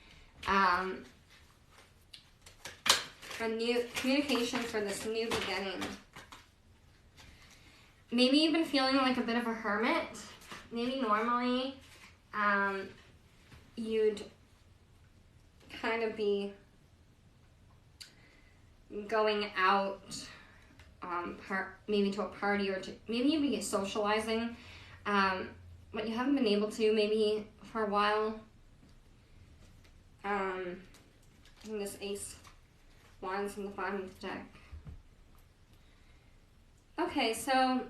A new communication for this new beginning. Maybe you've been feeling like a bit of a hermit. Maybe normally you'd kind of be going out maybe to a party or maybe you'd be socializing, but you haven't been able to maybe for a while. And this Ace Wands in the bottom of the deck. Okay, so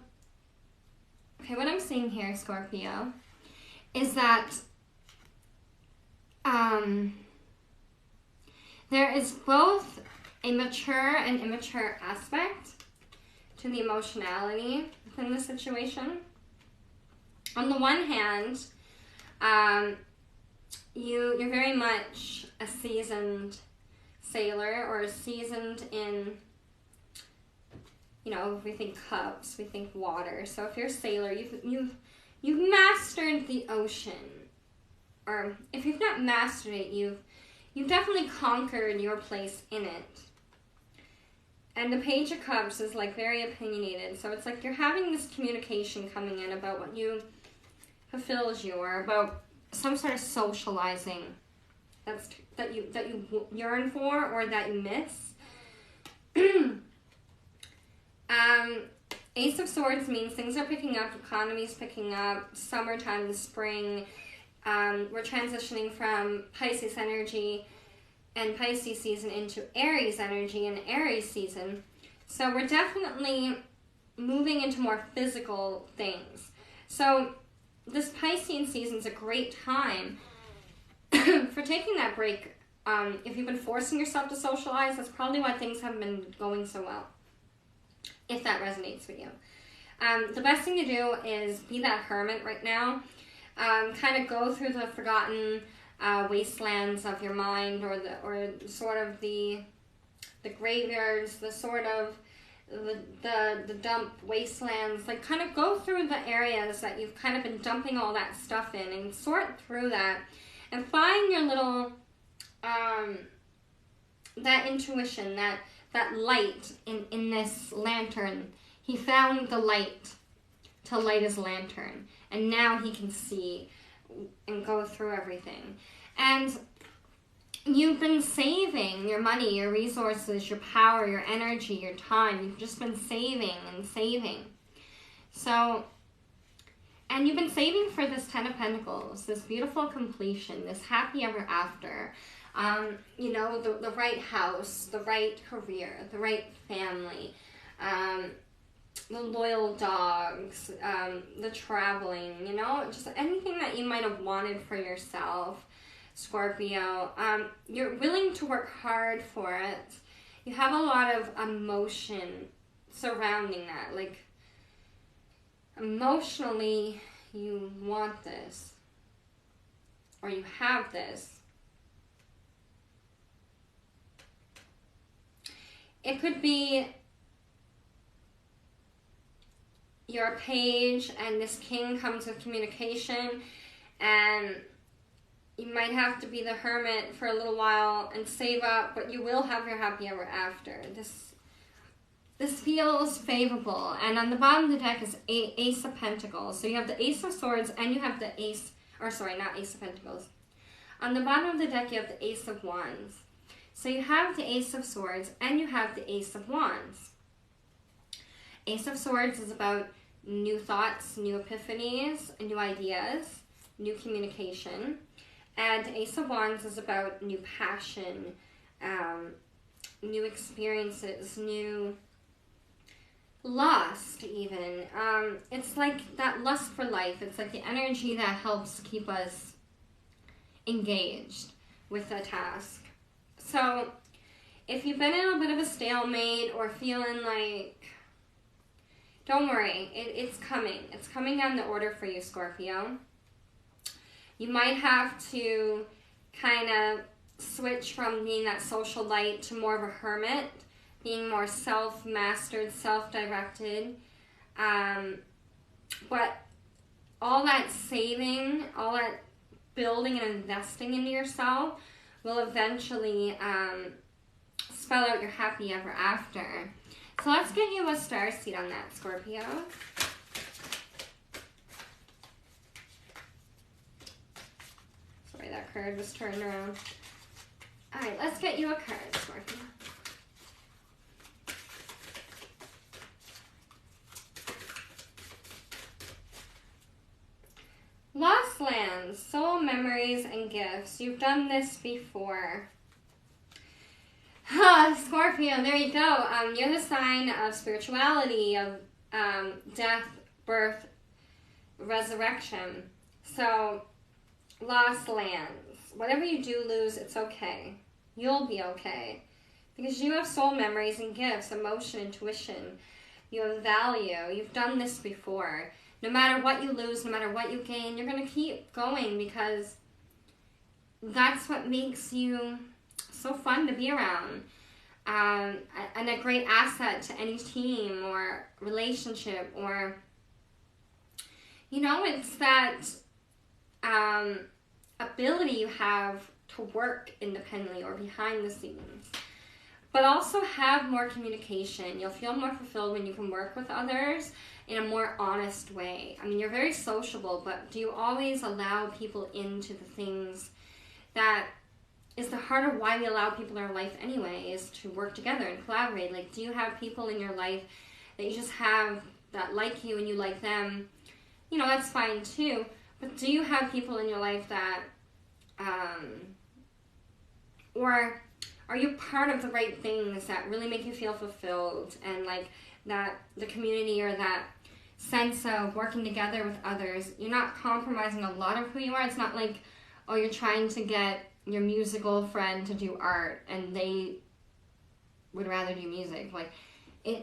what I'm seeing here, Scorpio, is that there is both a mature and immature aspect to the emotionality within the situation. On the one hand, you're very much a seasoned sailor or seasoned in, you know, if we think cups, we think water. So if you're a sailor, you've mastered the ocean. Or if you've not mastered it, you've definitely conquered your place in it. And the Page of Cups is like very opinionated. So it's like you're having this communication coming in about what fulfills you, or about some sort of socializing that you yearn for or that you miss. Ace of Swords means things are picking up, economy's picking up, summertime, the spring. We're transitioning from Pisces energy and Pisces season into Aries energy and Aries season. So we're definitely moving into more physical things. So this Piscean season is a great time for taking that break. If you've been forcing yourself to socialize, that's probably why things haven't been going so well, if that resonates with you. The best thing to do is be that hermit right now. Kind of go through the forgotten wastelands of your mind, or sort of the graveyards, the sort of the dump wastelands. Like, kind of go through the areas that you've kind of been dumping all that stuff in, and sort through that and find your little that intuition, that light in this lantern. He found the light to light his lantern, and now he can see and go through everything. And you've been saving your money, your resources, your power, your energy, your time. You've just been saving and saving. So, and you've been saving for this Ten of Pentacles, this beautiful completion, this happy ever after. You know, the right house, the right career, the right family, the loyal dogs, the traveling, you know, just anything that you might have wanted for yourself. Scorpio. You're willing to work hard for it. You have a lot of emotion surrounding that. Like, emotionally, you want this. Or you have this. It could be you're a page and this king comes with communication, and you might have to be the hermit for a little while and save up, but you will have your happy ever after. This feels favorable. And on the bottom of the deck is Ace of Pentacles. So you have the Ace of Swords and you have the not Ace of Pentacles. On the bottom of the deck you have the Ace of Wands. So you have the Ace of Swords and you have the Ace of Wands. Ace of Swords is about new thoughts, new epiphanies, new ideas, new communication. And Ace of Wands is about new passion, new experiences, new lust even. It's like that lust for life. It's like the energy that helps keep us engaged with a task. So if you've been in a bit of a stalemate or feeling like, don't worry, it's coming. It's coming down the order for you, Scorpio. You might have to kind of switch from being that social light to more of a hermit, being more self-mastered, self-directed. But all that saving, all that building and investing into yourself will eventually spell out your happy ever after. So let's get you a star seed on that, Scorpio. Sorry, that card was turned around. Alright, let's get you a card, Scorpio. Lost lands, soul memories, and gifts. You've done this before. Scorpio, there you go. You're the sign of spirituality, of death, birth, resurrection. So, lost lands. Whatever you do lose, it's okay. You'll be okay. Because you have soul memories and gifts, emotion, intuition. You have value. You've done this before. No matter what you lose, no matter what you gain, you're going to keep going because that's what makes you so fun to be around. And a great asset to any team or relationship, or, you know, it's that ability you have to work independently or behind the scenes. But also have more communication. You'll feel more fulfilled when you can work with others in a more honest way. I mean, you're very sociable, but do you always allow people into the things that is the heart of why we allow people in our life anyway, is to work together and collaborate? Like, do you have people in your life that you just have that like you and you like them? You know, that's fine too. But do you have people in your life that, or are you part of the right things that really make you feel fulfilled, and like that the community or that sense of working together with others? You're not compromising a lot of who you are. It's not like, oh, you're trying to get your musical friend to do art and they would rather do music. Like,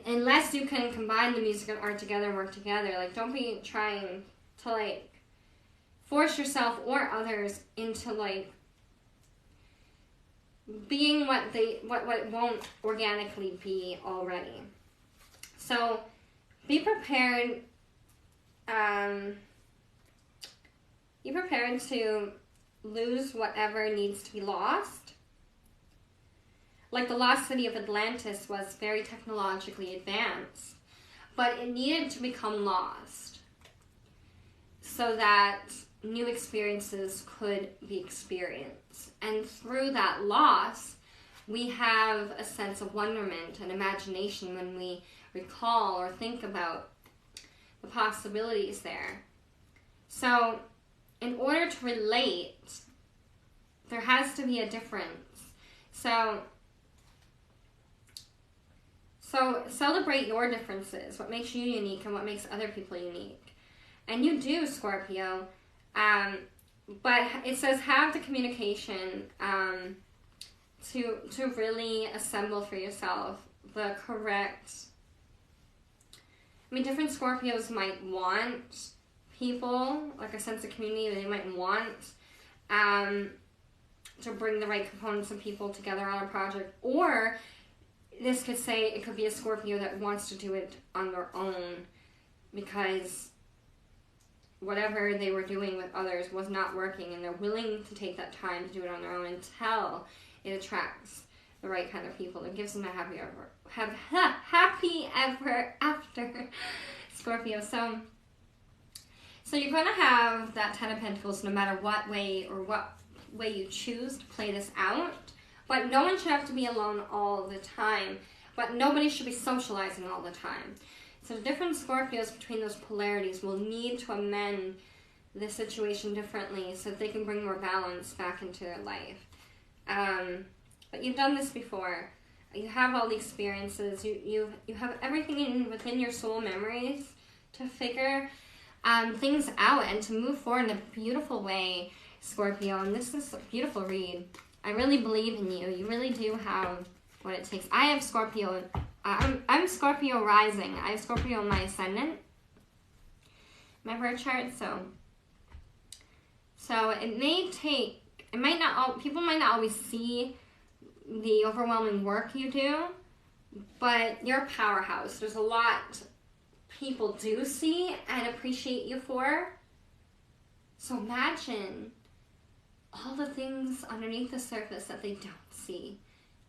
unless you can combine the music and art together and work together, like, don't be trying to like force yourself or others into like being what it won't organically be already. So be prepared. Be prepared to lose whatever needs to be lost. Like the lost city of Atlantis was very technologically advanced, but it needed to become lost so that new experiences could be experienced. And through that loss, we have a sense of wonderment and imagination when we recall or think about the possibilities there. So, in order to relate, there has to be a difference. So celebrate your differences, what makes you unique and what makes other people unique. And you do, Scorpio. but it says have the communication to really assemble for yourself the correct. I mean, different Scorpios might want people, like a sense of community. They might want to bring the right components of people together on a project. Or this could say it could be a Scorpio that wants to do it on their own because whatever they were doing with others was not working, and they're willing to take that time to do it on their own until it attracts the right kind of people. It gives them a happy ever after Scorpio. So you're going to have that Ten of Pentacles no matter what way you choose to play this out. But no one should have to be alone all the time. But nobody should be socializing all the time. So the different Scorpios between those polarities will need to amend the situation differently so that they can bring more balance back into their life. But you've done this before. You have all the experiences. You have everything within your soul memories to figure things out and to move forward in a beautiful way, Scorpio. And this is a beautiful read. I really believe in you. You really do have what it takes. I have Scorpio. I'm Scorpio rising. I have Scorpio in my ascendant, my birth chart. So it may take. It might not. People might not always see the overwhelming work you do, but you're a powerhouse. There's a lot people do see and appreciate you for. So imagine all the things underneath the surface that they don't see.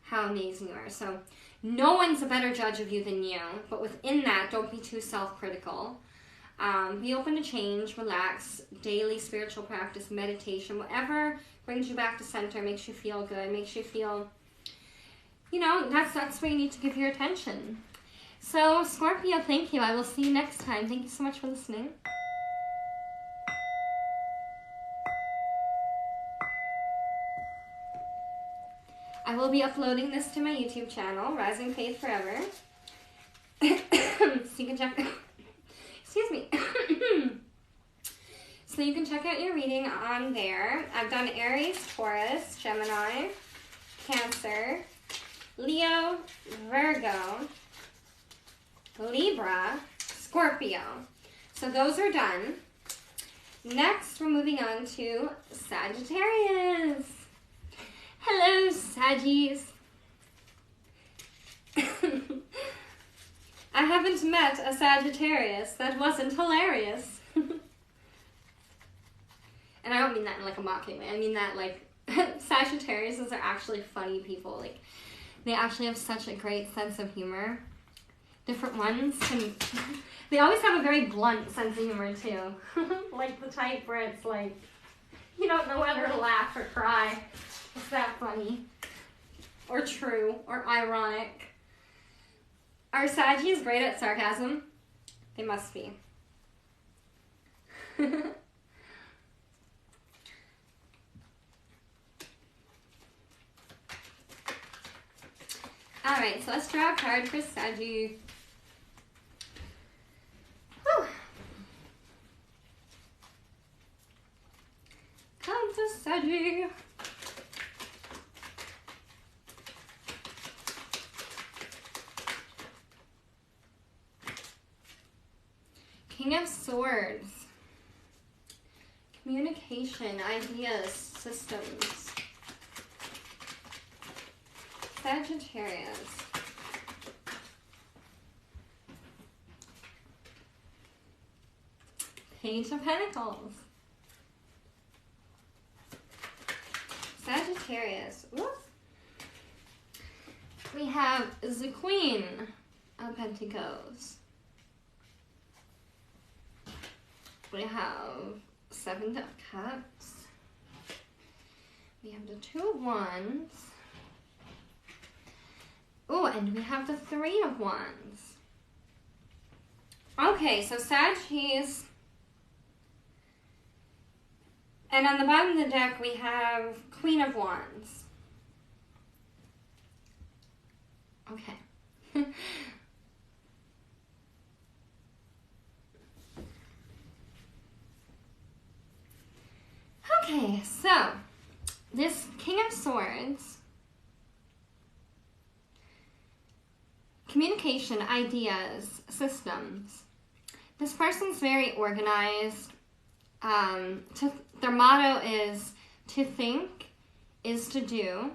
How amazing you are. So no one's a better judge of you than you, but within that, don't be too self-critical. Be open to change, relax, daily spiritual practice, meditation, whatever brings you back to center, makes you feel good, makes you feel, that's where you need to give your attention. So, Scorpio, thank you. I will see you next time. Thank you so much for listening. I will be uploading this to my YouTube channel, Rising Faith Forever. So you can check... Excuse me. So you can check out your reading on there. I've done Aries, Taurus, Gemini, Cancer, Leo, Virgo, Libra, Scorpio. So those are done. Next, we're moving on to Sagittarius. Hello, Saggies. I haven't met a Sagittarius that wasn't hilarious. And I don't mean that in like a mocking way. I mean that like Sagittariuses are actually funny people. Like they actually have such a great sense of humor. Different ones can, they always have a very blunt sense of humor too. Like the type where it's like, you don't know whether to laugh or cry. It's that funny. Or true. Or ironic. Are Saggies great at sarcasm? They must be. Alright, so let's draw a card for Saggy. Whew. Come for Saggy. King of Swords. Communication, ideas, systems. Sagittarius. Page of Pentacles. Sagittarius. Whoop. We have the Queen of Pentacles. We have Seven of Cups. We have the Two of Wands. Oh, and we have the Three of Wands. Okay, so Saggies. And on the bottom of the deck, we have Queen of Wands. Okay. Okay, Okay, so this King of Swords, communication, ideas, systems. This person's very organized. Their motto is to think is to do.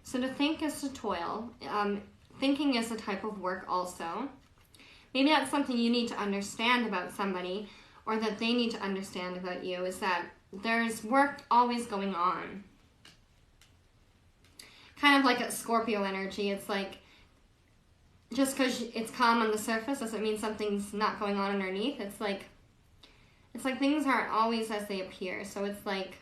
So to think is to toil. Thinking is a type of work also. Maybe that's something you need to understand about somebody, or that they need to understand about you, is that there's work always going on. Kind of like a Scorpio energy. It's like, just because it's calm on the surface doesn't mean something's not going on underneath. It's like things aren't always as they appear. So it's like,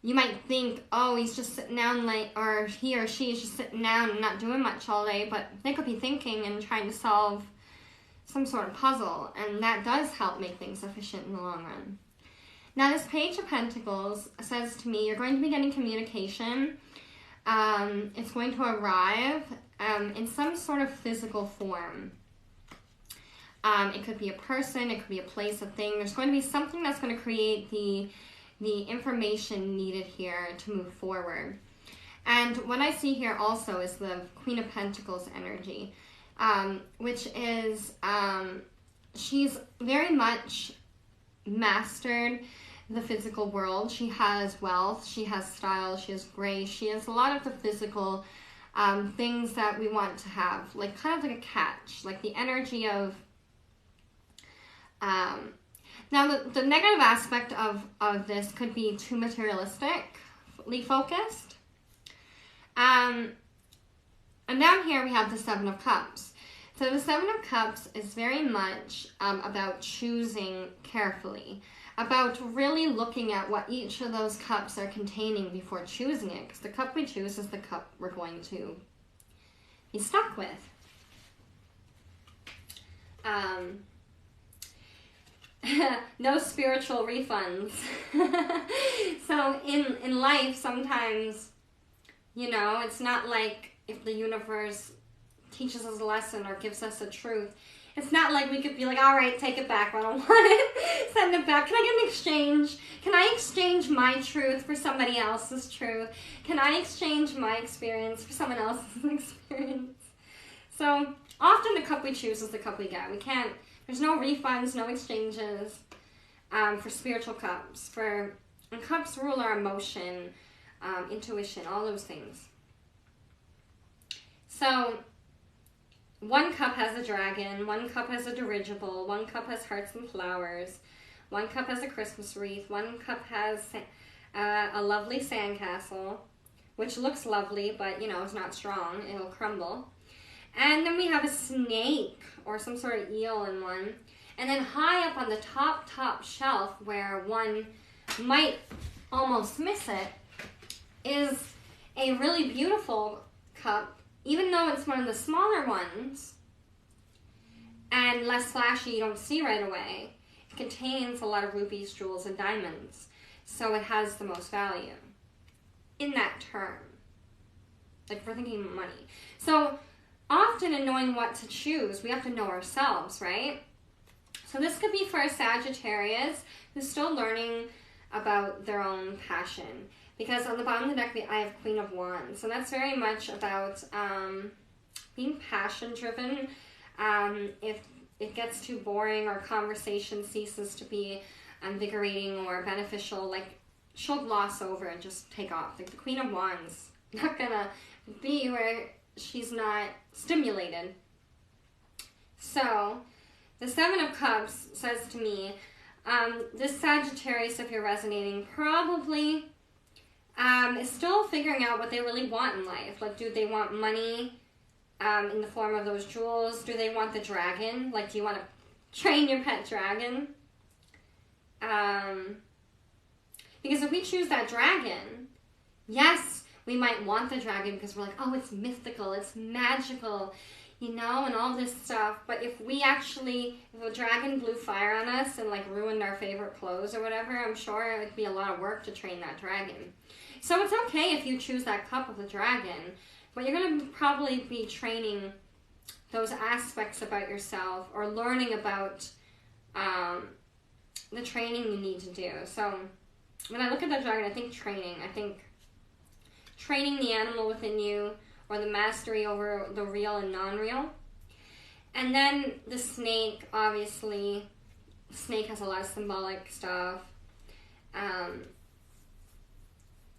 you might think, oh, he's just sitting down late, or he or she is just sitting down and not doing much all day, but they could be thinking and trying to solve some sort of puzzle, and that does help make things efficient in the long run. Now, this Page of Pentacles says to me, you're going to be getting communication. It's going to arrive in some sort of physical form. It could be a person, it could be a place, a thing. There's going to be something that's going to create the information needed here to move forward. And what I see here also is the Queen of Pentacles energy, which is, she's very much mastered the physical world. She has wealth, she has style, she has grace, she has a lot of the physical things that we want to have, like kind of like a catch, like the energy of, now the negative aspect of this could be too materialistically focused. And down here we have the Seven of Cups. So the Seven of Cups is very much about choosing carefully, about really looking at what each of those cups are containing before choosing it, because the cup we choose is the cup we're going to be stuck with. No spiritual refunds. So in life, sometimes, you know, it's not like if the universe teaches us a lesson or gives us a truth. It's not like we could be like, all right, take it back. I don't want it. Send it back. Can I get an exchange? Can I exchange my truth for somebody else's truth? Can I exchange my experience for someone else's experience? So often the cup we choose is the cup we get. We can't, there's no refunds, no exchanges for spiritual cups. And cups rule our emotion, intuition, all those things. So one cup has a dragon, one cup has a dirigible, one cup has hearts and flowers, one cup has a Christmas wreath, one cup has a lovely sandcastle, which looks lovely, but, you know, it's not strong. It'll crumble. And then we have a snake or some sort of eel in one. And then high up on the top shelf, where one might almost miss it, is a really beautiful cup. Even though it's one of the smaller ones and less flashy, you don't see right away, it contains a lot of rubies, jewels, and diamonds. So it has the most value in that term. Like, we're thinking money. So often in knowing what to choose, we have to know ourselves, right? So this could be for a Sagittarius who's still learning about their own passion. Because on the bottom of the deck, I have Queen of Wands. So that's very much about being passion-driven. If it gets too boring or conversation ceases to be invigorating or beneficial, like, she'll gloss over and just take off. Like the Queen of Wands, not gonna be where she's not stimulated. So the Seven of Cups says to me, this Sagittarius, if you're resonating, probably is still figuring out what they really want in life. Like, do they want money in the form of those jewels? Do they want the dragon? Like, do you want to train your pet dragon? Because if we choose that dragon, yes, we might want the dragon because we're like, oh, it's mythical, it's magical, you know, and all this stuff. But if we actually, if a dragon blew fire on us and, like, ruined our favorite clothes or whatever, I'm sure it would be a lot of work to train that dragon. So it's okay if you choose that cup of the dragon, but you're going to probably be training those aspects about yourself or learning about the training you need to do. So when I look at the dragon, I think training. I think training the animal within you, or the mastery over the real and non-real. And then the snake, obviously, snake has a lot of symbolic stuff.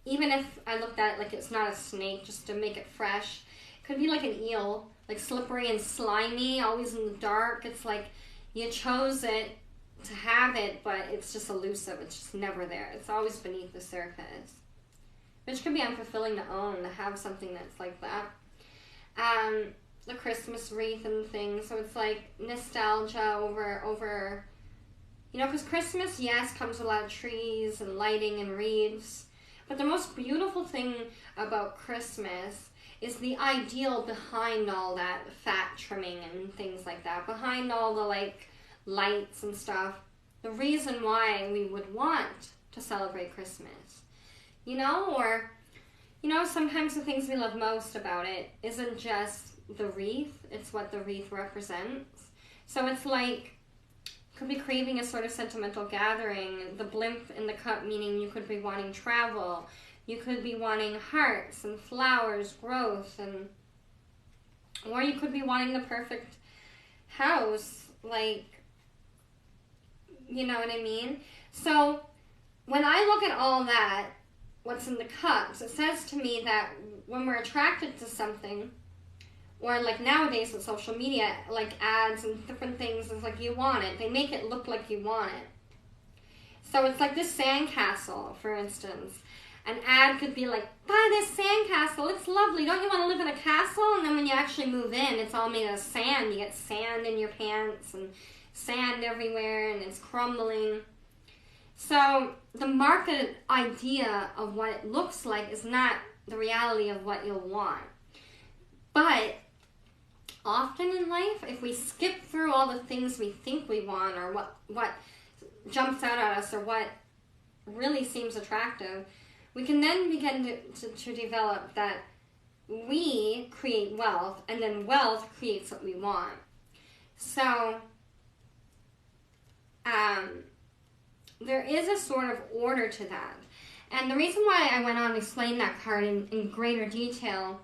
Even if I looked at it like it's not a snake, just to make it fresh, it could be like an eel, like slippery and slimy, always in the dark. It's like you chose it to have it, but it's just elusive. It's just never there. It's always beneath the surface, which can be unfulfilling to own, to have something that's like that. The Christmas wreath and things, so it's like nostalgia over, you know, because Christmas, yes, comes with a lot of trees and lighting and wreaths, but the most beautiful thing about Christmas is the ideal behind all that fat trimming and things like that, behind all the like lights and stuff, the reason why we would want to celebrate Christmas, you know, or, you know, sometimes the things we love most about it isn't just the wreath, it's what the wreath represents. So it's like, could be craving a sort of sentimental gathering, the blimp in the cup meaning you could be wanting travel, you could be wanting hearts and flowers, growth, and, or you could be wanting the perfect house, like, you know what I mean? So when I look at all that, what's in the cups, it says to me that when we're attracted to something, or like nowadays with social media, like ads and different things, it's like you want it. They make it look like you want it. So it's like this sandcastle, for instance. An ad could be like, buy this sandcastle, it's lovely. Don't you want to live in a castle? And then when you actually move in, it's all made of sand. You get sand in your pants and sand everywhere, and it's crumbling. So the marketed idea of what it looks like is not the reality of what you'll want. But often in life, if we skip through all the things we think we want, or what jumps out at us, or what really seems attractive, we can then begin to develop that we create wealth, and then wealth creates what we want. So there is a sort of order to that. And the reason why I went on to explain that card in greater detail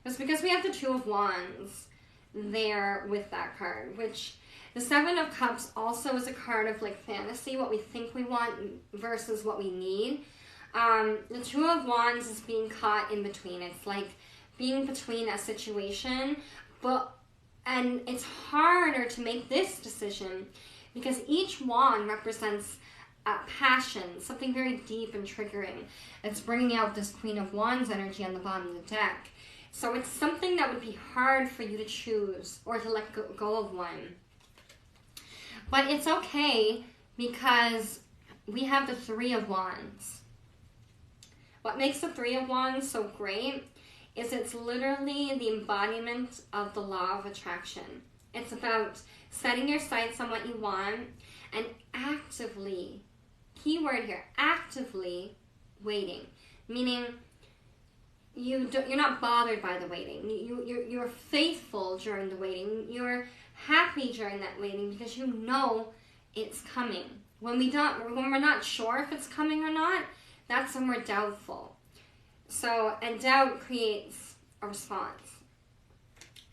was because we have the Two of Wands there with that card, which the Seven of Cups also is a card of like fantasy, what we think we want versus what we need. The Two of Wands is being caught in between. It's like being between a situation, and it's harder to make this decision because each wand represents passion, something very deep and triggering. It's bringing out this Queen of Wands energy on the bottom of the deck. So it's something that would be hard for you to choose or to let go of one. But it's okay because we have the Three of Wands. What makes the Three of Wands so great is it's literally the embodiment of the law of attraction. It's about setting your sights on what you want and actively, keyword here, actively waiting. Meaning you're not bothered by the waiting. You're faithful during the waiting. You're happy during that waiting because you know it's coming. When we're not sure if it's coming or not, that's when we're doubtful. So, and doubt creates a response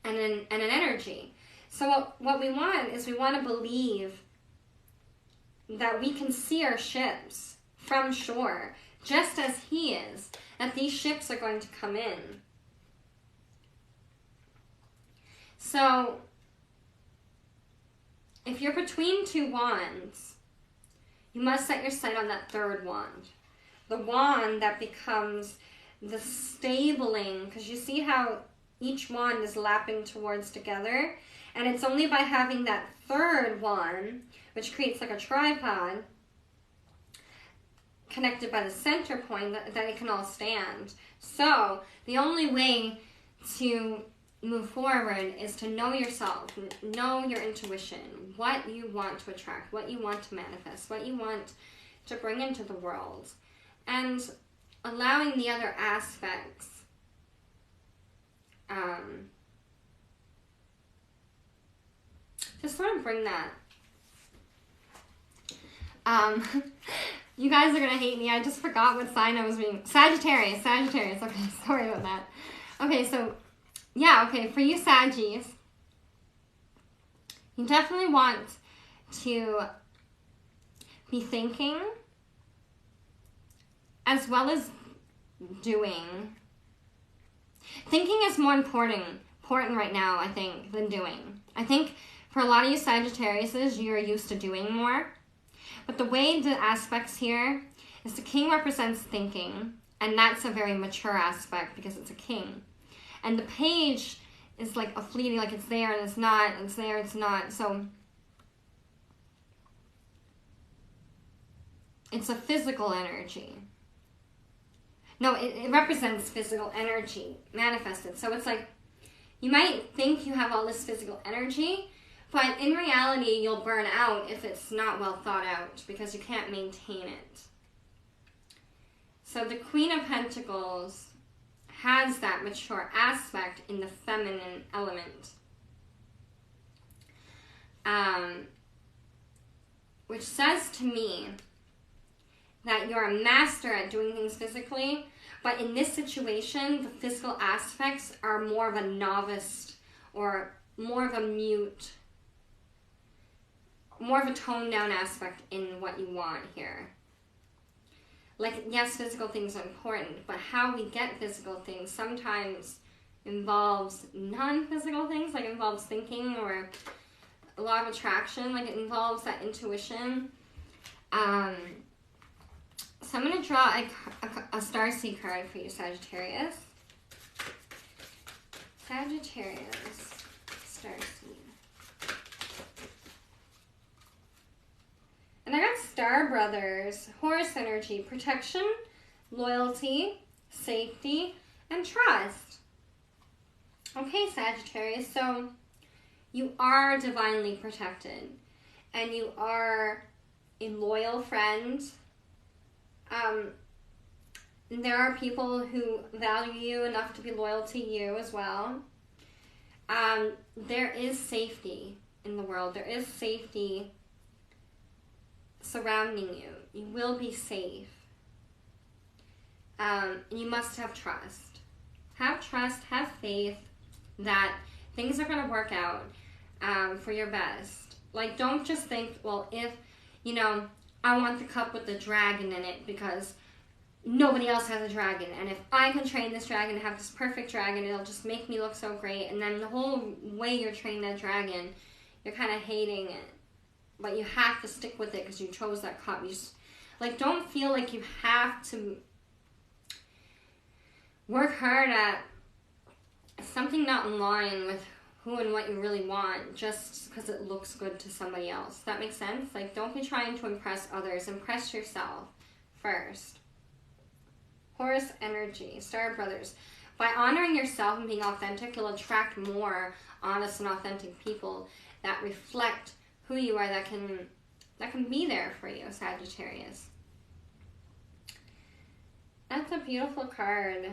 and an energy. So what we want is we want to believe that we can see our ships from shore, just as he is, that these ships are going to come in. So, if you're between two wands, you must set your sight on that third wand. The wand that becomes the stabling, because you see how each wand is lapping towards together, and it's only by having that third wand, which creates like a tripod, connected by the center point, that it can all stand. So the only way to move forward is to know yourself, know your intuition, what you want to attract, what you want to manifest, what you want to bring into the world, and allowing the other aspects to sort of bring that. You guys are gonna hate me. I just forgot what sign I was being. Sagittarius. Okay, sorry about that. Okay, so, yeah, okay, for you Saggies, you definitely want to be thinking as well as doing. Thinking is more important right now, I think, than doing. I think for a lot of you Sagittariuses, you're used to doing more. But the way the aspects here is the king represents thinking, and that's a very mature aspect because it's a king. And the page is like a fleeting, like it's there and it's not, it's there, it's not. So it's a physical energy. No, it represents physical energy manifested. So it's like, you might think you have all this physical energy, but in reality, you'll burn out if it's not well thought out because you can't maintain it. So the Queen of Pentacles has that mature aspect in the feminine element. Which says to me that you're a master at doing things physically, but in this situation, the physical aspects are more of a novice or more of a mute, more of a toned down aspect in what you want here. Like, yes, physical things are important, but how we get physical things sometimes involves non-physical things, like involves thinking or a lot of attraction, like it involves that intuition. So I'm going to draw a Starseed card for you, Sagittarius. Sagittarius, Starseed. And I got Star Brothers, Horus energy, protection, loyalty, safety, and trust. Okay, Sagittarius, so you are divinely protected, and you are a loyal friend. There are people who value you enough to be loyal to you as well. There is safety in the world. There is safety surrounding you. You will be safe. And you must have trust. Have trust, have faith that things are going to work out for your best. Like, don't just think, well, if, you know, I want the cup with the dragon in it because nobody else has a dragon. And if I can train this dragon to have this perfect dragon, it'll just make me look so great. And then the whole way you're training that dragon, you're kind of hating it. But you have to stick with it because you chose that cup. You just, like, don't feel like you have to work hard at something not in line with who and what you really want just because it looks good to somebody else. That makes sense? Like, don't be trying to impress others. Impress yourself first. Horus energy, Star Brothers. By honoring yourself and being authentic, you'll attract more honest and authentic people that reflect who you are, that can be there for you, Sagittarius. That's a beautiful card.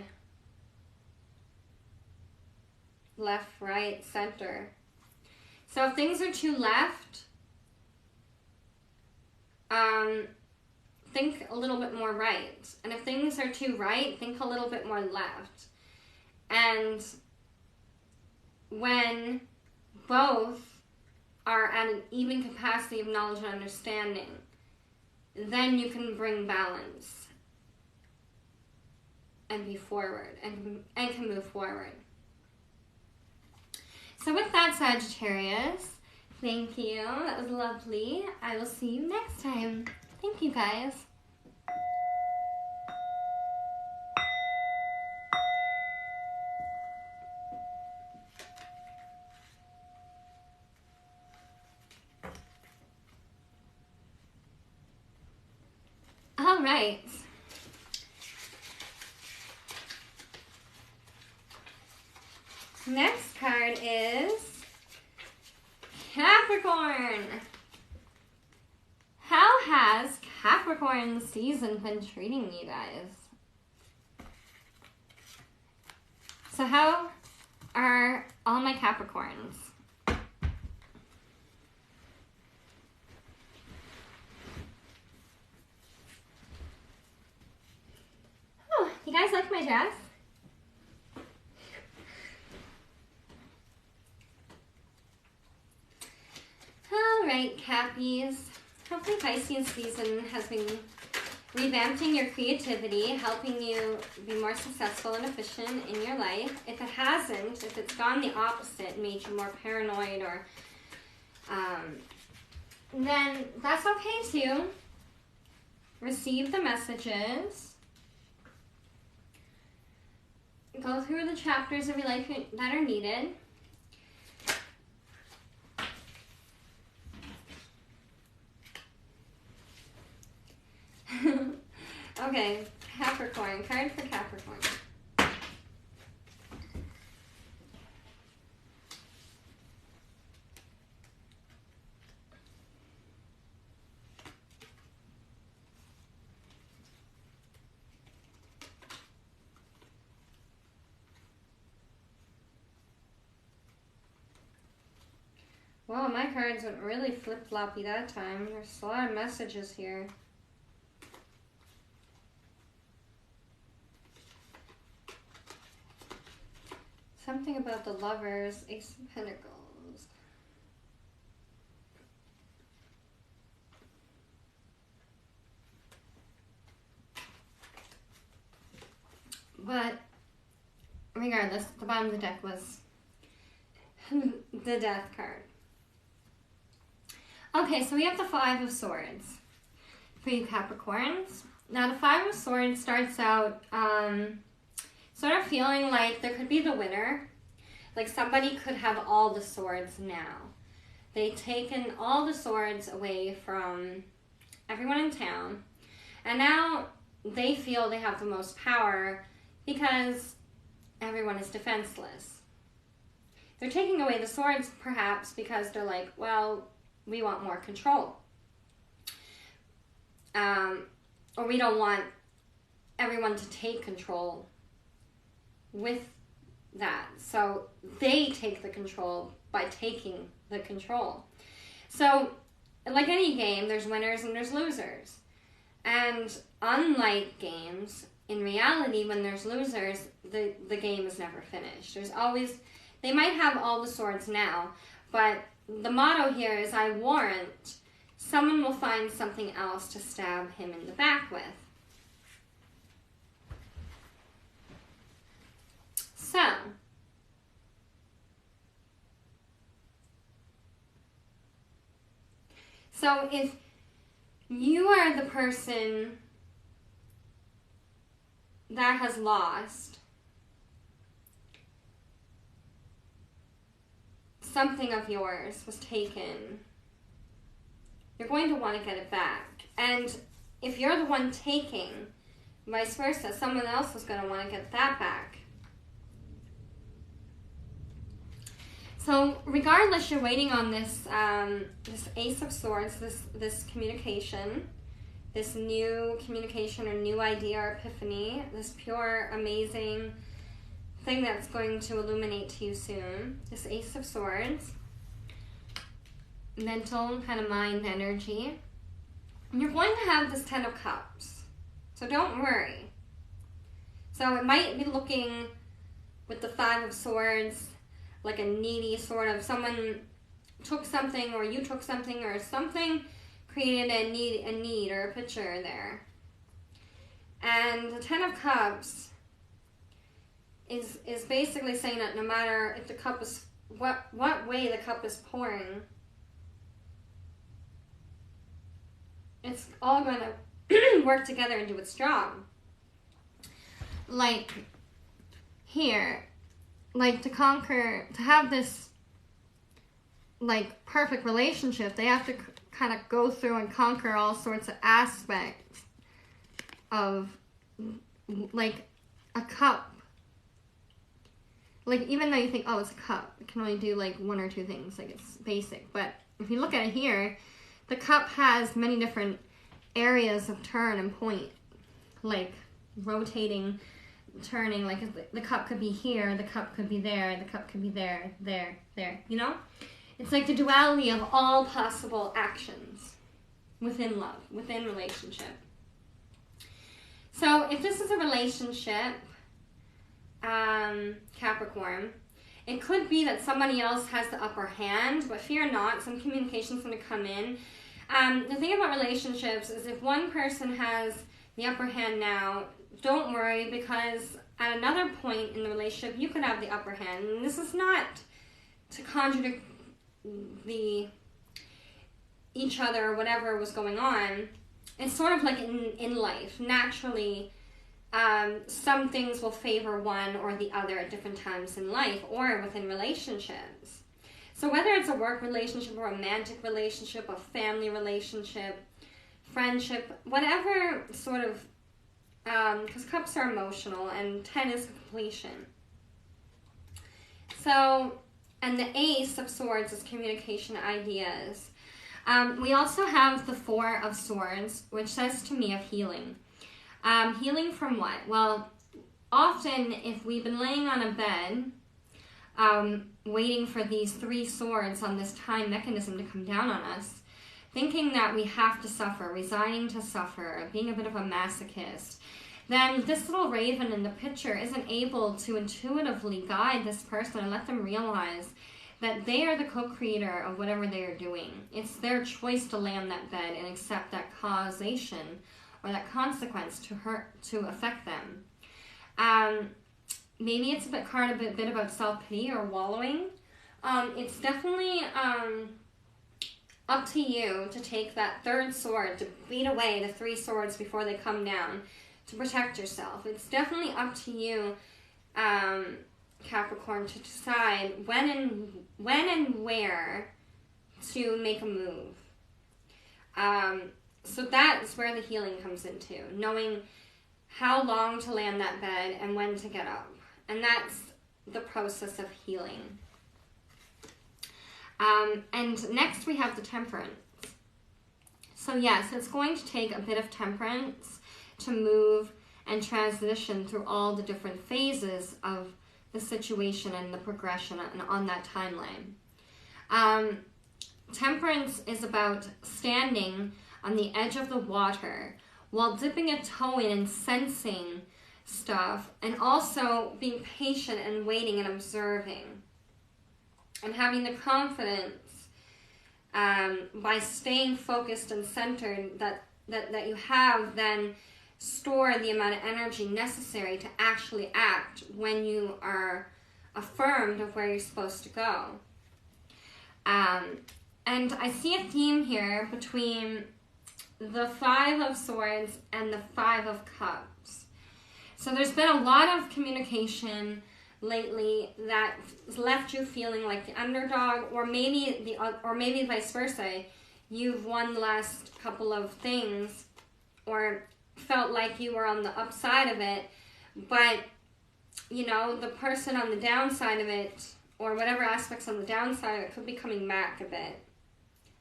Left, right, center. So if things are too left, think a little bit more right. And if things are too right, think a little bit more left. And when both are at an even capacity of knowledge and understanding, then you can bring balance and be forward and can move forward. So with that, Sagittarius, thank you. That was lovely. I will see you next time. Thank you, guys. All right. Next card is Capricorn. How has Capricorn season been treating you guys? So how are all my Capricorns? Hi, Jess. All right, Cappies. Hopefully Pisces season has been revamping your creativity, helping you be more successful and efficient in your life. If it hasn't, if it's gone the opposite, made you more paranoid or then that's okay too. Receive the messages. Go through the chapters of your life that are needed. Okay, Capricorn. Card for Capricorn. Wow, my cards went really flip-floppy that time. There's a lot of messages here. Something about the Lovers, Ace of Pentacles. But regardless, the bottom of the deck was the Death card. Okay, so we have the Five of Swords for you Capricorns. Now the Five of Swords starts out sort of feeling like there could be the winner. Like somebody could have all the swords now. They've taken all the swords away from everyone in town. And now they feel they have the most power because everyone is defenseless. They're taking away the swords perhaps because they're like, well, we want more control. Or we don't want everyone to take control with that. So they take the control by taking the control. So like any game, there's winners and there's losers. And unlike games, in reality, when there's losers, the game is never finished. There's always, they might have all the swords now, but the motto here is, I warrant, someone will find something else to stab him in the back with. So if you are the person that has lost something of yours, was taken, you're going to want to get it back. And if you're the one taking, vice versa, someone else is going to want to get that back. So regardless, you're waiting on this this Ace of Swords, this communication, this new communication or new idea or epiphany, this pure, amazing thing that's going to illuminate to you soon. This Ace of Swords, mental kind of mind energy. And you're going to have this Ten of Cups, so don't worry. So it might be looking with the Five of Swords like a needy sort of, someone took something or you took something or something created a need or a picture there. And the Ten of Cups is basically saying that no matter if the cup is, what way the cup is pouring, it's all going to work together and do its job. Like here, like to have this like perfect relationship, they have to kind of go through and conquer all sorts of aspects of like a cup. Like even though you think, oh, it's a cup, it can only do like one or two things, like it's basic. But if you look at it here, the cup has many different areas of turn and point, like rotating, turning, like the cup could be here, the cup could be there, the cup could be there, there, you know? It's like the duality of all possible actions within love, within relationship. So if this is a relationship Capricorn, it could be that somebody else has the upper hand, but fear not, some communication's going to come in. The thing about relationships is if one person has the upper hand now, don't worry, because at another point in the relationship, you could have the upper hand. And this is not to contradict each other or whatever was going on. It's sort of like in life. Naturally, some things will favor one or the other at different times in life or within relationships. So whether it's a work relationship, a romantic relationship, a family relationship, friendship, whatever sort of, because cups are emotional and 10 is completion. So, and the Ace of Swords is communication ideas. We also have the Four of Swords, which says to me of healing. Healing from what? Well, often if we've been laying on a bed, waiting for these 3 swords on this time mechanism to come down on us, thinking that we have to suffer, resigning to suffer, being a bit of a masochist, then this little raven in the picture isn't able to intuitively guide this person and let them realize that they are the co-creator of whatever they are doing. It's their choice to lay on that bed and accept that causation or that consequence to affect them. Maybe it's a bit about self-pity or wallowing. It's definitely up to you to take that 3rd sword to beat away the 3 swords before they come down to protect yourself. It's definitely up to you, Capricorn, to decide when and where to make a move. So that's where the healing comes into, knowing how long to lay on that bed and when to get up. And that's the process of healing. And next we have the Temperance. So yes, it's going to take a bit of temperance to move and transition through all the different phases of the situation and the progression on that timeline. Temperance is about standing on the edge of the water while dipping a toe in and sensing stuff, and also being patient and waiting and observing, and having the confidence by staying focused and centered that you have then store the amount of energy necessary to actually act when you are affirmed of where you're supposed to go. And I see a theme here between the 5 of Swords and the 5 of Cups. So there's been a lot of communication lately that's left you feeling like the underdog, or maybe vice versa. You've won the last couple of things, or felt like you were on the upside of it, but you know, the person on the downside of it, or whatever aspects on the downside of it, could be coming back a bit,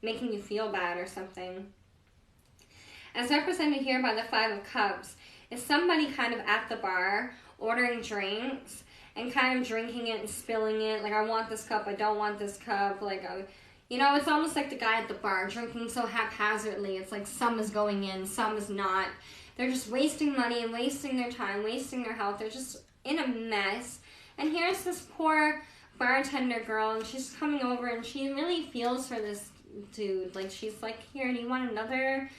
making you feel bad or something. As represented here by the 5 of Cups, is somebody kind of at the bar ordering drinks and kind of drinking it and spilling it, like, I want this cup, I don't want this cup, like, you know, it's almost like the guy at the bar drinking so haphazardly. It's like some is going in, some is not. They're just wasting money and wasting their time, wasting their health. They're just in a mess. And here's this poor bartender girl, and she's coming over, and she really feels for this dude. Like, she's like, here, do you want another?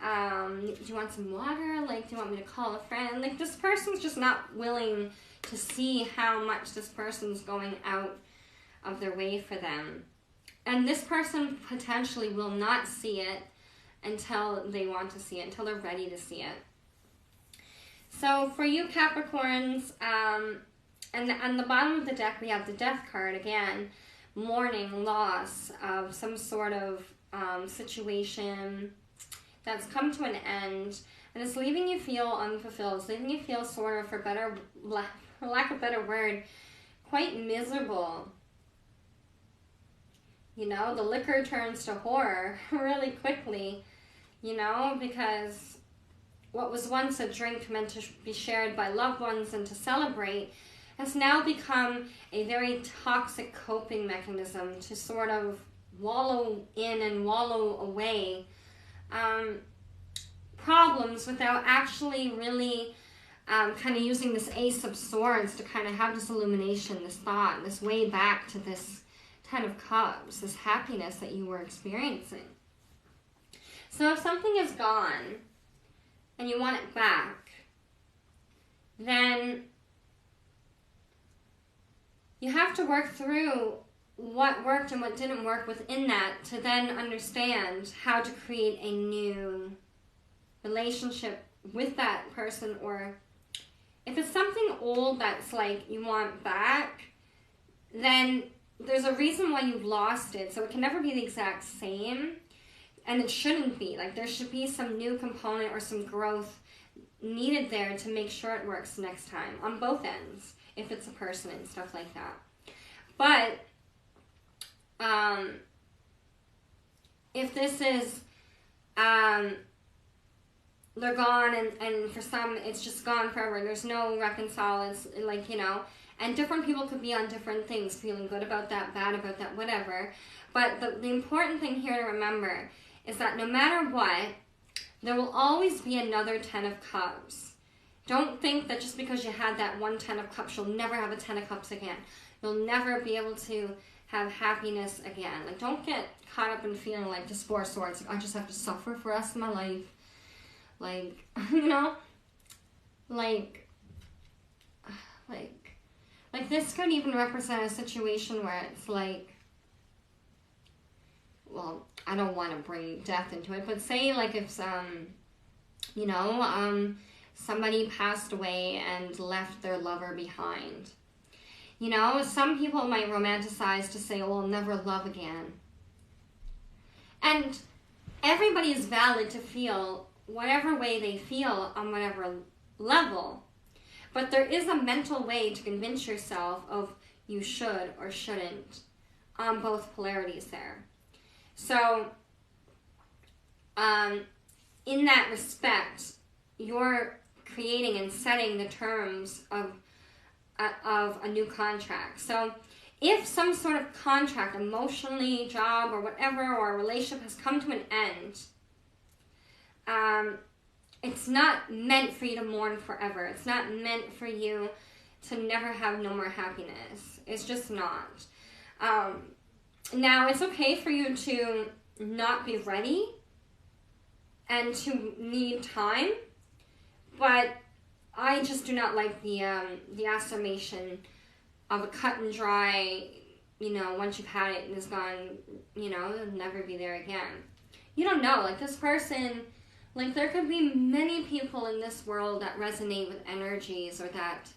Do you want some water? Like, do you want me to call a friend? Like, this person's just not willing to see how much this person's going out of their way for them. And this person potentially will not see it until they want to see it, until they're ready to see it. So for you Capricorns, and on the bottom of the deck we have the Death card again, mourning, loss of some sort of situation that's come to an end, and it's leaving you feel unfulfilled. It's leaving you feel sort of, for lack of a better word, quite miserable. You know, the liquor turns to horror really quickly, you know, because what was once a drink meant to be shared by loved ones and to celebrate has now become a very toxic coping mechanism to sort of wallow in and wallow away problems without actually really kind of using this Ace of Swords to kind of have this illumination, this thought, this way back to this Ten of Cups, this happiness that you were experiencing. So if something is gone and you want it back, then you have to work through what worked and what didn't work within that to then understand how to create a new relationship with that person. Or if it's something old that's like you want back, then there's a reason why you've lost it. So it can never be the exact same, and it shouldn't be. Like, there should be some new component or some growth needed there to make sure it works next time on both ends, if it's a person and stuff like that. But if this is they're gone, and for some it's just gone forever, there's no reconcile, it's like, you know, and different people could be on different things, feeling good about that, bad about that, whatever. But the important thing here to remember is that no matter what, there will always be another Ten of Cups. Don't think that just because you had that one Ten of Cups, you'll never have a Ten of Cups again. You'll never be able to have happiness again. Like, don't get caught up in feeling like this Four of Swords, like, I just have to suffer for the rest of my life. Like, you know, like this could even represent a situation where it's like, well, I don't want to bring death into it, but say like if you know, somebody passed away and left their lover behind. You know, some people might romanticize to say, oh, I'll never love again. And everybody is valid to feel whatever way they feel on whatever level. But there is a mental way to convince yourself of you should or shouldn't on both polarities there. So, in that respect, you're creating and setting the terms of a new contract. So if some sort of contract, emotionally, job, or whatever, or a relationship has come to an end, it's not meant for you to mourn forever. It's not meant for you to never have no more happiness. It's just not. Now, it's okay for you to not be ready and to need time, but I just do not like the affirmation of a cut and dry, you know, once you've had it and it's gone, you know, it'll never be there again. You don't know, like this person, like there could be many people in this world that resonate with energies or that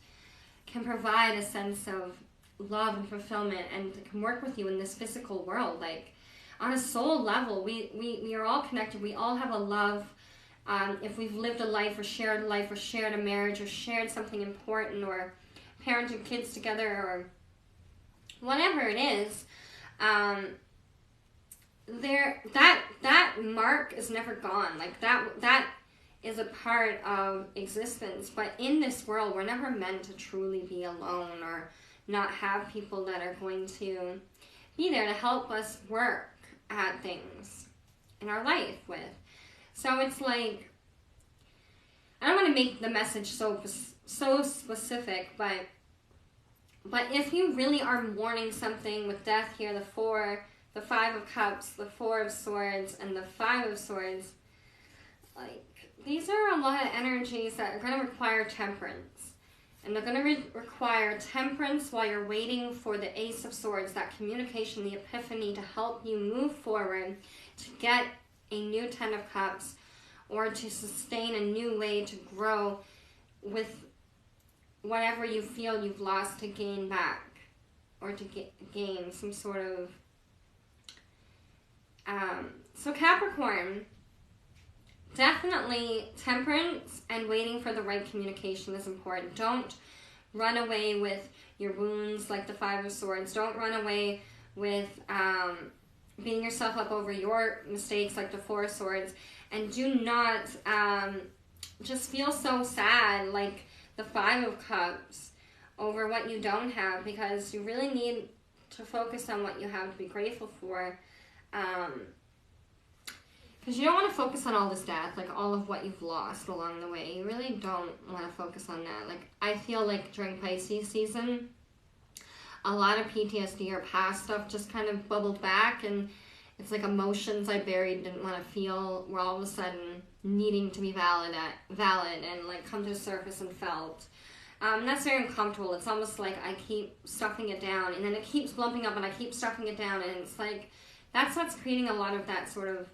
can provide a sense of love and fulfillment and can work with you in this physical world. Like on a soul level, we are all connected. We all have a love. If we've lived a life or shared a marriage or shared something important or parented kids together or whatever it is, that mark is never gone. Like that is a part of existence. But in this world, we're never meant to truly be alone or not have people that are going to be there to help us work at things in our life with. So it's like, I don't want to make the message so specific, but if you really are mourning something with death here, the Five of Cups, the Four of Swords, and the Five of Swords, like, these are a lot of energies that are going to require temperance. And they're going to require temperance while you're waiting for the Ace of Swords, that communication, the epiphany to help you move forward, to get a new Ten of Cups, or to sustain a new way to grow with whatever you feel you've lost to gain back, or to gain some sort of... So Capricorn, definitely temperance and waiting for the right communication is important. Don't run away with your wounds like the Five of Swords. Don't run away with beating yourself up over your mistakes like the Four of Swords. And do not just feel so sad like the Five of Cups over what you don't have, because you really need to focus on what you have to be grateful for. Because you don't want to focus on all this death, like all of what you've lost along the way. You really don't want to focus on that. Like, I feel like during Pisces season, a lot of PTSD or past stuff just kind of bubbled back, and it's like emotions I buried, didn't want to feel, were all of a sudden needing to be valid and like come to the surface and felt. That's very uncomfortable. It's almost like I keep stuffing it down, and then it keeps lumping up, and I keep stuffing it down, and it's like, that's what's creating a lot of that sort of,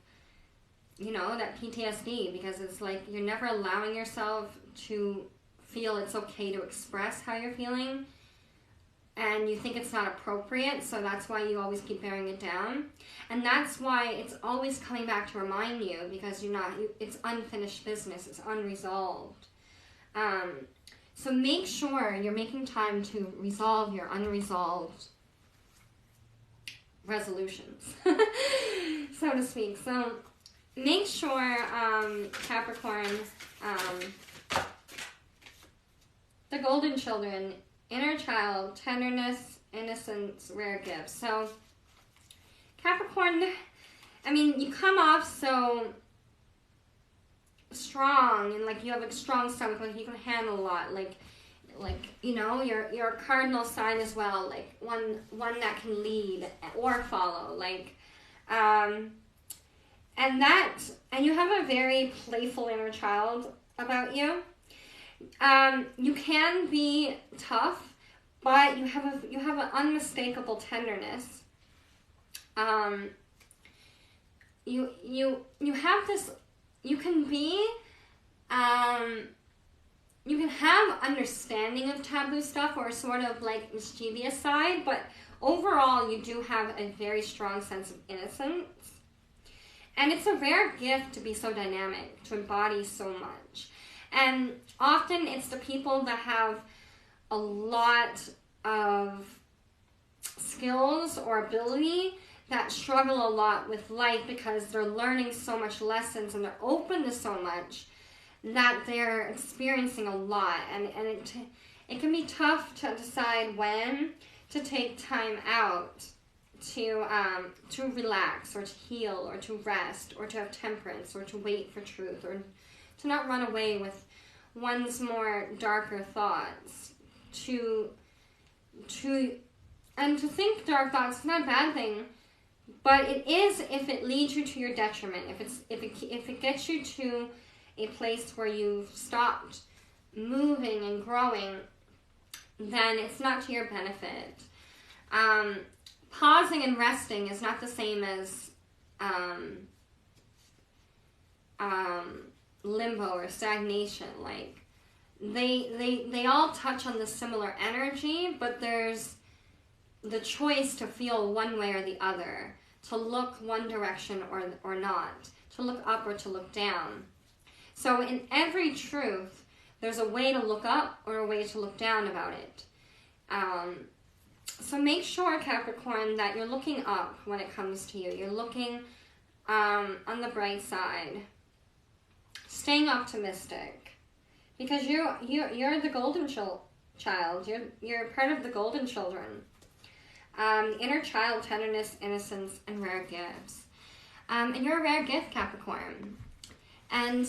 you know, that PTSD, because it's like you're never allowing yourself to feel it's okay to express how you're feeling, and you think it's not appropriate, so that's why you always keep bearing it down. And that's why it's always coming back to remind you, because it's unfinished business, it's unresolved. So make sure you're making time to resolve your unresolved resolutions, so to speak. So make sure, Capricorn, the golden children, inner child, tenderness, innocence, rare gifts. So Capricorn, I mean, you come off so strong, and like you have a strong stomach, like you can handle a lot, like you know, you're a cardinal sign as well, like one that can lead or follow, like and you have a very playful inner child about you. You can be tough, but you have an unmistakable tenderness. You have this. You can be. You can have understanding of taboo stuff, or sort of like mischievous side, but overall you do have a very strong sense of innocence. And it's a rare gift to be so dynamic, to embody so much. And often it's the people that have a lot of skills or ability that struggle a lot with life, because they're learning so much lessons and they're open to so much that they're experiencing a lot. And it can be tough to decide when to take time out to relax, or to heal, or to rest, or to have temperance, or to wait for truth, or to not run away with one's more darker thoughts, and to think dark thoughts is not a bad thing, but it is if it leads you to your detriment, if it gets you to a place where you've stopped moving and growing, then it's not to your benefit. Pausing and resting is not the same as limbo or stagnation. Like they all touch on the similar energy, but there's the choice to feel one way or the other, to look one direction or not, to look up or to look down. So in every truth, there's a way to look up or a way to look down about it. So make sure, Capricorn, that you're looking up when it comes to you. You're looking on the bright side, staying optimistic, because you're the golden child. You're part of the golden children. Inner child, tenderness, innocence, and rare gifts. And you're a rare gift, Capricorn. And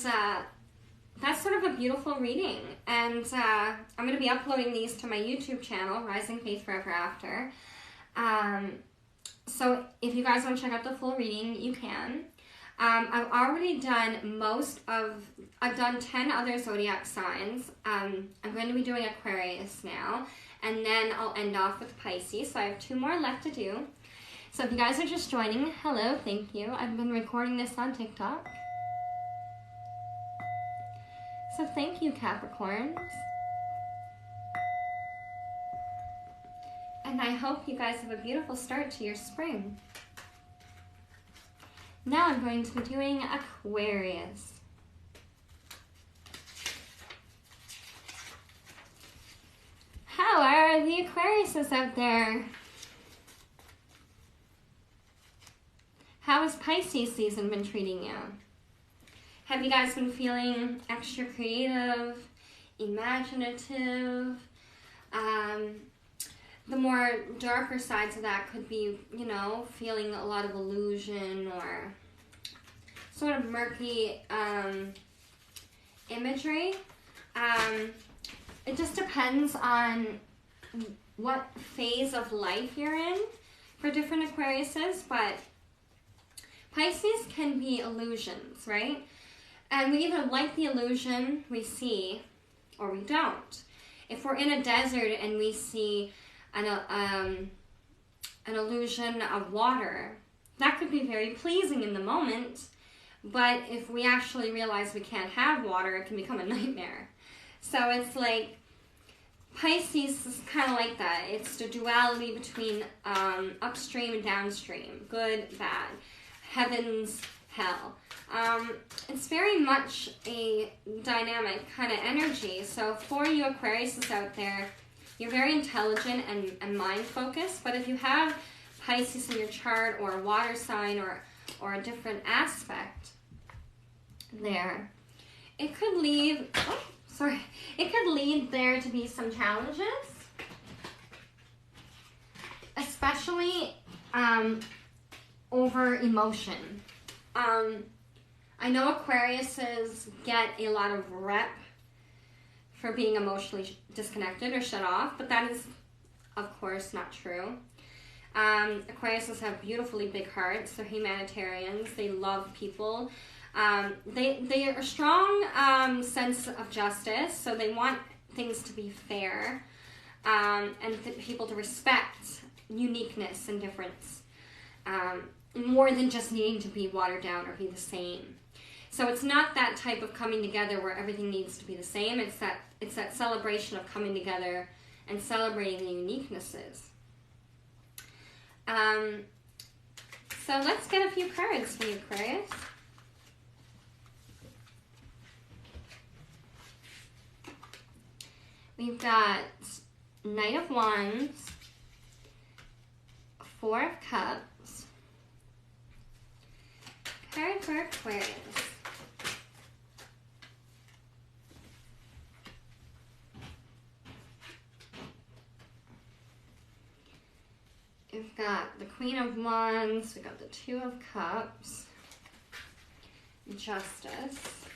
that's sort of a beautiful reading. And I'm going to be uploading these to my YouTube channel, Rising Faith Forever After. So if you guys want to check out the full reading, you can. I've already done I've done 10 other zodiac signs. I'm going to be doing Aquarius now. And then I'll end off with Pisces. So I have 2 more left to do. So if you guys are just joining, hello, thank you. I've been recording this on TikTok. So thank you, Capricorns. And I hope you guys have a beautiful start to your spring. Now I'm going to be doing Aquarius. How are the Aquariuses out there? How has Pisces season been treating you? Have you guys been feeling extra creative, imaginative? The more darker sides of that could be, feeling a lot of illusion or sort of murky imagery. It just depends on what phase of life you're in for different Aquariuses, but Pisces can be illusions, right? And we either like the illusion we see or we don't. If we're in a desert and we see an illusion of water, that could be very pleasing in the moment, but if we actually realize we can't have water, it can become a nightmare. So it's like, Pisces is kind of like that. It's the duality between upstream and downstream, good, bad, heavens, hell. It's very much a dynamic kind of energy. So for you Aquariuses out there, you're very intelligent and mind-focused, but if you have Pisces in your chart or a water sign or a different aspect there, it could lead, it could lead there to be some challenges, especially over emotion. I know Aquariuses get a lot of rep for being emotionally disconnected or shut off, but that is, of course, not true. Aquariuses have beautifully big hearts. They're humanitarians. They love people. They are a strong sense of justice, so they want things to be fair and people to respect uniqueness and difference, more than just needing to be watered down or be the same. So it's not that type of coming together where everything needs to be the same. It's that celebration of coming together and celebrating the uniquenesses. So let's get a few cards for you, Aquarius. We've got Knight of Wands, Four of Cups, card for Aquarius. We've got the Queen of Wands, we've got the Two of Cups, Justice,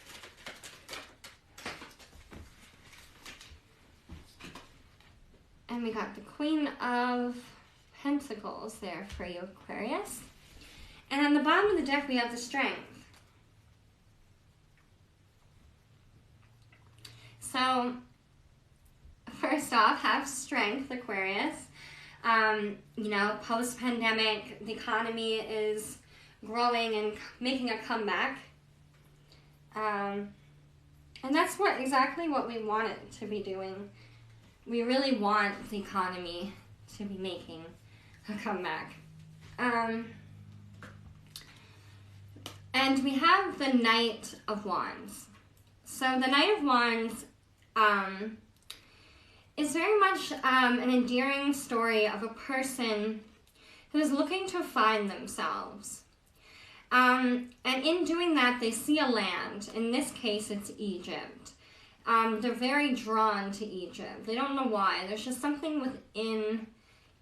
and we got the Queen of Pentacles there for you, Aquarius. And on the bottom of the deck, we have the Strength. So, first off, have strength, Aquarius. You know, post-pandemic, the economy is growing and making a comeback. And that's exactly what we want it to be doing. We really want the economy to be making a comeback. And we have the Knight of Wands. So the Knight of Wands is very much an endearing story of a person who is looking to find themselves. And in doing that, they see a land. In this case, it's Egypt. They're very drawn to Egypt. They don't know why. There's just something within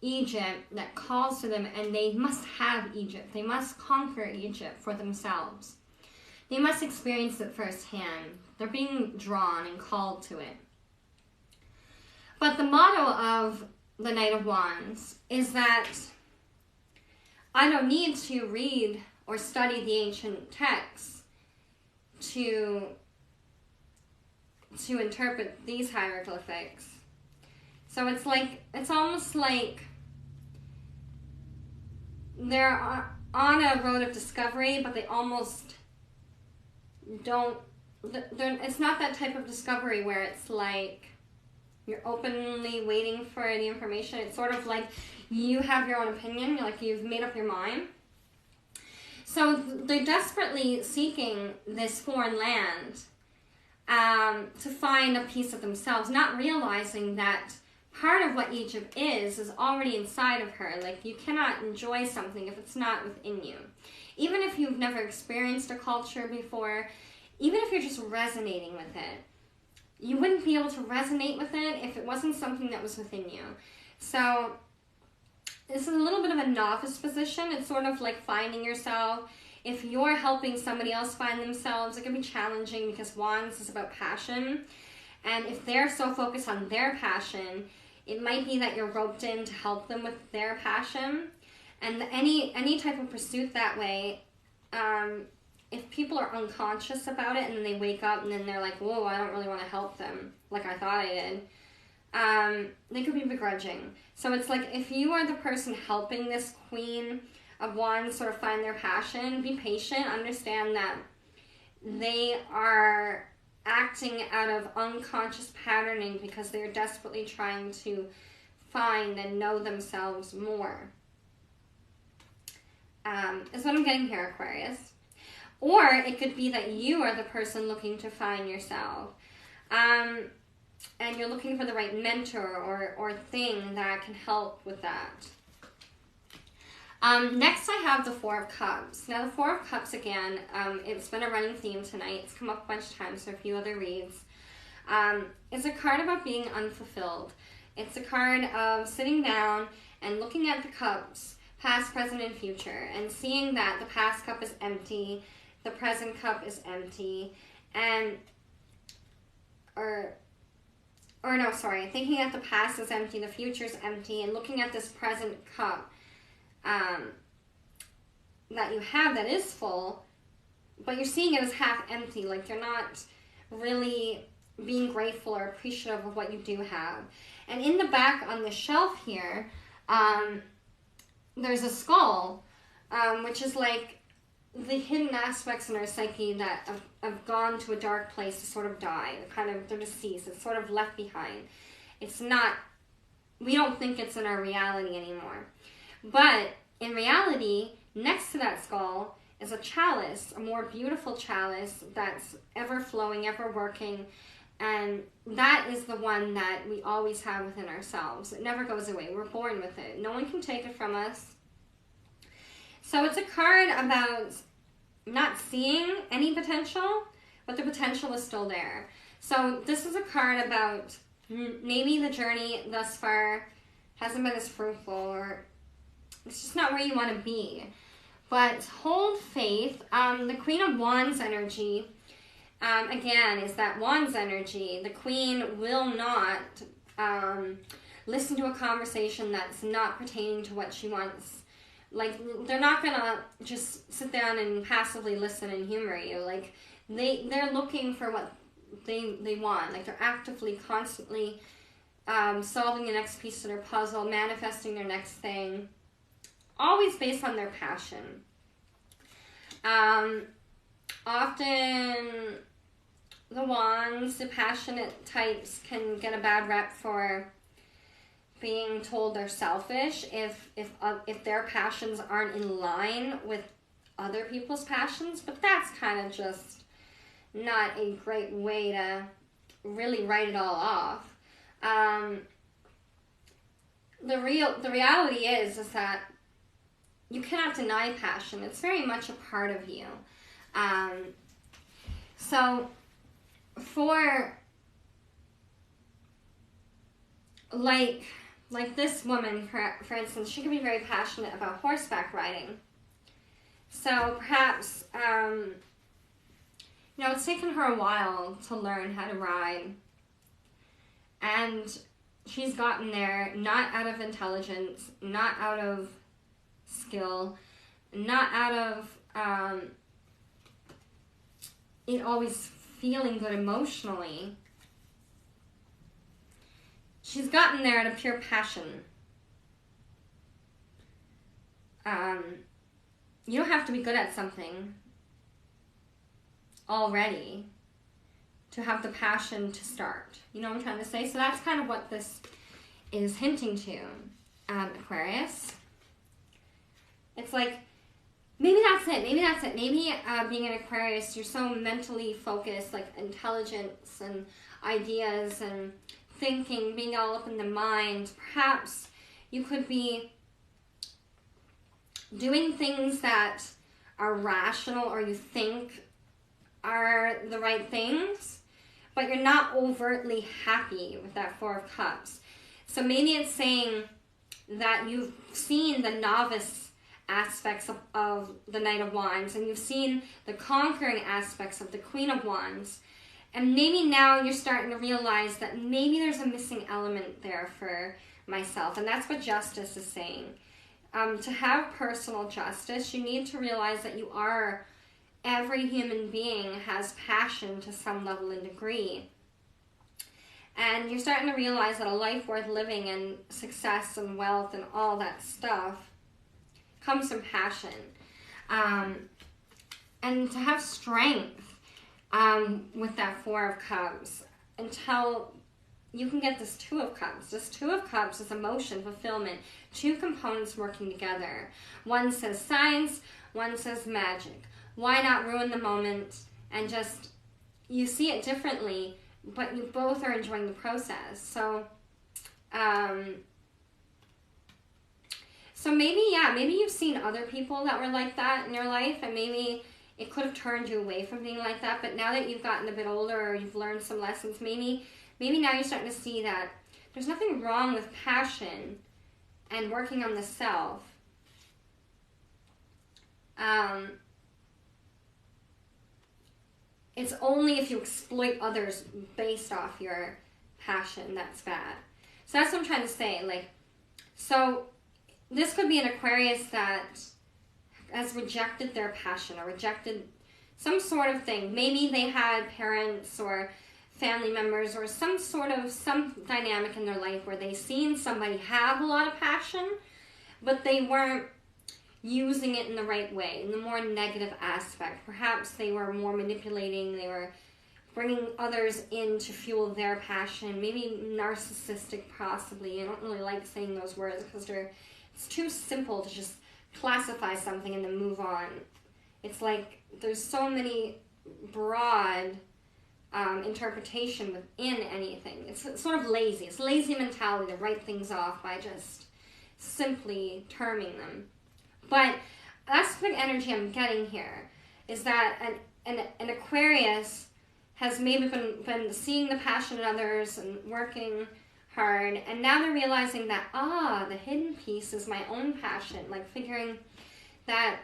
Egypt that calls to them, and they must have Egypt. They must conquer Egypt for themselves. They must experience it firsthand. They're being drawn and called to it. But the motto of the Knight of Wands is that I don't need to read or study the ancient texts to interpret these hieroglyphics. So it's almost like they're on a road of discovery, but they almost don't. It's not that type of discovery where it's like you're openly waiting for the information. It's sort of like you have your own opinion, like you've made up your mind. So they're desperately seeking this foreign land to find a piece of themselves, not realizing that part of what Egypt is already inside of her. Like, you cannot enjoy something if it's not within you. Even if you've never experienced a culture before, even if you're just resonating with it, you wouldn't be able to resonate with it if it wasn't something that was within you. So this is a little bit of a novice position. It's sort of like finding yourself. if you're helping somebody else find themselves, it can be challenging because Wands is about passion. And if they're so focused on their passion, it might be that you're roped in to help them with their passion. And any type of pursuit that way, if people are unconscious about it and then they wake up and then they're like, whoa, I don't really want to help them like I thought I did, they could be begrudging. So it's like, if you are the person helping this Queen of Wands sort of find their passion, be patient, understand that they are acting out of unconscious patterning because they're desperately trying to find and know themselves more. Is what I'm getting here, Aquarius. Or it could be that you are the person looking to find yourself. And you're looking for the right mentor or thing that can help with that. Next I have the Four of Cups. Now the Four of Cups, again, it's been a running theme tonight. It's come up a bunch of times for a few other reads. It's a card about being unfulfilled. It's a card of sitting down and looking at the cups, past, present, and future, and seeing that the past cup is empty, the present cup is empty, and, thinking that the past is empty, the future is empty, and looking at this present cup that you have that is full, but you're seeing it as half empty, like you're not really being grateful or appreciative of what you do have. And in the back on the shelf here, there's a skull, which is like the hidden aspects in our psyche that have gone to a dark place to sort of die. They're deceased. It's sort of left behind. It's not, we don't think it's in our reality anymore. But in reality, next to that skull is a chalice, a more beautiful chalice that's ever flowing, ever working. And that is the one that we always have within ourselves. It never goes away. We're born with it. No one can take it from us. So it's a card about not seeing any potential, but the potential is still there. So this is a card about maybe the journey thus far hasn't been as fruitful, or it's just not where you want to be. But hold faith. The Queen of Wands energy, again, is that Wands energy. The Queen will not listen to a conversation that's not pertaining to what she wants. Like, they're not gonna just sit down and passively listen and humor you. Like, they're looking for what they want. Like, they're actively, constantly solving the next piece of their puzzle, manifesting their next thing. Always based on their passion. Often the Wands, the passionate types, can get a bad rep for being told they're selfish if their passions aren't in line with other people's passions, but that's kind of just not a great way to really write it all off. The reality is that you cannot deny passion. It's very much a part of you. So for like this woman, for instance, she could be very passionate about horseback riding. So perhaps, it's taken her a while to learn how to ride. And she's gotten there not out of intelligence, not out of skill, not out of it always feeling good emotionally. She's gotten there out of pure passion. You don't have to be good at something already to have the passion to start. You know what I'm trying to say? So that's kind of what this is hinting to, Aquarius. It's like, maybe that's it. Maybe being an Aquarius, you're so mentally focused, like intelligence and ideas and thinking, being all up in the mind. Perhaps you could be doing things that are rational or you think are the right things, but you're not overtly happy with that Four of Cups. So maybe it's saying that you've seen the novice aspects of the Knight of Wands, and you've seen the conquering aspects of the Queen of Wands. And maybe now you're starting to realize that maybe there's a missing element there for myself. And that's what Justice is saying. To have personal justice, you need to realize that every human being has passion to some level and degree. And you're starting to realize that a life worth living and success and wealth and all that stuff comes from passion. And to have strength with that Four of Cups until you can get this Two of Cups. This Two of Cups is emotion, fulfillment, two components working together. One says science, one says magic. Why not ruin the moment and just, you see it differently, but you both are enjoying the process. So maybe you've seen other people that were like that in your life, and maybe it could have turned you away from being like that, but now that you've gotten a bit older or you've learned some lessons, maybe now you're starting to see that there's nothing wrong with passion and working on the self. It's only if you exploit others based off your passion that's bad. So that's what I'm trying to say. So this could be an Aquarius that has rejected their passion or rejected some sort of thing. Maybe they had parents or family members or some dynamic in their life where they seen somebody have a lot of passion, but they weren't using it in the right way, in the more negative aspect. Perhaps they were more manipulating, they were bringing others in to fuel their passion, maybe narcissistic possibly. I don't really like saying those words because it's too simple to just classify something and then move on. It's like there's so many broad interpretation within anything. It's sort of lazy. It's lazy mentality to write things off by just simply terming them. But that's the energy I'm getting here, is that an Aquarius has maybe been seeing the passion in others and working hard, and now they're realizing that, the hidden piece is my own passion, like figuring that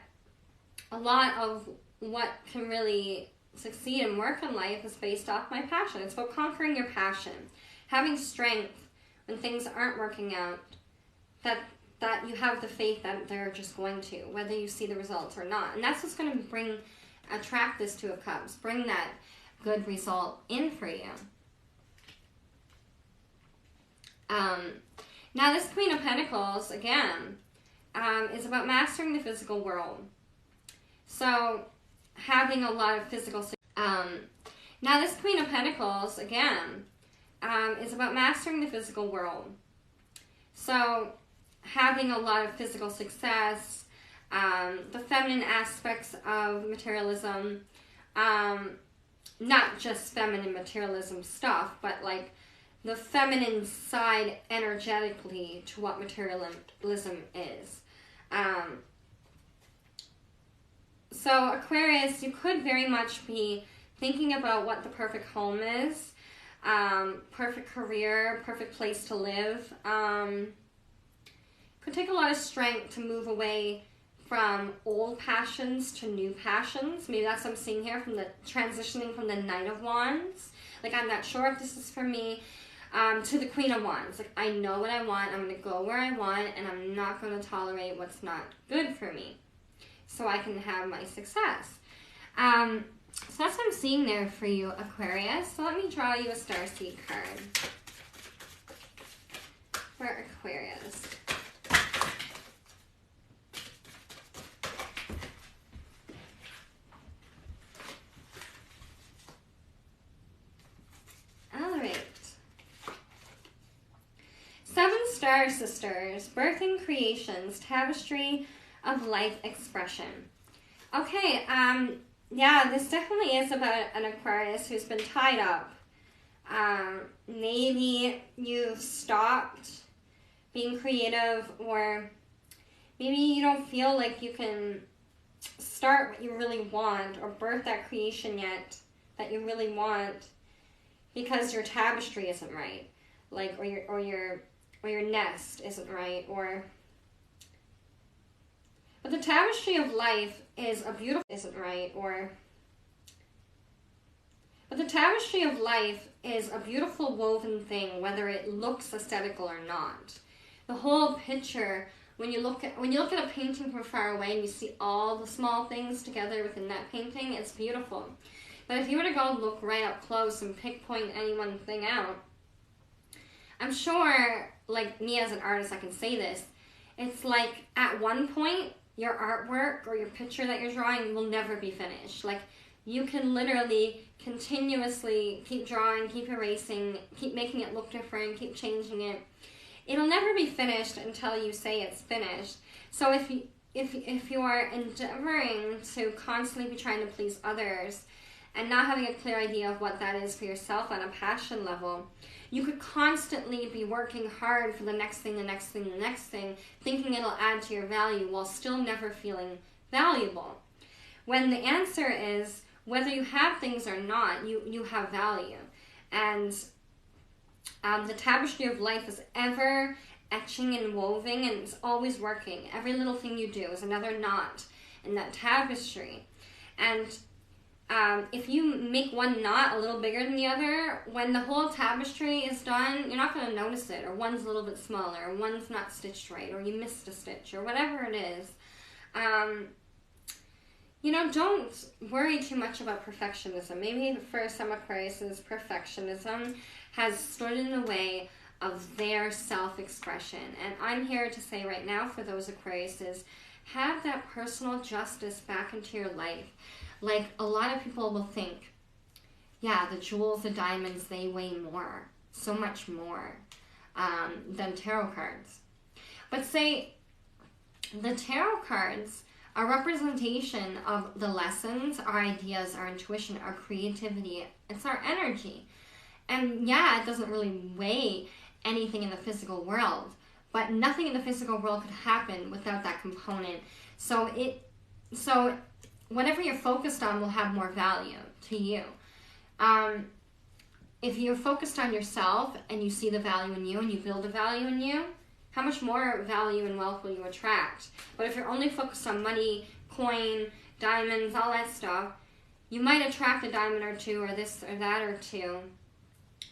a lot of what can really succeed and work in life is based off my passion. It's about conquering your passion, having strength when things aren't working out, that you have the faith that they're just going to, whether you see the results or not. And that's what's going to attract this Two of Cups, bring that good result in for you. Now this Queen of Pentacles, again, is about mastering the physical world. So having a lot of physical... now this Queen of Pentacles, again, is about mastering the physical world. So having a lot of physical success, the feminine aspects of materialism, not just feminine materialism stuff, but like the feminine side energetically to what materialism is. So Aquarius, you could very much be thinking about what the perfect home is, perfect career, perfect place to live. Could take a lot of strength to move away from old passions to new passions. Maybe that's what I'm seeing here, from the transitioning from the Knight of Wands. Like, I'm not sure if this is for me, to the Queen of Wands. Like, I know what I want, I'm going to go where I want, and I'm not going to tolerate what's not good for me, so I can have my success. So that's what I'm seeing there for you, Aquarius. So let me draw you a Starseed card for Aquarius. Star Sisters, Birthing Creations, Tapestry of Life Expression. Okay, yeah, this definitely is about an Aquarius who's been tied up. Maybe you've stopped being creative, or maybe you don't feel like you can start what you really want or birth that creation yet that you really want because your tapestry isn't right, like, or your nest isn't right, but But the tapestry of life is a beautiful, isn't right, or... But the tapestry of life is a beautiful woven thing, whether it looks aesthetical or not. The whole picture, when you look at a painting from far away and you see all the small things together within that painting, it's beautiful. But if you were to go look right up close and pinpoint any one thing out, I'm sure, like me as an artist, I can say this, it's like at one point, your artwork or your picture that you're drawing will never be finished. Like, you can literally continuously keep drawing, keep erasing, keep making it look different, keep changing it. It'll never be finished until you say it's finished. So if you are endeavoring to constantly be trying to please others and not having a clear idea of what that is for yourself on a passion level, you could constantly be working hard for the next thing, the next thing, the next thing, thinking it'll add to your value while still never feeling valuable. When the answer is, whether you have things or not, you have value. And the tapestry of life is ever etching and woven, and it's always working. Every little thing you do is another knot in that tapestry. And if you make one knot a little bigger than the other, when the whole tapestry is done, you're not going to notice it, or one's a little bit smaller, or one's not stitched right, or you missed a stitch, or whatever it is. You know, don't worry too much about perfectionism. Maybe for some Aquariuses, perfectionism has stood in the way of their self-expression. And I'm here to say right now for those Aquariuses, have that personal justice back into your life. Like, a lot of people will think, yeah, the jewels, the diamonds, they weigh more, so much more than tarot cards. But say, the tarot cards are representation of the lessons, our ideas, our intuition, our creativity. It's our energy. And yeah, it doesn't really weigh anything in the physical world, but nothing in the physical world could happen without that component. So whatever you're focused on will have more value to you. If you're focused on yourself and you see the value in you and you build a value in you, how much more value and wealth will you attract? But if you're only focused on money, coin, diamonds, all that stuff, you might attract a diamond or two, or this or that or two.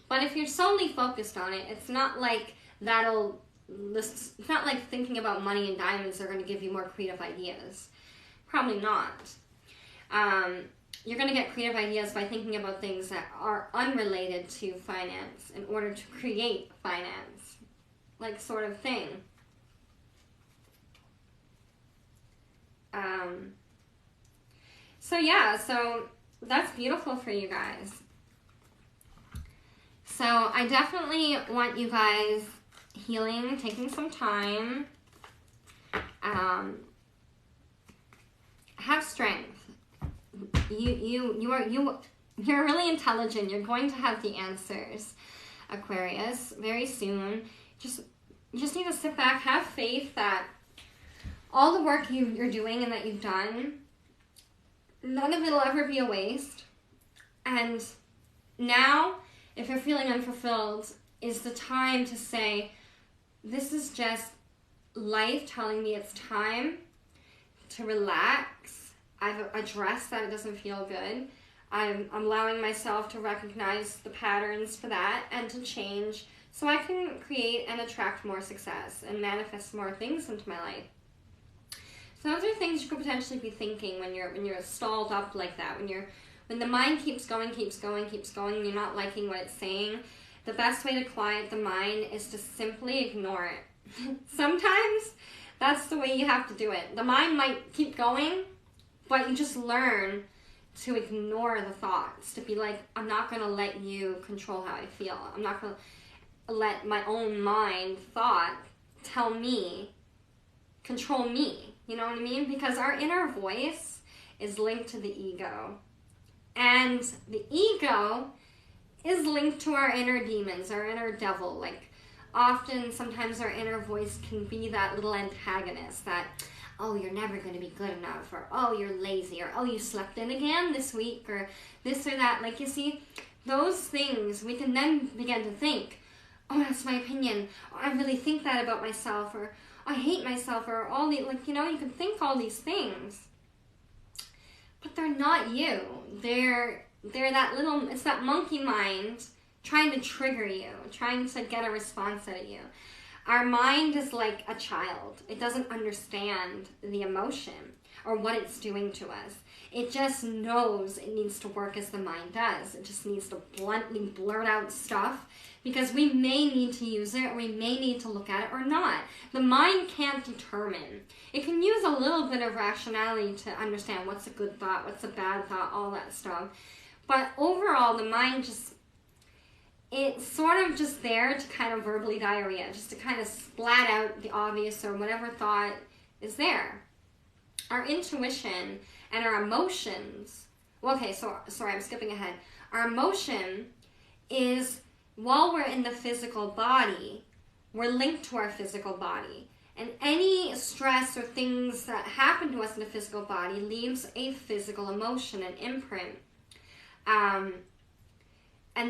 But if you're solely focused on it, it's not like it's not like thinking about money and diamonds are going to give you more creative ideas. Probably not. You're going to get creative ideas by thinking about things that are unrelated to finance in order to create finance, like sort of thing. So that's beautiful for you guys. So I definitely want you guys healing, taking some time. Have strength. You're really intelligent. You're going to have the answers, Aquarius, very soon. You just need to sit back, have faith that all the work you're doing and that you've done, none of it will ever be a waste. And now, if you're feeling unfulfilled, is the time to say, this is just life telling me it's time to relax. I've addressed that it doesn't feel good. I'm allowing myself to recognize the patterns for that and to change so I can create and attract more success and manifest more things into my life. So those are things you could potentially be thinking when you're stalled up like that, when the mind keeps going, and you're not liking what it's saying. The best way to quiet the mind is to simply ignore it. Sometimes that's the way you have to do it. The mind might keep going, but you just learn to ignore the thoughts, to be like, I'm not going to let you control how I feel. I'm not going to let my own mind thought tell me, control me. You know what I mean? Because our inner voice is linked to the ego. And the ego is linked to our inner demons, our inner devil. Like, often, sometimes our inner voice can be that little antagonist that, oh, you're never going to be good enough, or oh, you're lazy, or oh, you slept in again this week, or this or that. Like, you see, those things, we can then begin to think, oh, that's my opinion, or I really think that about myself, or I hate myself, or all the, like, you know, you can think all these things, but they're not you. They're that little, it's that monkey mind trying to trigger you, trying to get a response out of you. Our mind is like a child. It doesn't understand the emotion or what it's doing to us. It just knows it needs to work as the mind does. It just needs to bluntly blurt out stuff because we may need to use it, or we may need to look at it or not. The mind can't determine. It can use a little bit of rationality to understand what's a good thought, what's a bad thought, all that stuff. But overall, the mind just, it's sort of just there to kind of verbally diarrhea, just to kind of splat out the obvious or whatever thought is there. Our intuition and our emotions, well, okay, so sorry, I'm skipping ahead. Our emotion is, while we're in the physical body, we're linked to our physical body. And any stress or things that happen to us in the physical body leaves a physical emotion, an imprint. And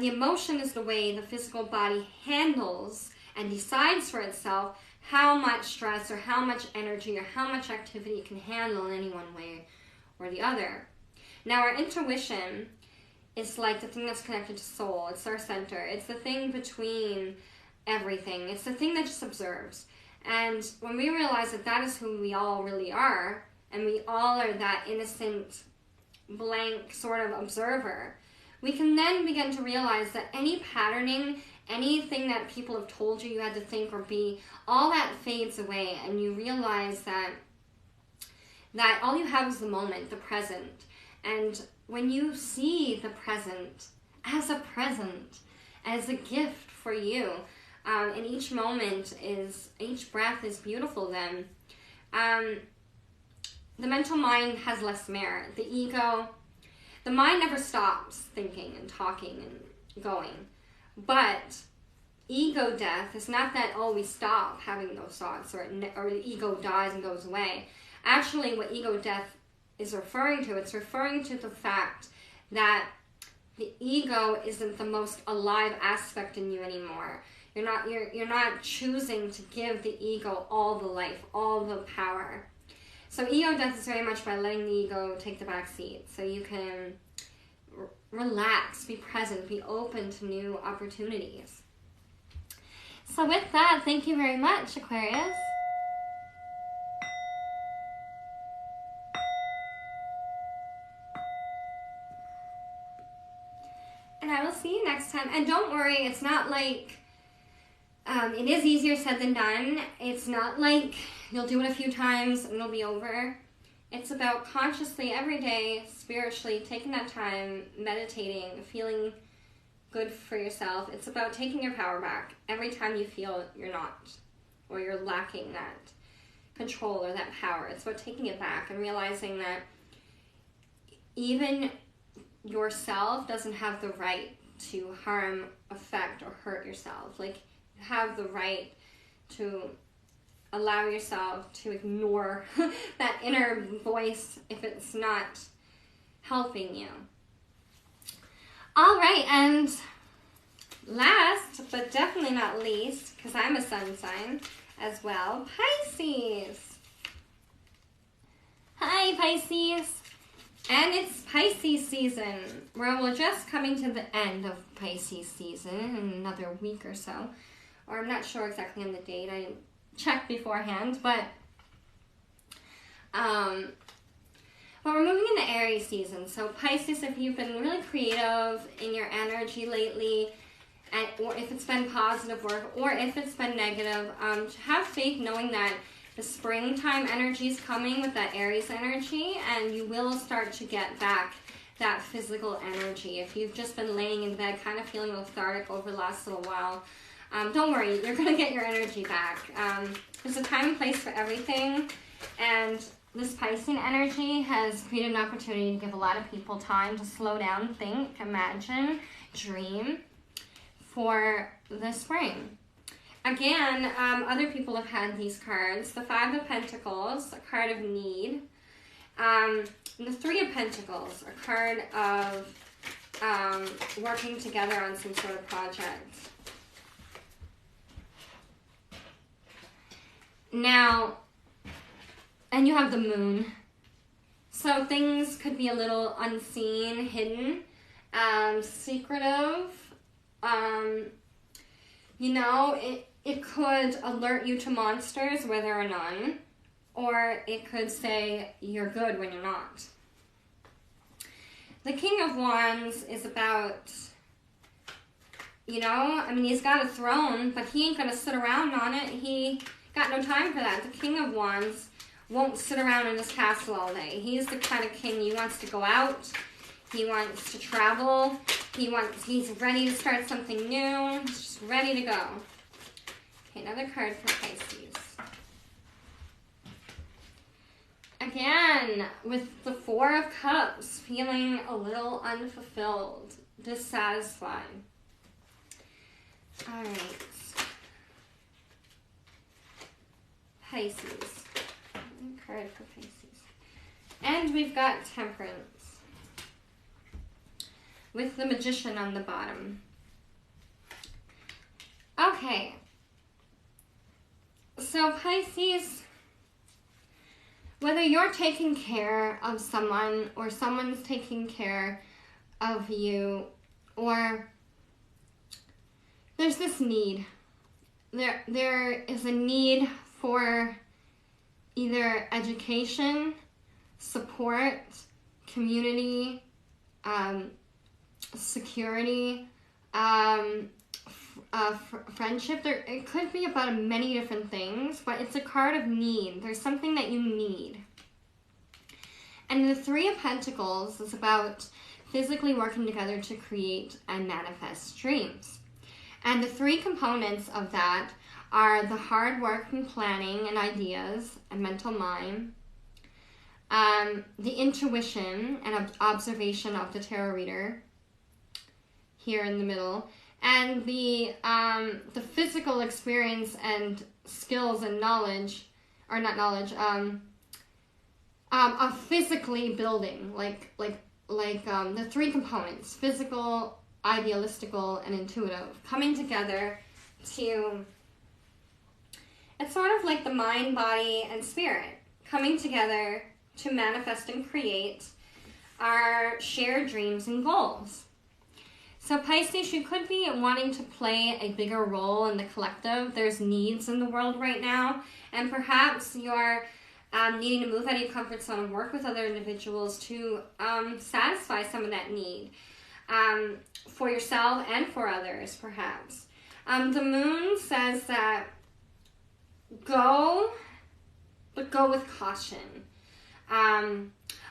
the emotion is the way the physical body handles and decides for itself how much stress or how much energy or how much activity it can handle in any one way or the other. Now, our intuition is like the thing that's connected to soul. It's our center. It's the thing between everything. It's the thing that just observes. And when we realize that that is who we all really are, and we all are that innocent, blank sort of observer, we can then begin to realize that any patterning, anything that people have told you had to think or be, all that fades away, and you realize that all you have is the moment, the present. And when you see the present, as a gift for you, and each moment is, each breath is beautiful then, the mental mind has less merit. The ego, the mind never stops thinking and talking and going. But ego death is not that, oh, we stop having those thoughts, or the ego dies and goes away. Actually, what ego death is referring to, it's referring to the fact that the ego isn't the most alive aspect in you anymore. You're not choosing to give the ego all the life, all the power. So ego death is very much by letting the ego take the back seat, so you can relax, be present, be open to new opportunities. So with that, thank you very much, Aquarius. And I will see you next time. And don't worry, it's not like, it is easier said than done. It's not like you'll do it a few times and it'll be over. It's about consciously every day, spiritually, taking that time, meditating, feeling good for yourself. It's about taking your power back every time you feel you're not, or you're lacking that control or that power. It's about taking it back and realizing that even yourself doesn't have the right to harm, affect, or hurt yourself. Like, you have the right to allow yourself to ignore that inner voice if it's not helping you. All right, and last but definitely not least, because I'm a sun sign as well, Pisces. Hi, Pisces. And it's Pisces season. We're just coming to the end of Pisces season in another week or so. Or I'm not sure exactly on the date. I checked beforehand, but we're moving into Aries season. So Pisces, if you've been really creative in your energy lately, or if it's been positive work, or if it's been negative, have faith knowing that the springtime energy is coming with that Aries energy, and you will start to get back that physical energy. If you've just been laying in bed kind of feeling lethargic over the last little while, don't worry, you're going to get your energy back. There's a time and place for everything, and this Piscean energy has created an opportunity to give a lot of people time to slow down, think, imagine, dream for the spring. Again, other people have had these cards. The Five of Pentacles, a card of need. And the Three of Pentacles, a card of working together on some sort of project. Now, and you have the moon. So things could be a little unseen, hidden, secretive. You know, it could alert you to monsters where there are none, or it could say you're good when you're not. The King of Wands is about, you know, I mean, he's got a throne, but he ain't gonna sit around on it. He got no time for that. The King of Wands won't sit around in his castle all day. He's the kind of king, he wants to go out, he wants to travel, he's ready to start something new, he's just ready to go. Okay, another card for Pisces. Again, with the Four of Cups, feeling a little unfulfilled, dissatisfied. All right. Pisces. Card for Pisces. And we've got Temperance. With the Magician on the bottom. Okay. So Pisces, whether you're taking care of someone or someone's taking care of you, or there's this need. There is a need for either education, support, community, security, friendship. It could be about many different things, but it's a card of need. There's something that you need. And the Three of Pentacles is about physically working together to create and manifest dreams. And the three components of that are the hard work and planning and ideas and mental mind, the intuition and observation of the tarot reader here in the middle, and the physical experience and skills and knowledge, or not knowledge, of physically building, like the three components: physical, idealistical, and intuitive, coming together to. It's sort of like the mind, body, and spirit coming together to manifest and create our shared dreams and goals. So Pisces, you could be wanting to play a bigger role in the collective. There's needs in the world right now, and perhaps you're needing to move out of your comfort zone and work with other individuals to satisfy some of that need for yourself and for others, perhaps. The moon says that go with caution.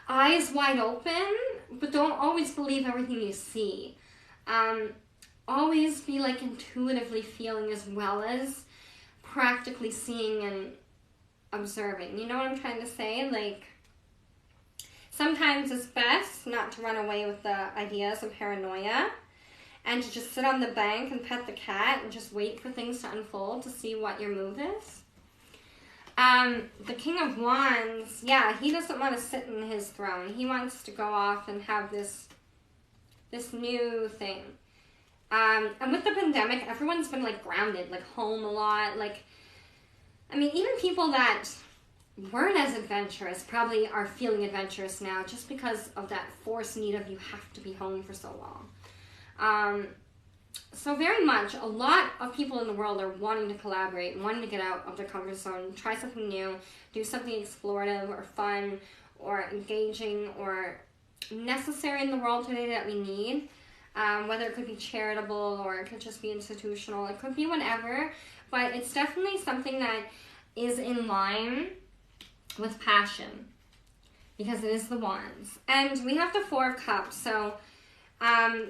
Eyes wide open, but don't always believe everything you see. Always be like intuitively feeling as well as practically seeing and observing. You know what I'm trying to say? Like, sometimes it's best not to run away with the ideas of paranoia and to just sit on the bank and pet the cat and just wait for things to unfold to see what your move is. The King of Wands, yeah, he doesn't want to sit in his throne. He wants to go off and have this new thing. And with the pandemic, everyone's been like grounded, like home a lot. Like, I mean, even people that weren't as adventurous probably are feeling adventurous now just because of that forced need of you have to be home for so long. So very much, a lot of people in the world are wanting to collaborate, wanting to get out of their comfort zone, try something new, do something explorative or fun or engaging or necessary in the world today that we need. Whether it could be charitable or it could just be institutional. It could be whatever, but it's definitely something that is in line with passion because it is the Wands. And we have the Four of Cups, so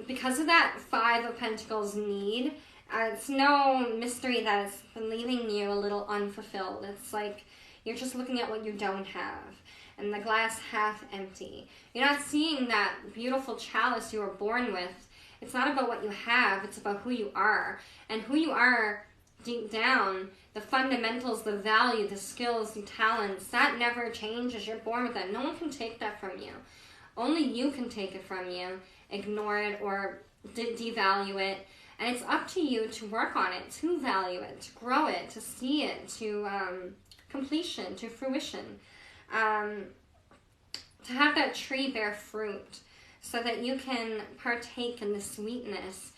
because of that Five of Pentacles need, it's no mystery that it's been leaving you a little unfulfilled. It's like you're just looking at what you don't have and the glass half empty. You're not seeing that beautiful chalice you were born with. It's not about what you have, it's about who you are. And who you are deep down, the fundamentals, the value, the skills, the talents, that never changes. You're born with that. No one can take that from you. Only you can take it from you, ignore it, or devalue it. And it's up to you to work on it, to value it, to grow it, to see it, to completion, to fruition. To have that tree bear fruit so that you can partake in the sweetness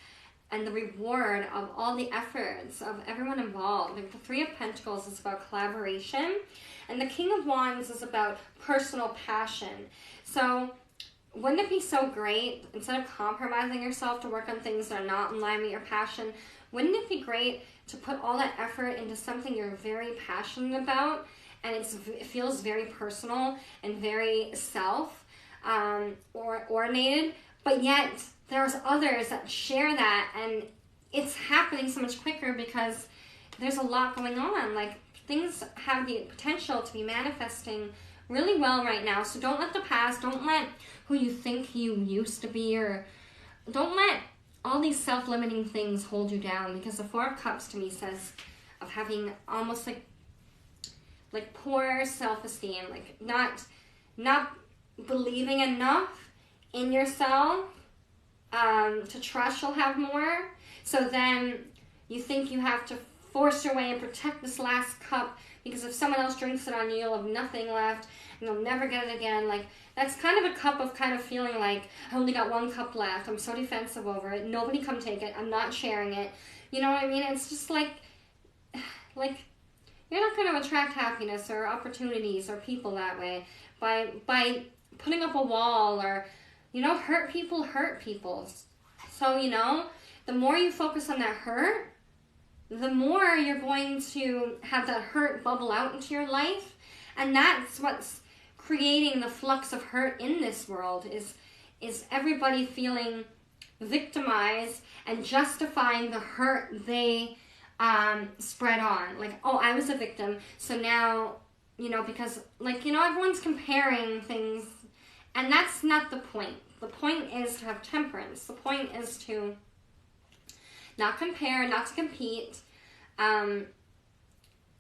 and the reward of all the efforts of everyone involved. Like the Three of Pentacles is about collaboration, and the King of Wands is about personal passion. So wouldn't it be so great, instead of compromising yourself to work on things that are not in line with your passion, wouldn't it be great to put all that effort into something you're very passionate about, and it feels very personal and very self-oriented, but yet there's others that share that, and it's happening so much quicker because there's a lot going on. Like, things have the potential to be manifesting really well right now. So don't let the past, don't let who you think you used to be, or don't let all these self-limiting things hold you down, because the Four of Cups to me says of having almost like poor self-esteem, like not believing enough in yourself to trust you'll have more. So then you think you have to force your way and protect this last cup, because if someone else drinks it on you, you'll have nothing left and you'll never get it again. Like, that's kind of a cup of kind of feeling like, I only got one cup left, I'm so defensive over it, nobody come take it, I'm not sharing it. You know what I mean? It's just like you're not going to attract happiness or opportunities or people that way by putting up a wall, or, you know, hurt people. So, you know, the more you focus on that hurt, the more you're going to have that hurt bubble out into your life. And that's what's creating the flux of hurt in this world, is everybody feeling victimized and justifying the hurt they spread on. Like, oh, I was a victim, so now, you know, because, like, you know, everyone's comparing things, and that's not the point. The point is to have temperance. The point is to not compare, not to compete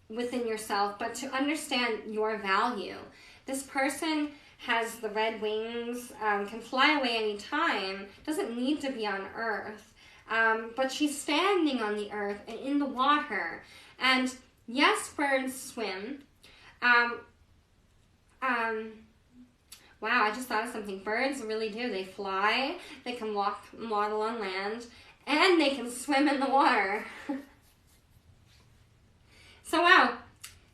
within yourself, but to understand your value. This person has the red wings, can fly away anytime, doesn't need to be on Earth, but she's standing on the earth and in the water. And yes, birds swim. Wow, I just thought of something. Birds really do. They fly, they can waddle on land, and they can swim in the water. So wow.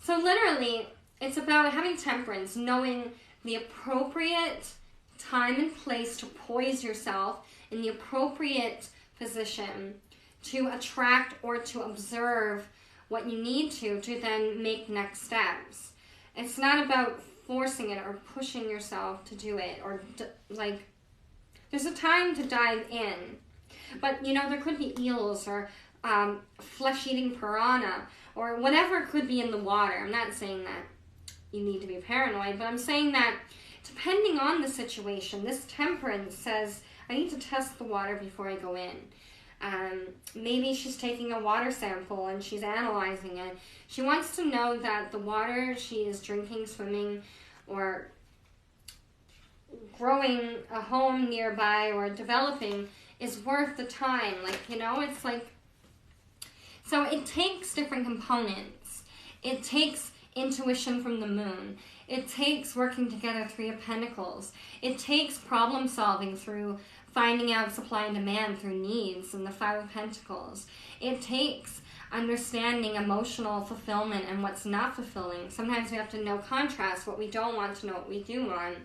So literally, it's about having temperance, knowing the appropriate time and place to poise yourself in the appropriate position to attract or to observe what you need to then make next steps. It's not about forcing it or pushing yourself to do it, or like, there's a time to dive in. But, you know, there could be eels or flesh-eating piranha or whatever could be in the water. I'm not saying that you need to be paranoid, but I'm saying that depending on the situation, this temperance says, I need to test the water before I go in. Maybe she's taking a water sample and she's analyzing it. She wants to know that the water she is drinking, swimming, or growing a home nearby or developing is worth the time. Like, you know, it's like, so it takes different components. It takes intuition from the moon. It takes working together, Three of Pentacles. It takes problem solving through finding out supply and demand through needs and the Five of Pentacles. It takes understanding emotional fulfillment and what's not fulfilling. Sometimes we have to know contrast, what we don't want to know what we do want.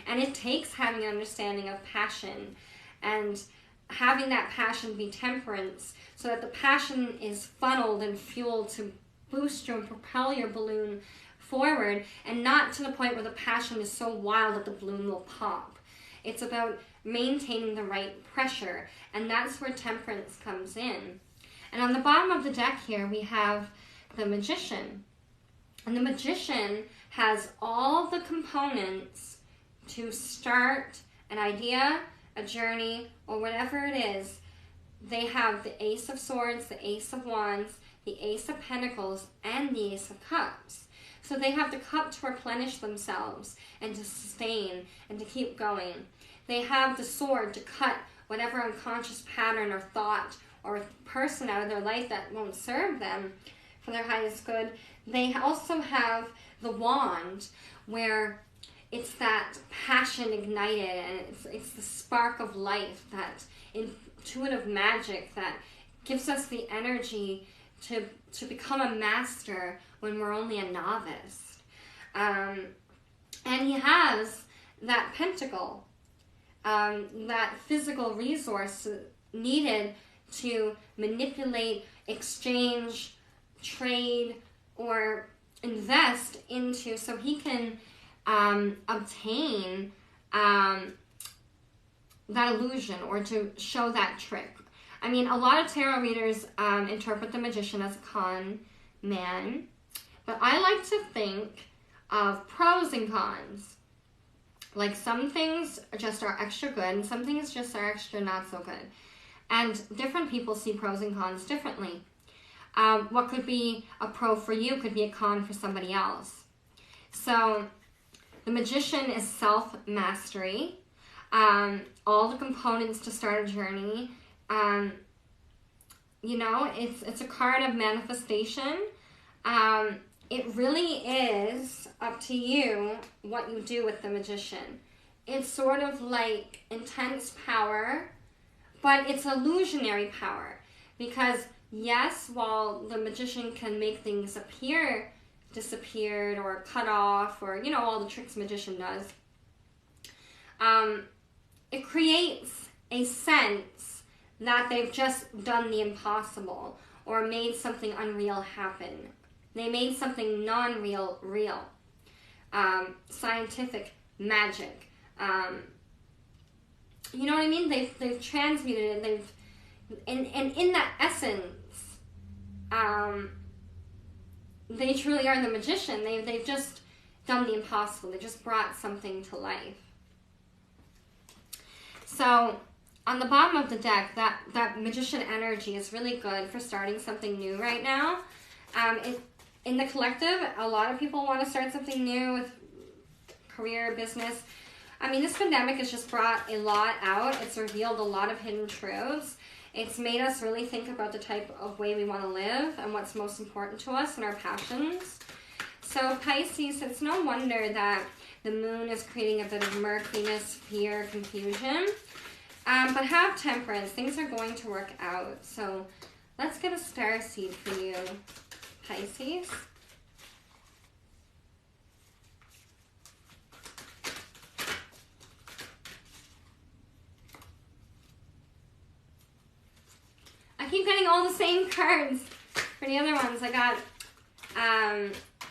And it takes having an understanding of passion and having that passion be temperance, so that the passion is funneled and fueled to boost you and propel your balloon forward, and not to the point where the passion is so wild that the balloon will pop. It's about maintaining the right pressure, and that's where temperance comes in. And on the bottom of the deck here, we have the Magician. And the Magician has all the components to start an idea, a journey, or whatever it is. They have the Ace of Swords, the Ace of Wands, the Ace of Pentacles, and the Ace of Cups. So they have the cup to replenish themselves and to sustain and to keep going. They have the sword to cut whatever unconscious pattern or thought or person out of their life that won't serve them, for their highest good. They also have the wand, where it's that passion ignited, and it's the spark of life, that intuitive magic that gives us the energy to become a master when we're only a novice. And he has that pentacle, that physical resource needed to manipulate, exchange, trade, or invest into, so he can obtain that illusion, or to show that trick. I mean, a lot of tarot readers interpret the magician as a con man, but I like to think of pros and cons. Like, some things just are extra good, and some things just are extra not so good. And different people see pros and cons differently. What could be a pro for you could be a con for somebody else. So, the magician is self-mastery. All the components to start a journey. You know, it's a card of manifestation. It really is up to you what you do with the magician. It's sort of like intense power, but it's illusionary power. Because yes, while the magician can make things appear disappeared or cut off, or, you know, all the tricks a magician does, it creates a sense that they've just done the impossible, or made something unreal happen. They made something non-real real. Scientific magic. You know what I mean? They've transmuted it. And in that essence, they truly are the magician. They've just done the impossible. They just brought something to life. So, on the bottom of the deck, that magician energy is really good for starting something new right now. In the collective, a lot of people want to start something new with career, business. I mean, this pandemic has just brought a lot out. It's revealed a lot of hidden truths. It's made us really think about the type of way we want to live and what's most important to us and our passions. So Pisces, it's no wonder that the moon is creating a bit of murkiness, fear, confusion. But have temperance. Things are going to work out. So let's get a starseed for you, Pisces. I keep getting all the same cards for the other ones. I got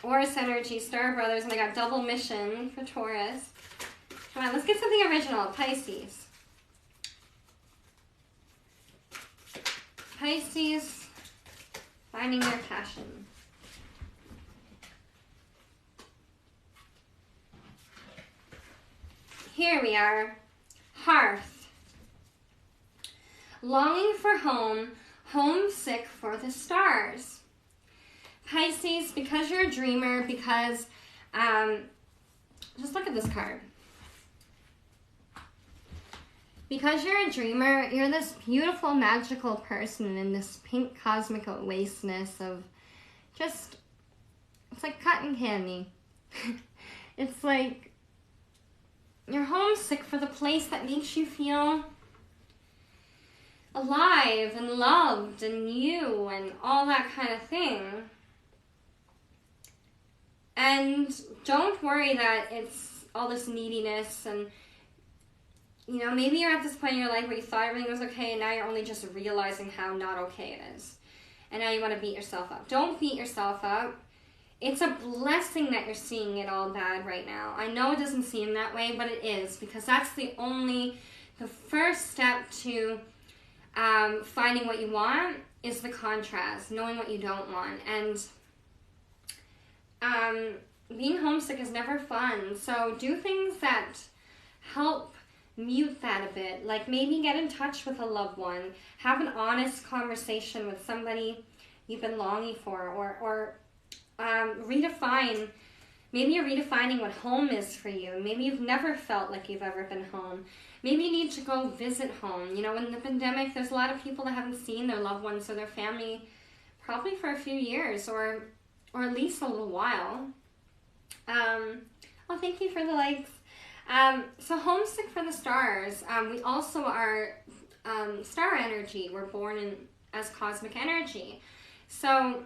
Horus Energy, Star Brothers, and I got Double Mission for Taurus. Come on, let's get something original. Pisces. Pisces, finding their passion. Here we are. Hearth. Longing for home, homesick for the stars. Pisces, because you're a dreamer, because, just look at this card. Because you're a dreamer, you're this beautiful, magical person in this pink cosmic oasis of just, it's like cotton candy. It's like you're homesick for the place that makes you feel alive and loved and you and all that kind of thing. And don't worry that it's all this neediness and, you know, maybe you're at this point in your life where you thought everything was okay and now you're only just realizing how not okay it is. And now you want to beat yourself up. Don't beat yourself up. It's a blessing that you're seeing it all bad right now. I know it doesn't seem that way, but it is, because that's the first step to finding what you want is the contrast, knowing what you don't want. And being homesick is never fun. So do things that help mute that a bit. Like maybe get in touch with a loved one. Have an honest conversation with somebody you've been longing for. Or redefine. Maybe you're redefining what home is for you. Maybe you've never felt like you've ever been home. Maybe you need to go visit home. You know, in the pandemic, there's a lot of people that haven't seen their loved ones or their family probably for a few years, or at least a little while. Well, thank you for the likes. So Homesick for the Stars. We also are star energy. We're born in as cosmic energy. So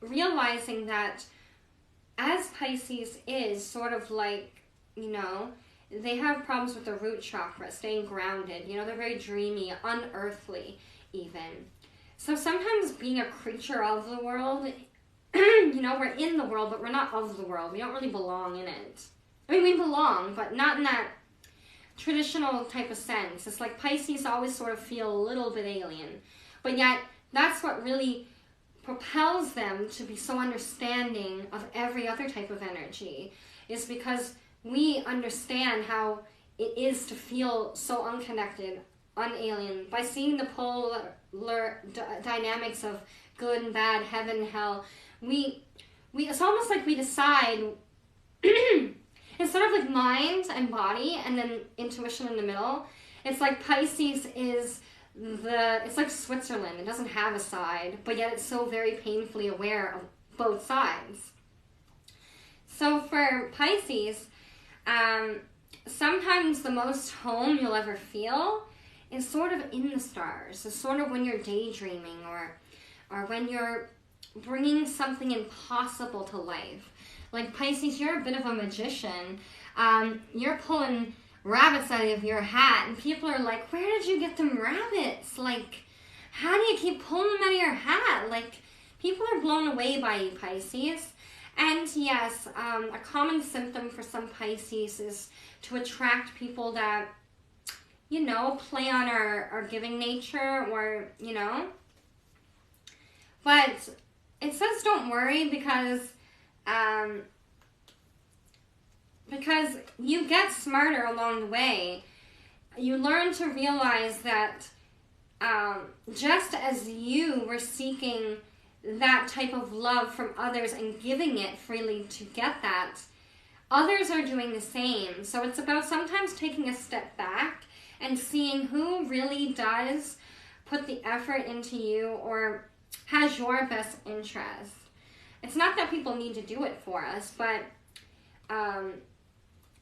realizing that as Pisces is sort of like, you know, they have problems with the root chakra, staying grounded. You know, they're very dreamy, unearthly even. So sometimes being a creature of the world, you know, we're in the world, but we're not of the world. We don't really belong in it. I mean, we belong, but not in that traditional type of sense. It's like Pisces always sort of feel a little bit alien. But yet, that's what really propels them to be so understanding of every other type of energy, is because we understand how it is to feel so unconnected, unalien, by seeing the polar dynamics of good and bad, heaven and hell. It's almost like we decide, instead of like mind and body and then intuition in the middle, it's like Pisces is it's like Switzerland. It doesn't have a side, but yet it's so very painfully aware of both sides. So for Pisces, sometimes the most home you'll ever feel is sort of in the stars. It's sort of when you're daydreaming, or when you're bringing something impossible to life. Like Pisces, you're a bit of a magician. You're pulling rabbits out of your hat, and people are like, where did you get them rabbits? Like, how do you keep pulling them out of your hat? Like, people are blown away by you, Pisces. And yes, a common symptom for some Pisces is to attract people that, you know, play on our giving nature, or, you know. But it says don't worry, because you get smarter along the way. You learn to realize that just as you were seeking that type of love from others and giving it freely to get that, others are doing the same. So it's about sometimes taking a step back and seeing who really does put the effort into you or has your best interest. It's not that people need to do it for us, but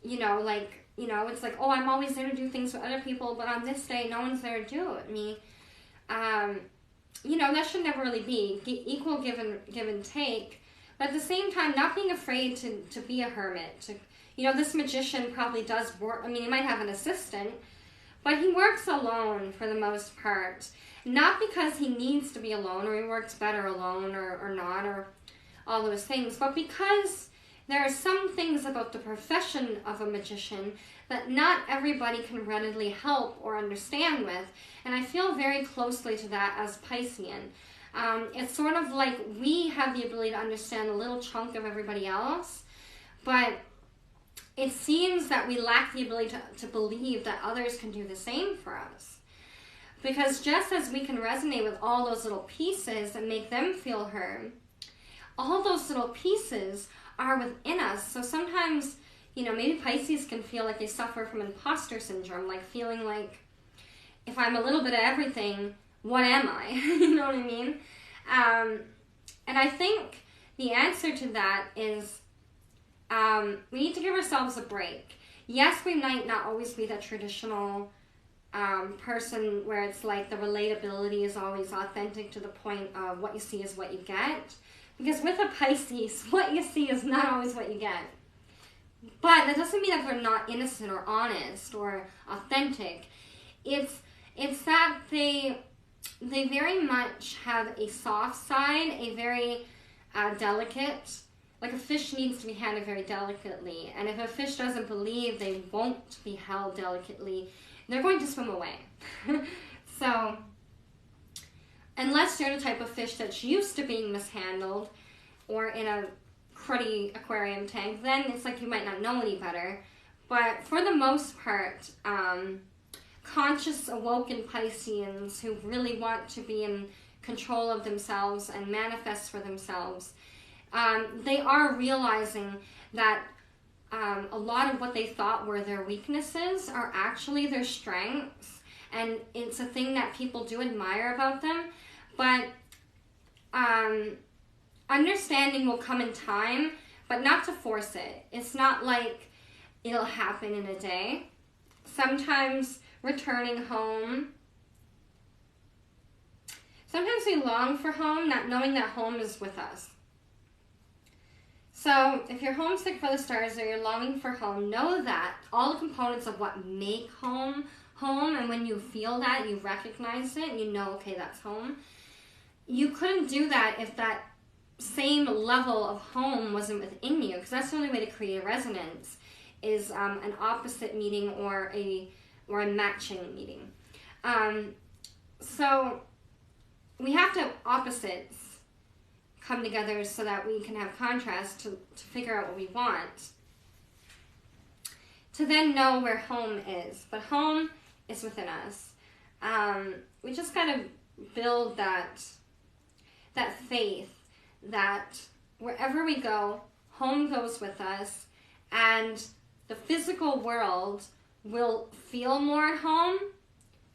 you know, like, you know, it's like, oh, I'm always there to do things for other people, but on this day, no one's there to do it. Me, you know, that should never really be equal give and take. But at the same time, not being afraid to be a hermit. You know, this magician probably does work. I mean, he might have an assistant, but he works alone for the most part. Not because he needs to be alone, or he works better alone, or not, or all those things, but because there are some things about the profession of a magician that not everybody can readily help or understand with. And I feel very closely to that as Piscean. It's sort of like we have the ability to understand a little chunk of everybody else, but it seems that we lack the ability to believe that others can do the same for us. Because just as we can resonate with all those little pieces and make them feel heard, all those little pieces are within us. So sometimes, you know, maybe Pisces can feel like they suffer from imposter syndrome, like feeling like, if I'm a little bit of everything, what am I? You know what I mean? And I think the answer to that is we need to give ourselves a break. Yes, we might not always be that traditional person where it's like the relatability is always authentic to the point of what you see is what you get. Because with a Pisces, what you see is not always what you get. But that doesn't mean that they're not innocent or honest or authentic. It's that they very much have a soft side, a very delicate, like a fish needs to be handled very delicately. And if a fish doesn't believe they won't be held delicately, they're going to swim away. So, unless you're the type of fish that's used to being mishandled or in a cruddy aquarium tank, then it's like you might not know any better. But for the most part, conscious, awoken Pisceans who really want to be in control of themselves and manifest for themselves, they are realizing that a lot of what they thought were their weaknesses are actually their strengths, and it's a thing that people do admire about them. But understanding will come in time, but not to force it. It's not like it'll happen in a day. Sometimes returning home, sometimes we long for home, not knowing that home is with us. So if you're homesick for the stars or you're longing for home, know that all the components of what make home, and when you feel that, you recognize it, and you know, okay, that's home. You couldn't do that if that same level of home wasn't within you, because that's the only way to create a resonance, is an opposite meeting or a matching meeting. So we have to have opposites come together so that we can have contrast to figure out what we want, to then know where home is. But home is within us. We just gotta build that faith that wherever we go, home goes with us, and the physical world will feel more at home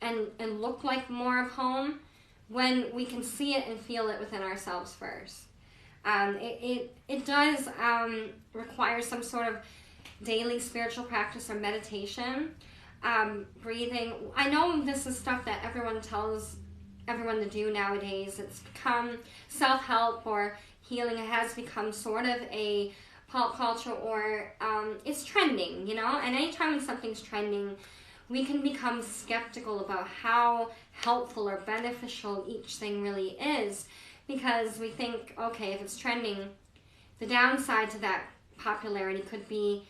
and look like more of home when we can see it and feel it within ourselves first. It does require some sort of daily spiritual practice or meditation, breathing. I know this is stuff that everyone tells everyone to do nowadays. It's become self-help or healing. It has become sort of a pop culture, or it's trending, you know? And anytime when something's trending, we can become skeptical about how helpful or beneficial each thing really is, because we think, okay, if it's trending, the downside to that popularity could be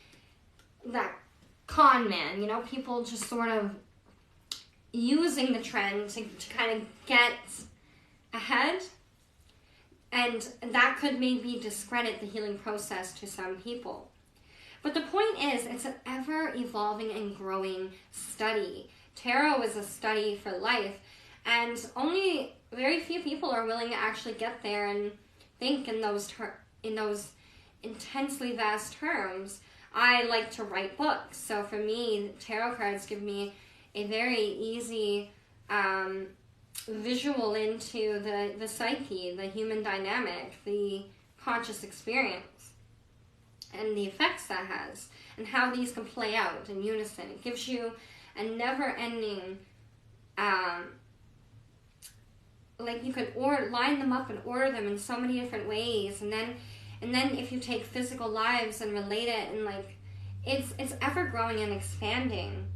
that con man, you know, people just sort of using the trend to kind of get ahead, and that could maybe discredit the healing process to some people. But the point is, it's an ever-evolving and growing study. Tarot is a study for life, and only very few people are willing to actually get there and think in those intensely vast terms. I like to write books, so for me, tarot cards give me a very easy visual into the psyche, the human dynamic, the conscious experience, and the effects that has, and how these can play out in unison. It gives you a never-ending, like you could line them up and order them in so many different ways, and then if you take physical lives and relate it, and like it's ever growing and expanding.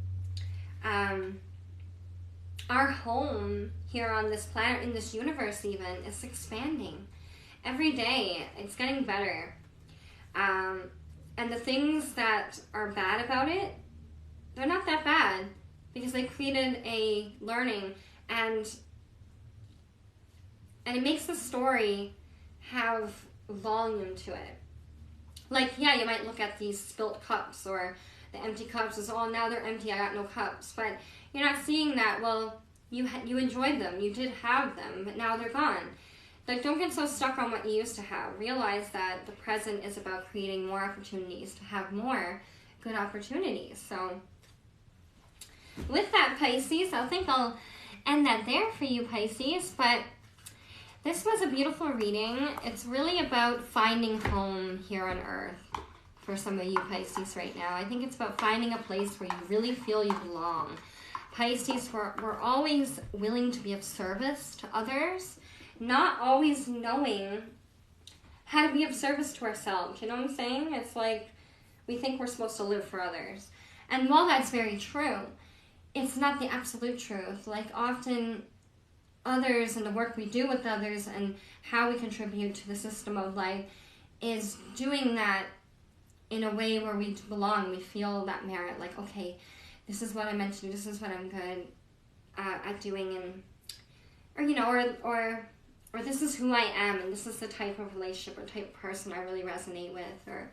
Our home here on this planet, in this universe even, is expanding. Every day, it's getting better. And the things that are bad about it, they're not that bad, because they created a learning, and it makes the story have volume to it. Like, yeah, you might look at these spilt cups or the empty cups as, oh, now they're empty, I got no cups. But you're not seeing that, well, you enjoyed them, you did have them, but now they're gone. Like, don't get so stuck on what you used to have. Realize that the present is about creating more opportunities to have more good opportunities. So, with that, Pisces, I think I'll end that there for you, Pisces. But this was a beautiful reading. It's really about finding home here on Earth for some of you Pisces right now. I think it's about finding a place where you really feel you belong. Pisces, we're always willing to be of service to others, not always knowing how to be of service to ourselves. You know what I'm saying? It's like we think we're supposed to live for others. And while that's very true, it's not the absolute truth. Like, often others and the work we do with others and how we contribute to the system of life is doing that in a way where we belong. We feel that merit, like, okay, this is what I'm meant to do, this is what I'm good at doing, and or this is who I am, and this is the type of relationship or type of person I really resonate with, or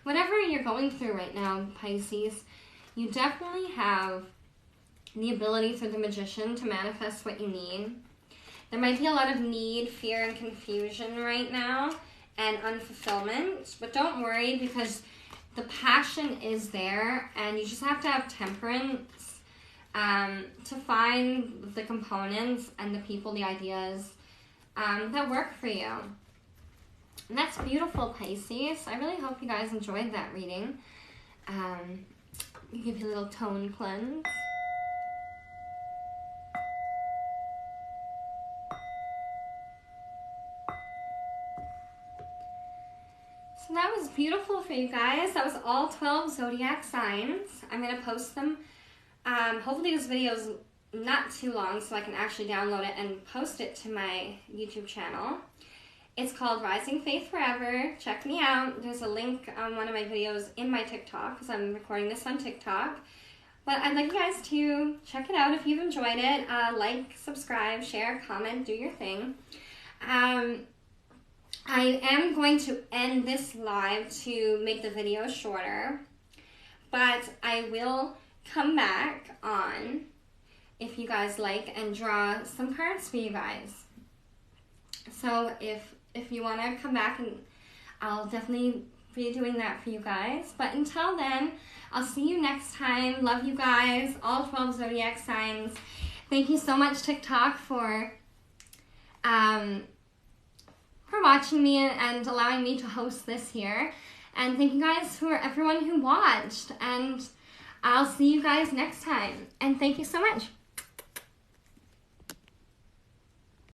whatever you're going through right now, Pisces. You definitely have the ability through the Magician to manifest what you need. There might be a lot of need, fear, and confusion right now, and unfulfillment, but don't worry, because the passion is there, and you just have to have temperance to find the components and the people, the ideas that work for you. And that's beautiful, Pisces. I really hope you guys enjoyed that reading. Give you a little tone cleanse. So that was beautiful for you guys. That was all 12 zodiac signs. I'm going to post them. Hopefully this video is not too long so I can actually download it and post it to my YouTube channel. It's called Rising Faith Forever. Check me out. There's a link on one of my videos in my TikTok because I'm recording this on TikTok. But I'd like you guys to check it out if you've enjoyed it. Like, subscribe, share, comment, do your thing. I am going to end this live to make the video shorter, but I will come back on if you guys like and draw some cards for you guys. So if you want to come back, and I'll definitely be doing that for you guys. But until then, I'll see you next time. Love you guys, all 12 zodiac signs. Thank you so much, TikTok, for watching me and allowing me to host this here. And thank you guys for everyone who watched. And I'll see you guys next time. And thank you so much.